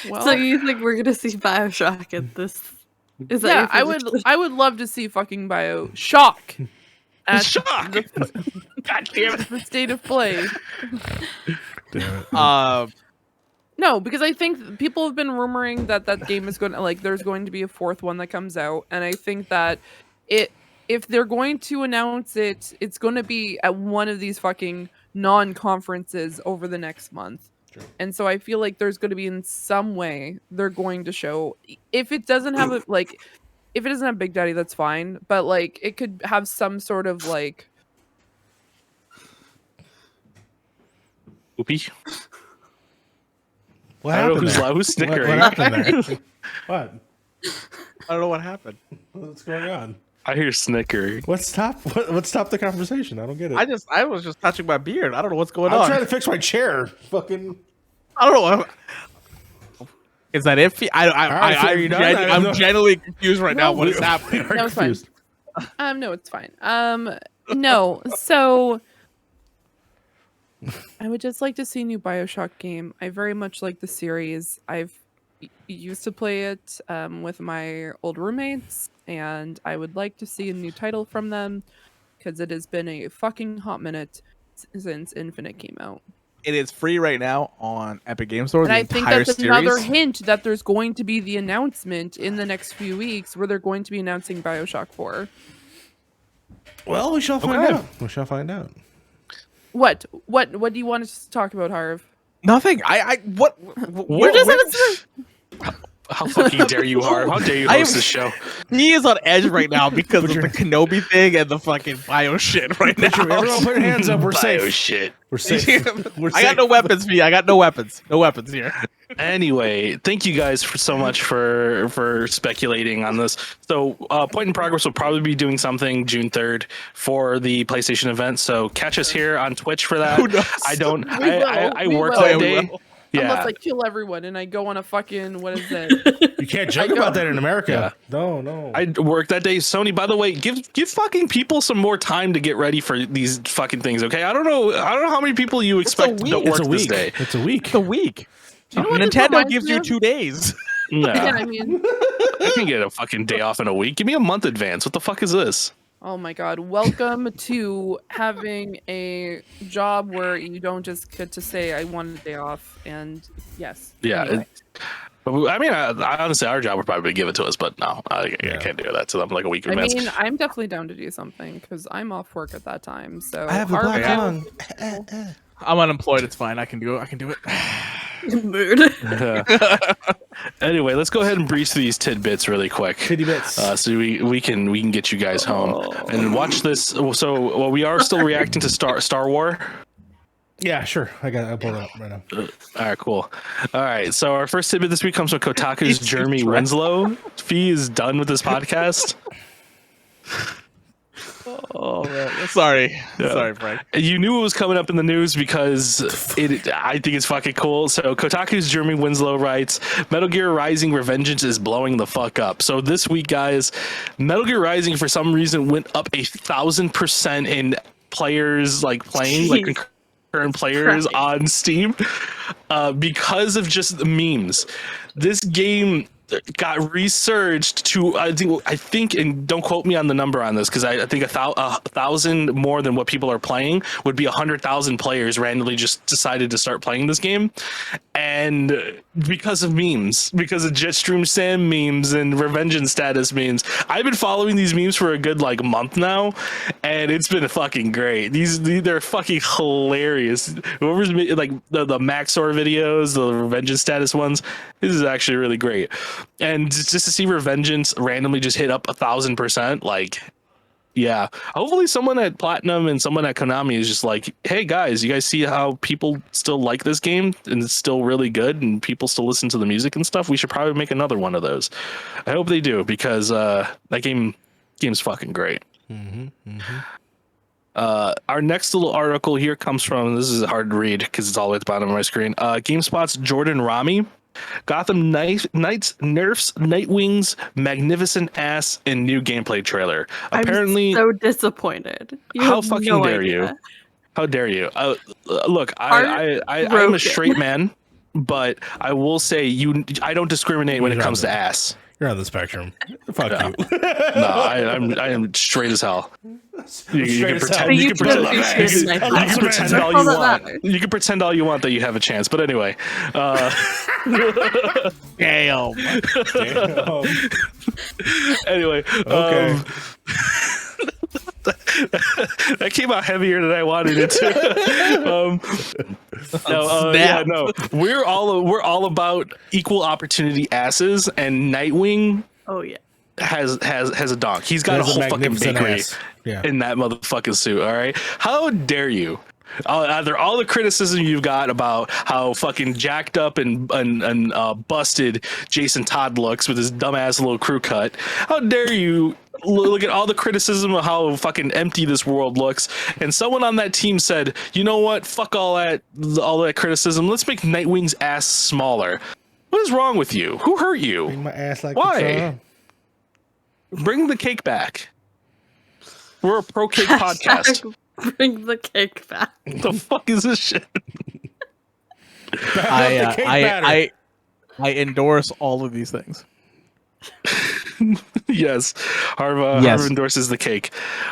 well, So you think we're gonna see Bioshock at this? Is that yeah, your prediction? I would love to see fucking BioShock at Shock. God damn it. the state of play. Damn it. No, because I think people have been rumoring that that game is going to there's going to be a fourth one that comes out, and I think that if they're going to announce it, it's going to be at one of these fucking non-conferences over the next month. True. And so I feel like there's going to be in some way they're going to show if it doesn't have if it doesn't have Big Daddy, that's fine, but like it could have some sort of like Whoopee. What I don't know happened who's there? loud. Who's snickering? What happened there? What? I don't know what happened. What's going on? I hear snickering. What's stop the conversation? I don't get it. I was just touching my beard. I don't know what's going I'm on. trying to fix my chair. Fucking. I don't know. Is that it? Are you done? I'm genuinely confused right now. What is happening? No, it's fine. No, it's fine. No, so I would just like to see a new BioShock game. I very much like the series. I've used to play it with my old roommates, and I would like to see a new title from them because it has been a fucking hot minute since Infinite came out. It is free right now on Epic Games Store. And the I think entire that's another series. hint that there's going to be the announcement in the next few weeks where they're going to be announcing BioShock 4. Well, we shall find Okay. out. We shall find out. What do you want us to talk about, Harv? Nothing. What? We're just having How fucking dare you, Harv? How dare you I host am- this show? He is on edge right now because of the Kenobi thing and the fucking bio shit right now. Everyone put your hands up. We're Bio safe. shit. We're safe. We're I got safe. no weapons, V. I got no weapons. No weapons here. Anyway, thank you guys so much for speculating on this. So, Point in Progress will probably be doing something June 3rd for the PlayStation event. So catch us here on Twitch for that. Who knows? I don't. We I will. work We that will. day. unless Yeah. I kill everyone and I go on a fucking what is it? You can't joke about that in America. No. I work that day. Sony, by the way, give fucking people some more time to get ready for these fucking things. Okay, I don't know how many people you expect to week. work It's a this week. day. It's a week. It's a week. You know what this Nintendo reminds gives me you of? 2 days. No, Yeah, I mean, I can get a fucking day off in a week. Give me a month advance. What the fuck is this? oh my god, welcome to having a job where you don't just get to say I want a day off. And yes, Yeah, anyway. I mean, I honestly, our job would probably give it to us, but no, I can't do that to them like a week I advance. mean, I'm definitely down to do something because I'm off work at that time. So I have the Harv black and I tongue. will- I'm unemployed. It's fine. I can do it. I can do it. Mood. Anyway, let's go ahead and breeze through these tidbits really quick. Titty bits. So we can get you guys home and watch this. So, well, we are still reacting to Star Wars. Yeah, sure. I'll pull it up right now. All right, cool. All right, so our first tidbit this week comes from Kotaku's He's Jeremy dressed. Winslow. Fee is done with this podcast. Oh man. Sorry. Yeah. Sorry, Frank. You knew it was coming up in the news because I think it's fucking cool. So Kotaku's Jeremy Winslow writes, Metal Gear Rising Revengeance is blowing the fuck up. So this week, guys, Metal Gear Rising for some reason went up 1,000% in players like playing, like Jeez. concurrent players Right. on Steam because of just the memes. This game got resurged to I think, and don't quote me on the number on this because I think 1,000 more than what people are playing would be 100,000 players randomly just decided to start playing this game, and because of memes, because of Jetstream Sam memes and Revengeance status memes. I've been following these memes for a good like month now, and it's been fucking great. They're fucking hilarious. Whoever's like the Maxor videos, the Revengeance status ones, this is actually really great. And just to see Revengeance randomly just hit up 1,000%, like, yeah. Hopefully someone at Platinum and someone at Konami is just like, hey guys, you guys see how people still like this game and it's still really good and people still listen to the music and stuff? We should probably make another one of those. I hope they do because that game's fucking great. Our next little article here comes from, this is hard to read because it's all the way at the bottom of my screen. GameSpot's Jordan Rami. Gotham Knights nerfs Nightwing's magnificent ass in new gameplay trailer. Apparently, I'm so disappointed. How fucking dare you? How dare you? Look, I'm a straight man, but I will say I don't discriminate when it comes to ass. You're on the spectrum. Fuck you. No, I am straight as hell. You can pretend all you want. You can pretend all you want that you have a chance. But anyway, Damn. Anyway, okay. That came out heavier than I wanted it to. No, we're all about equal opportunity asses, and Nightwing. Oh yeah. Has a donk. He's got a whole fucking bakery in that motherfucking suit. All right, how dare you? Either all the criticism you've got about how fucking jacked up and busted Jason Todd looks with his dumbass little crew cut. How dare you look at all the criticism of how fucking empty this world looks, and someone on that team said, you know what? Fuck all that criticism. Let's make Nightwing's ass smaller. What is wrong with you? Who hurt you? Bring my ass like why? Bring the cake back. We're a pro cake podcast. Bring the cake back. What the fuck is this shit? I endorse all of these things. Yes, Harv endorses the cake.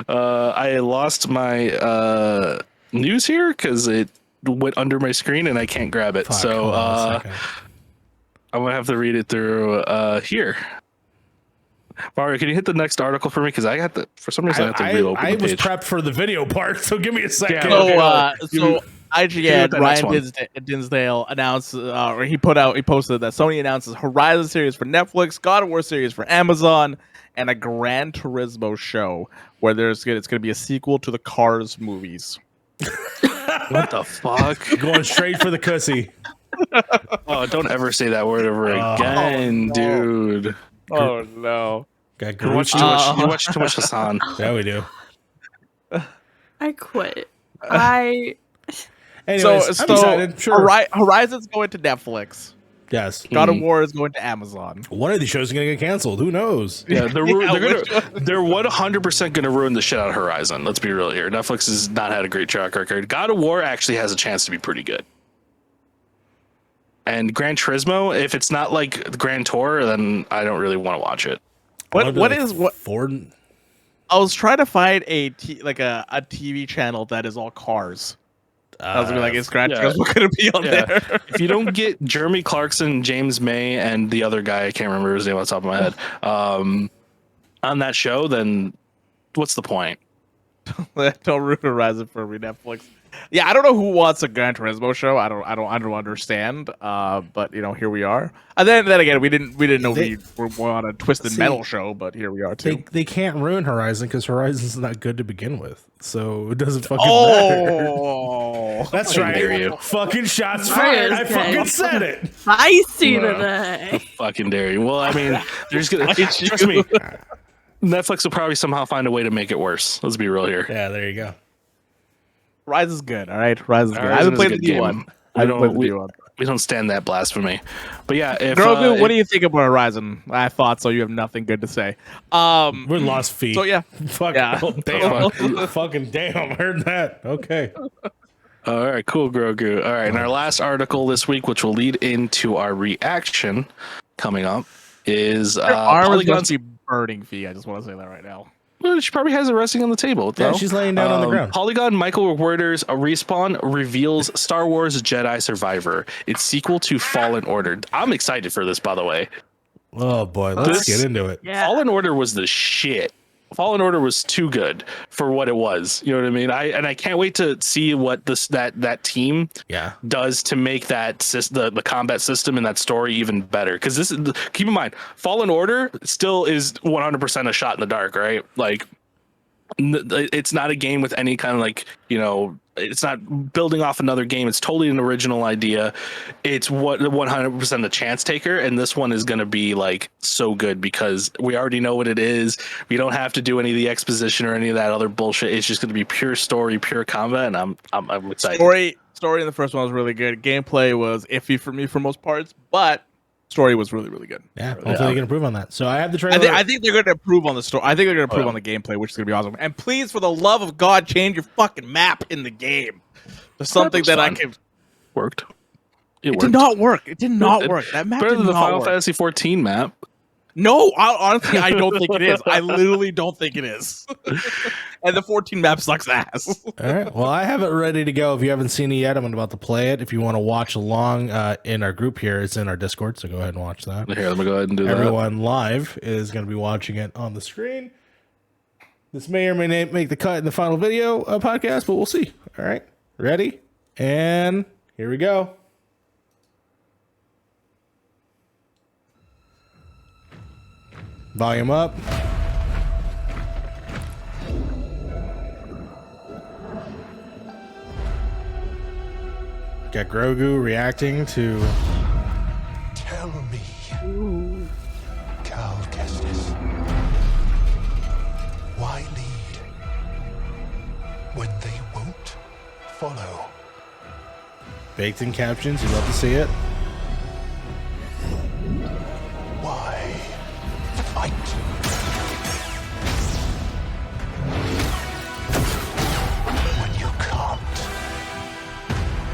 I lost my news here because it went under my screen and I can't grab it. So I'm gonna have to read it through here. Mario, can you hit the next article for me? Because I got for some reason I have to reopen the page. I was prepped for the video part, so give me a second. So IGN Ryan Dinsdale announced, or he posted that Sony announces Horizon series for Netflix, God of War series for Amazon, and a Gran Turismo show where it's going to be a sequel to the Cars movies. What the fuck? Going straight for the cussy. Oh, don't ever say that word ever again, dude. Oh no! You watch too much Hassan. Yeah, we do. I quit. Anyways, I'm excited. Sure. Horizon's going to Netflix. Yes. God of War is going to Amazon. One of these shows is going to get canceled. Who knows? Yeah, they're 100% going to ruin the shit out of Horizon. Let's be real here. Netflix has not had a great track record. God of War actually has a chance to be pretty good. And Gran Turismo, if it's not like the Grand Tour, then I don't really want to watch it. Ford? I was trying to find a TV channel that is all cars. I was like, is Gran Turismo going to be on there? If you don't get Jeremy Clarkson, James May, and the other guy, I can't remember his name off the top of my head, on that show, then what's the point? Don't ruin Horizon for me, Netflix. Yeah, I don't know who wants a Gran Turismo show. I don't understand. But here we are. And then again, we didn't know we were on a Twisted Metal show, but here we are too. They can't ruin Horizon because Horizon's not good to begin with, so it doesn't fucking matter. Oh, that's right. Fucking shots fired. I fucking said it. Spicy today. Fucking dare you. Well, I mean, there's gonna trust me. Netflix will probably somehow find a way to make it worse. Let's be real here. Yeah, there you go. Horizon's good, all right? Horizon's good. I haven't played the new one. We don't stand that blasphemy. But yeah, what do you think about Horizon? I thought so. You have nothing good to say. We're lost feet. So yeah. Fuck. Yeah. Damn. Fucking damn. I heard that. Okay. All right, cool, Grogu. All right, and our last article this week, which will lead into our reaction coming up, is Her arm is Polygon's. supposed to be burning Fee. I just want to say that right now. Well, she probably has it resting on the table. Yeah, though. she's laying down on the ground. Polygon Michael Reuters a Respawn reveals Star Wars Jedi Survivor. Its sequel to Fallen Order. I'm excited for this, by the way. Oh boy, let's get into it. Yeah. Fallen Order was the shit. Fallen Order was too good for what it was. You know what I mean? I can't wait to see what that team does to make that the combat system and that story even better. Because this is, keep in mind, Fallen Order still is 100% a shot in the dark, right? Like, it's not a game with any kind of like, you know, it's not building off another game. It's totally an original idea. It's 100% the chance taker, and this one is going to be like so good because we already know what it is. We don't have to do any of the exposition or any of that other bullshit. It's just going to be pure story, pure combat, and I'm excited. Story in the first one was really good. Gameplay was iffy for me for most parts, but story was really, really good. Yeah, hopefully they can improve on that. So I have the trailer. I think they're going to improve on the story. I think they're going to improve on the gameplay, which is going to be awesome. And please, for the love of God, change your fucking map in the game to something that I can. Worked. It did not work. It did not work. That map better did than the not Final work. Fantasy 14 map. No, honestly, I don't think it is. I literally don't think it is. And the 14 map sucks ass. All right. Well, I have it ready to go. If you haven't seen it yet, I'm about to play it. If you want to watch along in our group here, it's in our Discord, so go ahead and watch that. Here, let me go ahead and do Everyone live is going to be watching it on the screen. This may or may not make the cut in the final video podcast, but we'll see. All right. Ready? And here we go. Volume up. Got Grogu reacting to. Tell me, Karl Kestis, why lead when they won't follow? Baked in captions. You'd love to see it. Why fight? When you can't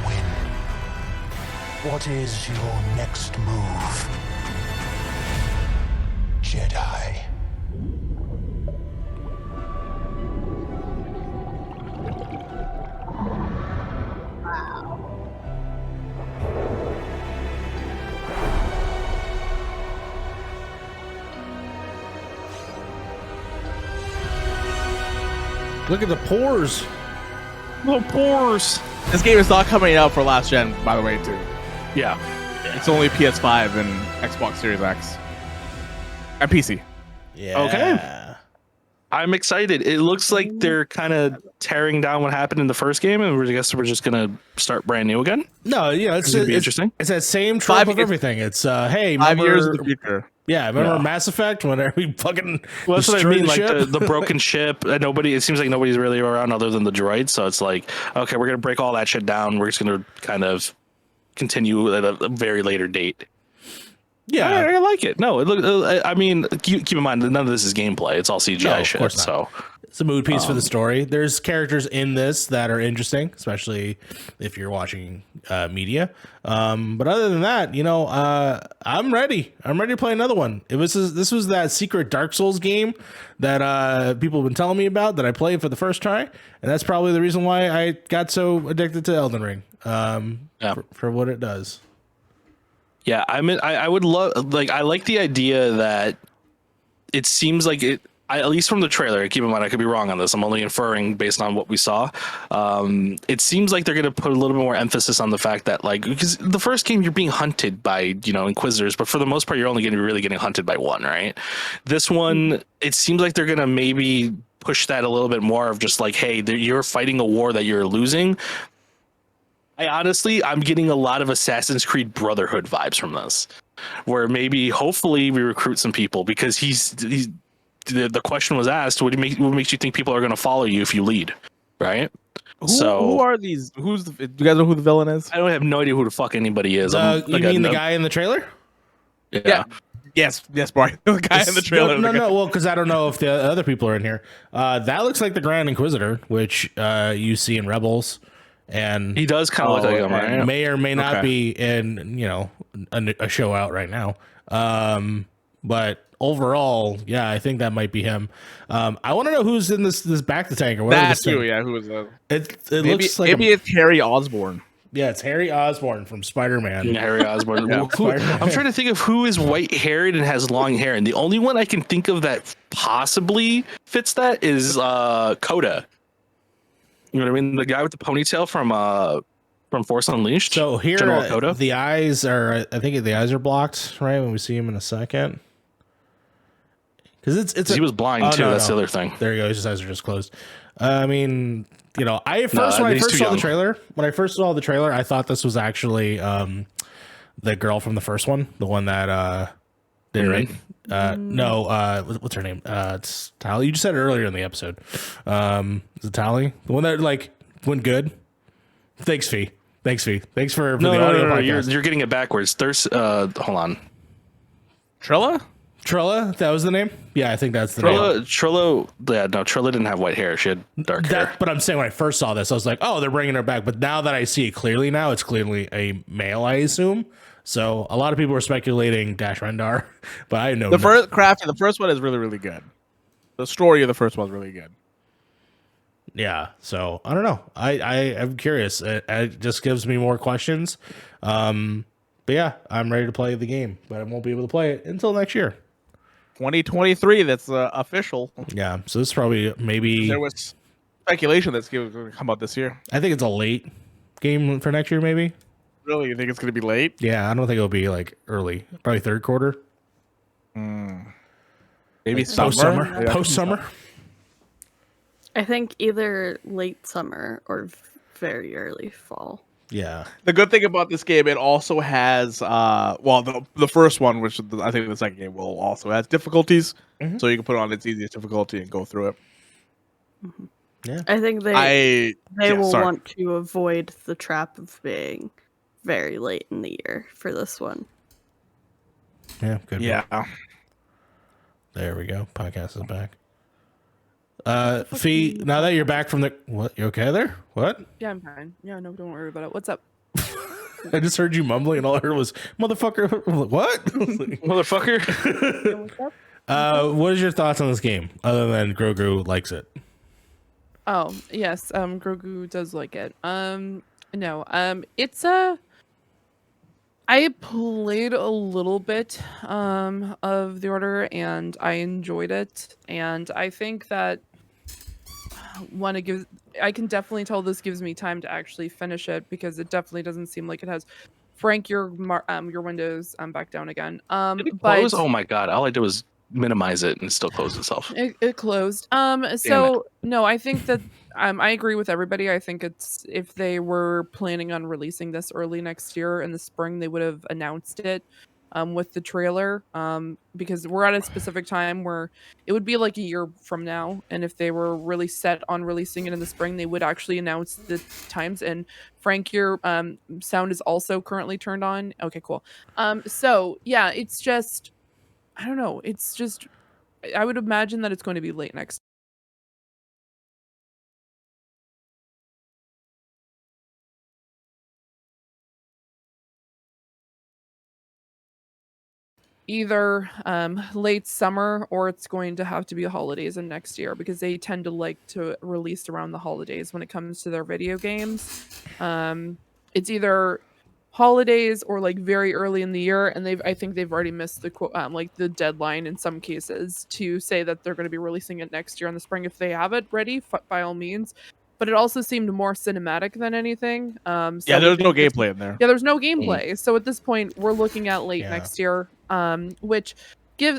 win. What is your next move, Jedi? Look at the pores. The pores. This game is not coming out for last gen, by the way, too. Yeah. It's only PS5 and Xbox Series X. And PC. Yeah. Okay. I'm excited. It looks like they're kind of tearing down what happened in the first game, and I guess we're just gonna start brand new again. No, you know, it's Gonna be interesting. It's that same trope 5 of years- everything. It's hey, 5 years in remember- the future. Yeah, remember Yeah. Mass Effect when we fucking Well, that's what I destroyed mean. the Like ship? the broken ship. Nobody. It seems like nobody's really around other than the droids. So it's like, okay, we're gonna break all that shit down. We're just gonna kind of continue at a very later date. Yeah, I like it. No, it look. I mean, keep in mind that none of this is gameplay. It's all CGI No, of shit. course not. So it's a mood piece for the story. There's characters in this that are interesting, especially if you're watching media. But other than that, you know, I'm ready. I'm ready to play another one. This was that secret Dark Souls game that people have been telling me about that I played for the first try, and that's probably the reason why I got so addicted to Elden Ring. For what it does. yeah, I would love. Like, I like the idea that it seems like it. At least from the trailer, keep in mind I could be wrong on this. I'm only inferring based on what we saw. It seems like they're going to put a little bit more emphasis on the fact that, like, because the first game you're being hunted by, you know, Inquisitors, but for the most part you're only going to be really getting hunted by one, right? This one, it seems like they're going to maybe push that a little bit more of just like, hey, you're fighting a war that you're losing. I'm getting a lot of Assassin's Creed Brotherhood vibes from this, where maybe hopefully we recruit some people because he's the question was asked, what makes you think people are going to follow you if you lead, right? Who are these? Do you guys know who the villain is? I don't have no idea who the fuck anybody is. You mean the guy in the trailer? Yeah. Yes, Barry. The guy in the trailer. No. Well, because I don't know if the other people are in here. That looks like the Grand Inquisitor, which you see in Rebels, and He does kind of look like him, and right? may or may not Okay. be in a show out right now. But overall, yeah, I think that might be him. I want to know who's in this back to tank or whatever. That's this you, thing. yeah. Who was that? It Maybe, looks like maybe it's Harry Osborn. yeah, it's Harry Osborn from Spider-Man. Harry Osborn. Yeah. Spider-Man. I'm trying to think of who is white-haired and has long hair, and the only one I can think of that possibly fits that is Coda. You know what I mean? The guy with the ponytail from Force Unleashed. So here, General Coda. the eyes are. I think the eyes are blocked, right? When we see him in a second, because it's. He was blind Oh, too. no, That's no. the other thing. There you go. His eyes are just closed. I mean, you know, when I he's first too saw the young. trailer, I thought this was actually the girl from the first one, the one that didn't make. No, what's her name? It's Tally. You just said it earlier in the episode. Is it Tally? The one that like went good. Thanks, Fee. Thanks for No, the audio you're, podcast. you're getting it backwards. Hold on. Trilla? Trilla, that was the name? Yeah, I think that's the name. Trilla didn't have white hair. She had dark hair. But I'm saying when I first saw this, I was like, oh, they're bringing her back. But now that I see it clearly now, it's clearly a male, I assume. So a lot of people were speculating Dash Rendar, but I know The first one is really, really good. The story of the first one is really good. Yeah, so I don't know. I'm curious. It just gives me more questions. But yeah, I'm ready to play the game, but I won't be able to play it until next year. 2023, that's official. Yeah, so this is probably maybe. There was speculation that's going to come out this year. I think it's a late game for next year, maybe. Really? You think it's going to be late? Yeah, I don't think it'll be like early, probably third quarter, Maybe post summer, Yeah. post summer. I think either late summer or very early fall. Yeah, The good thing about this game, it also has, the first one, which I think the second game will also has difficulties, so you can put it on its easiest difficulty and go through it. yeah. I think they will want to avoid the trap of being very late in the year for this one. Yeah, good. Yeah. There we go. Podcast is back. Fee, now that you're back from the what? You okay there? What? Yeah, I'm fine. Yeah, no, don't worry about it. What's up? I just heard you mumbling, and all I heard was "motherfucker." What? Motherfucker. Yeah, what's up? What is your thoughts on this game, other than Grogu likes it? Oh, yes. Grogu does like it. No. I played a little bit of the Order and I enjoyed it, and I think that I can definitely tell this gives me time to actually finish it, because it definitely doesn't seem like it has. Frank, your windows back down again. Did it But close? Oh my god! All I did was minimize it and it still closed itself. it closed. So no, I think that I agree with everybody. I think it's, if they were planning on releasing this early next year in the spring, they would have announced it with the trailer, because we're at a specific time where it would be like a year from now, and if they were really set on releasing it in the spring, they would actually announce the times. And Frank, your sound is also currently turned on. Okay, cool. So yeah, it's just, I don't know. It's just, I would imagine that it's going to be late next. Either late summer, or it's going to have to be the holidays of next year, because they tend to like to release around the holidays when it comes to their video games. It's either holidays or like very early in the year, and I think they've already missed the like the deadline in some cases to say that they're going to be releasing it next year in the spring. If they have it ready, by all means. But it also seemed more cinematic than anything. So Yeah, there's no gameplay in there. yeah, there's no gameplay. So at this point, we're looking at late next year, which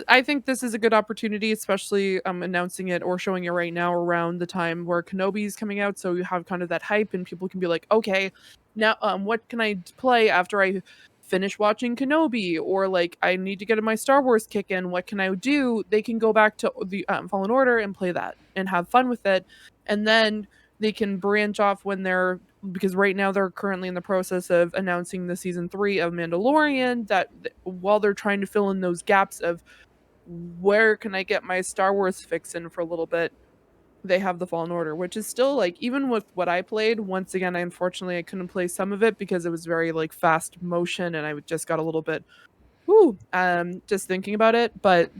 I think this is a good opportunity, especially announcing it or showing it right now around the time where Kenobi is coming out. So you have kind of that hype, and people can be like, okay, now what can I play after I finish watching Kenobi? Or like, I need to get my Star Wars kick in. What can I do? They can go back to the Fallen Order and play that and have fun with it. And then they can branch off because right now they're currently in the process of announcing the season 3 of Mandalorian, that while they're trying to fill in those gaps of where can I get my Star Wars fix in for a little bit, they have the Fallen Order, which is still like, even with what I played, once again, I couldn't play some of it because it was very like fast motion, and I just got a little bit just thinking about it, but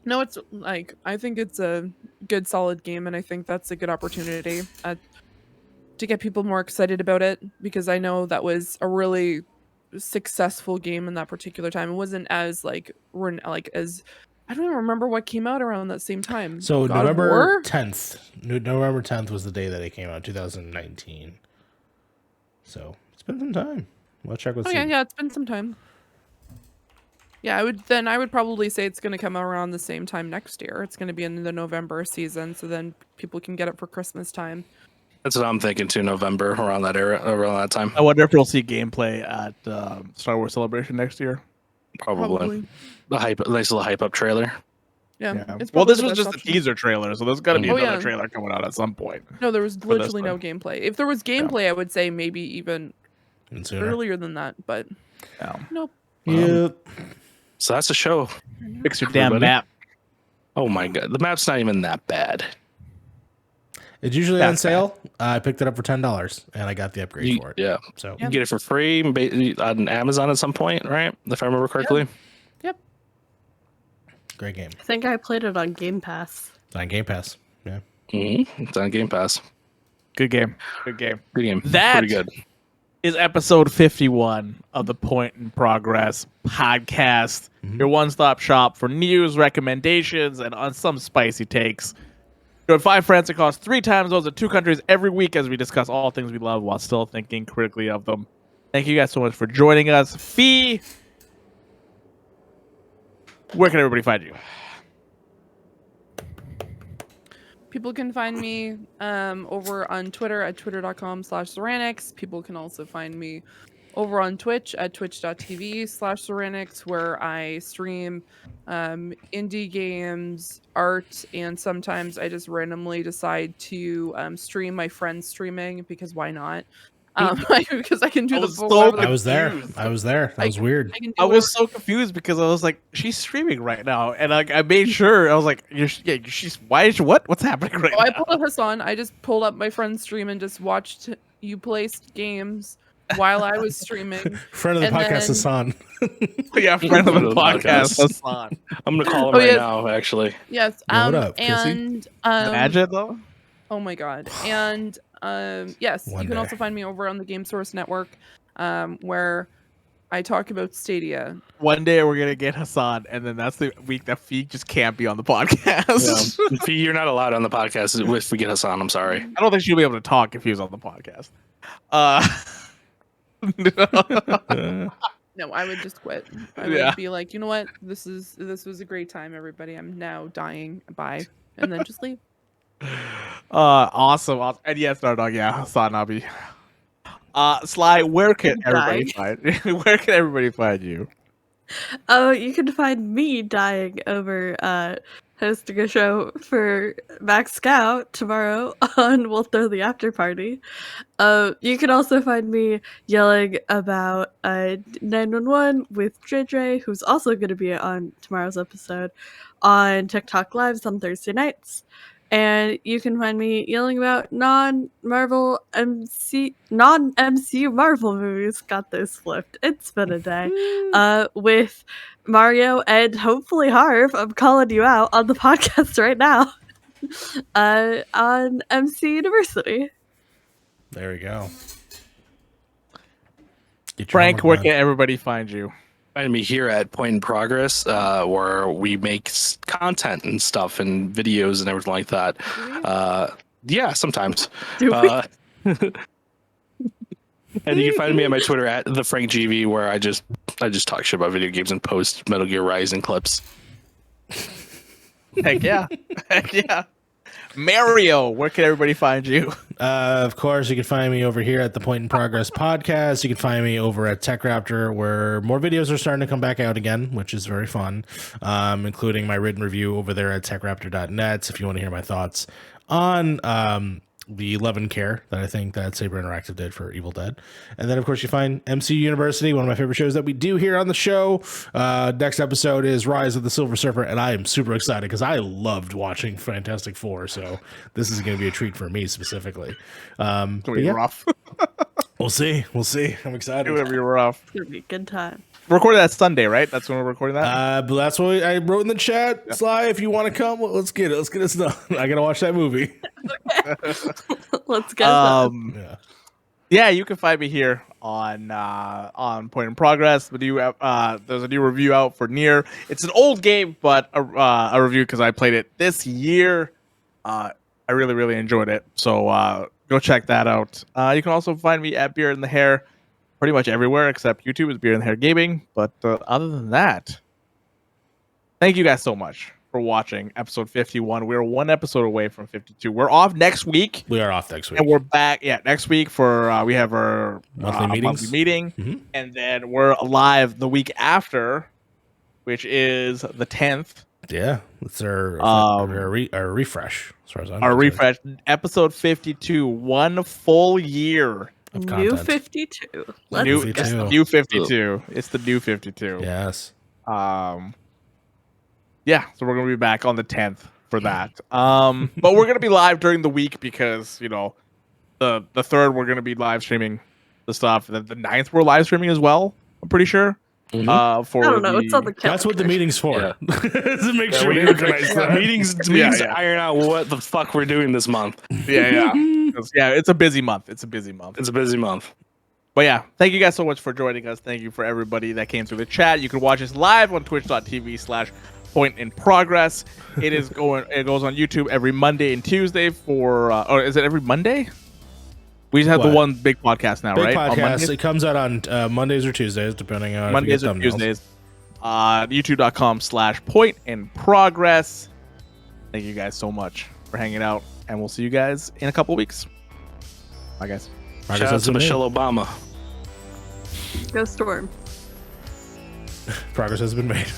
no, it's like I think it's a good solid game, and I think that's a good opportunity to get people more excited about it, because I know that was a really successful game in that particular time. It wasn't as like as I don't even remember what came out around that same time. So God of November War? 10th. November 10th was the day that it came out, 2019. So it's been some time. Let's check. Oh yeah, it's been some time. Yeah, I would probably say it's going to come out around the same time next year. It's going to be in the November season, so then people can get it for Christmas time. That's what I'm thinking too. November, around that era, around that time. I wonder if we'll see gameplay at Star Wars Celebration next year. Probably. The nice little hype up trailer. Yeah. It's Well, probably this the was best just a option. teaser trailer, so there's got to be Oh, another yeah. trailer coming out at some point. No, there was this literally no one. gameplay. If there was gameplay, I would say maybe even earlier than that, but Yeah. nope. Yep. So that's the show. Fix your damn Everybody. map. Oh my god, the map's not even that bad. It's usually on That's sale. I picked it up for $10, and I got the upgrade for it. Yeah, So you can get it for free on Amazon at some point, right? If I remember correctly. Yep. great game. I think I played it on Game Pass. It's on Game Pass. Yeah. It's on Game Pass. Good game. Good game. Good game. That Pretty good. is episode 51 of the Point in Progress podcast. Your one-stop shop for news, recommendations, and on some spicy takes. Join 5 friends across 3 time zones in 2 countries every week as we discuss all things we love while still thinking critically of them. Thank you guys so much for joining us. Fee, where can everybody find you? People can find me over on Twitter at twitter.com/Ceranics. People can also find me over on Twitch at twitch.tv/Ceranics, where I stream indie games, art, and sometimes I just randomly decide to stream my friends streaming, because why not? Because I can do I the was full so whatever the- I was there. confused. I was there. That was weird. I can do I whatever- was so confused because I was like, she's streaming right now, and like I made sure I was like, she's why is what's happening right Oh, I now? pulled up Hassan. I just pulled up my friend's stream and just watched you play games while I was streaming. Friend of the And podcast, then- Hassan. Yeah, friend of the podcast, Hassan. I'm gonna call him Oh, right yes. now. Actually, Yes. Yo, what up, Kissy? And Imagine though. oh my god. And yes, One you can day. also find me over on the Game Source Network, where I talk about Stadia. One day we're gonna get Hassan, and then that's the week that Fee just can't be on the podcast. Fee, you're not allowed on the podcast if we get us on. I'm sorry. I don't think she'll be able to talk if he was on the podcast. No, I would just quit. I Yeah. would be like, you know what? This was a great time, everybody. I'm now dying. Bye. And then just leave. Awesome. And yes, no, dog. Yeah, Hassan Nabi. Sly, where can everybody find? Where can everybody find you? Oh, you can find me dying over hosting a show for Max Scout tomorrow on We'll Throw the After Party. You can also find me yelling about 911 with JJ, who's also going to be on tomorrow's episode, on TikTok Lives on Thursday nights. And you can find me yelling about non-MCU Marvel movies. Got those flipped. It's been a day. With Mario and hopefully Harv. I'm calling you out on the podcast right now. On MC University. There we go. Get your Frank, homework where done. can everybody find you? Find me here at Point in Progress, where we make content and stuff and videos and everything like that. Yeah, sometimes. Do we? And you can find me on my Twitter at @TheFrankGV, where I just talk shit about video games and post Metal Gear Rising clips. Heck yeah. Heck yeah. Mario, where can everybody find you? Of course, you can find me over here at the Point in Progress podcast. You can find me over at Tech Raptor, where more videos are starting to come back out again, which is very fun, including my written review over there at techraptor.net if you want to hear my thoughts on the Love and Care that I think that Saber Interactive did for Evil Dead. And then, of course, you find MC University, one of my favorite shows that we do here on the show. Next episode is Rise of the Silver Surfer, and I am super excited because I loved watching Fantastic Four, so this is going to be a treat for me specifically. It's gonna But be yeah, rough. we'll see. I'm It's excited. gonna be rough. It's gonna be a good time. recorded that Sunday, right? That's when we're recording that. But that's what I wrote in the chat. Sly, if you want to come, let's get it. Let's get us done. I gotta watch that movie. Let's go. Yeah. Yeah, you can find me here on Point in Progress. There's a new review out for Nier. It's an old game, but a review because I played it this year. I really, really enjoyed it. So go check that out. You can also find me at Beer in the Hair pretty much everywhere except YouTube is Beer in the Hair Gaming. But other than that, thank you guys so much for watching episode 51. We're one episode away from 52. We're off next week. We are off next week. And we're back, next week for we have our monthly meeting, Mm-hmm. and then we're live the week after, which is the 10th. Yeah, it's our refresh. As far as I'm Our concerned. refresh, episode 52, 1 full year. Of New content. 52. It's Let's the 52. new 52. It's the new 52. Yes. Yeah, so we're gonna be back on the 10th for that. But we're gonna be live during the week because the 3rd we're gonna be live streaming the stuff. The 9th we're live streaming as well. I'm pretty sure. For I don't know. It's on the calendar. That's what the meeting's for. Yeah. To make sure we we organize that. meetings to iron out what the fuck we're doing this month. Yeah. It's a busy month. It's a busy month. But yeah, thank you guys so much for joining us. Thank you for everybody that came through the chat. You can watch us live on twitch.tv/Point in Progress. It goes on YouTube every Monday and Tuesday or is it every Monday? We just have the one big podcast now, Big right? podcast. It comes out on Mondays or Tuesdays, depending on Mondays if or you get thumbnails. Tuesdays. YouTube.com/Point in Progress. Thank you guys so much for hanging out, and we'll see you guys in a couple weeks. Bye, guys. Shout out to Michelle Obama. Go Storm. Progress has been made.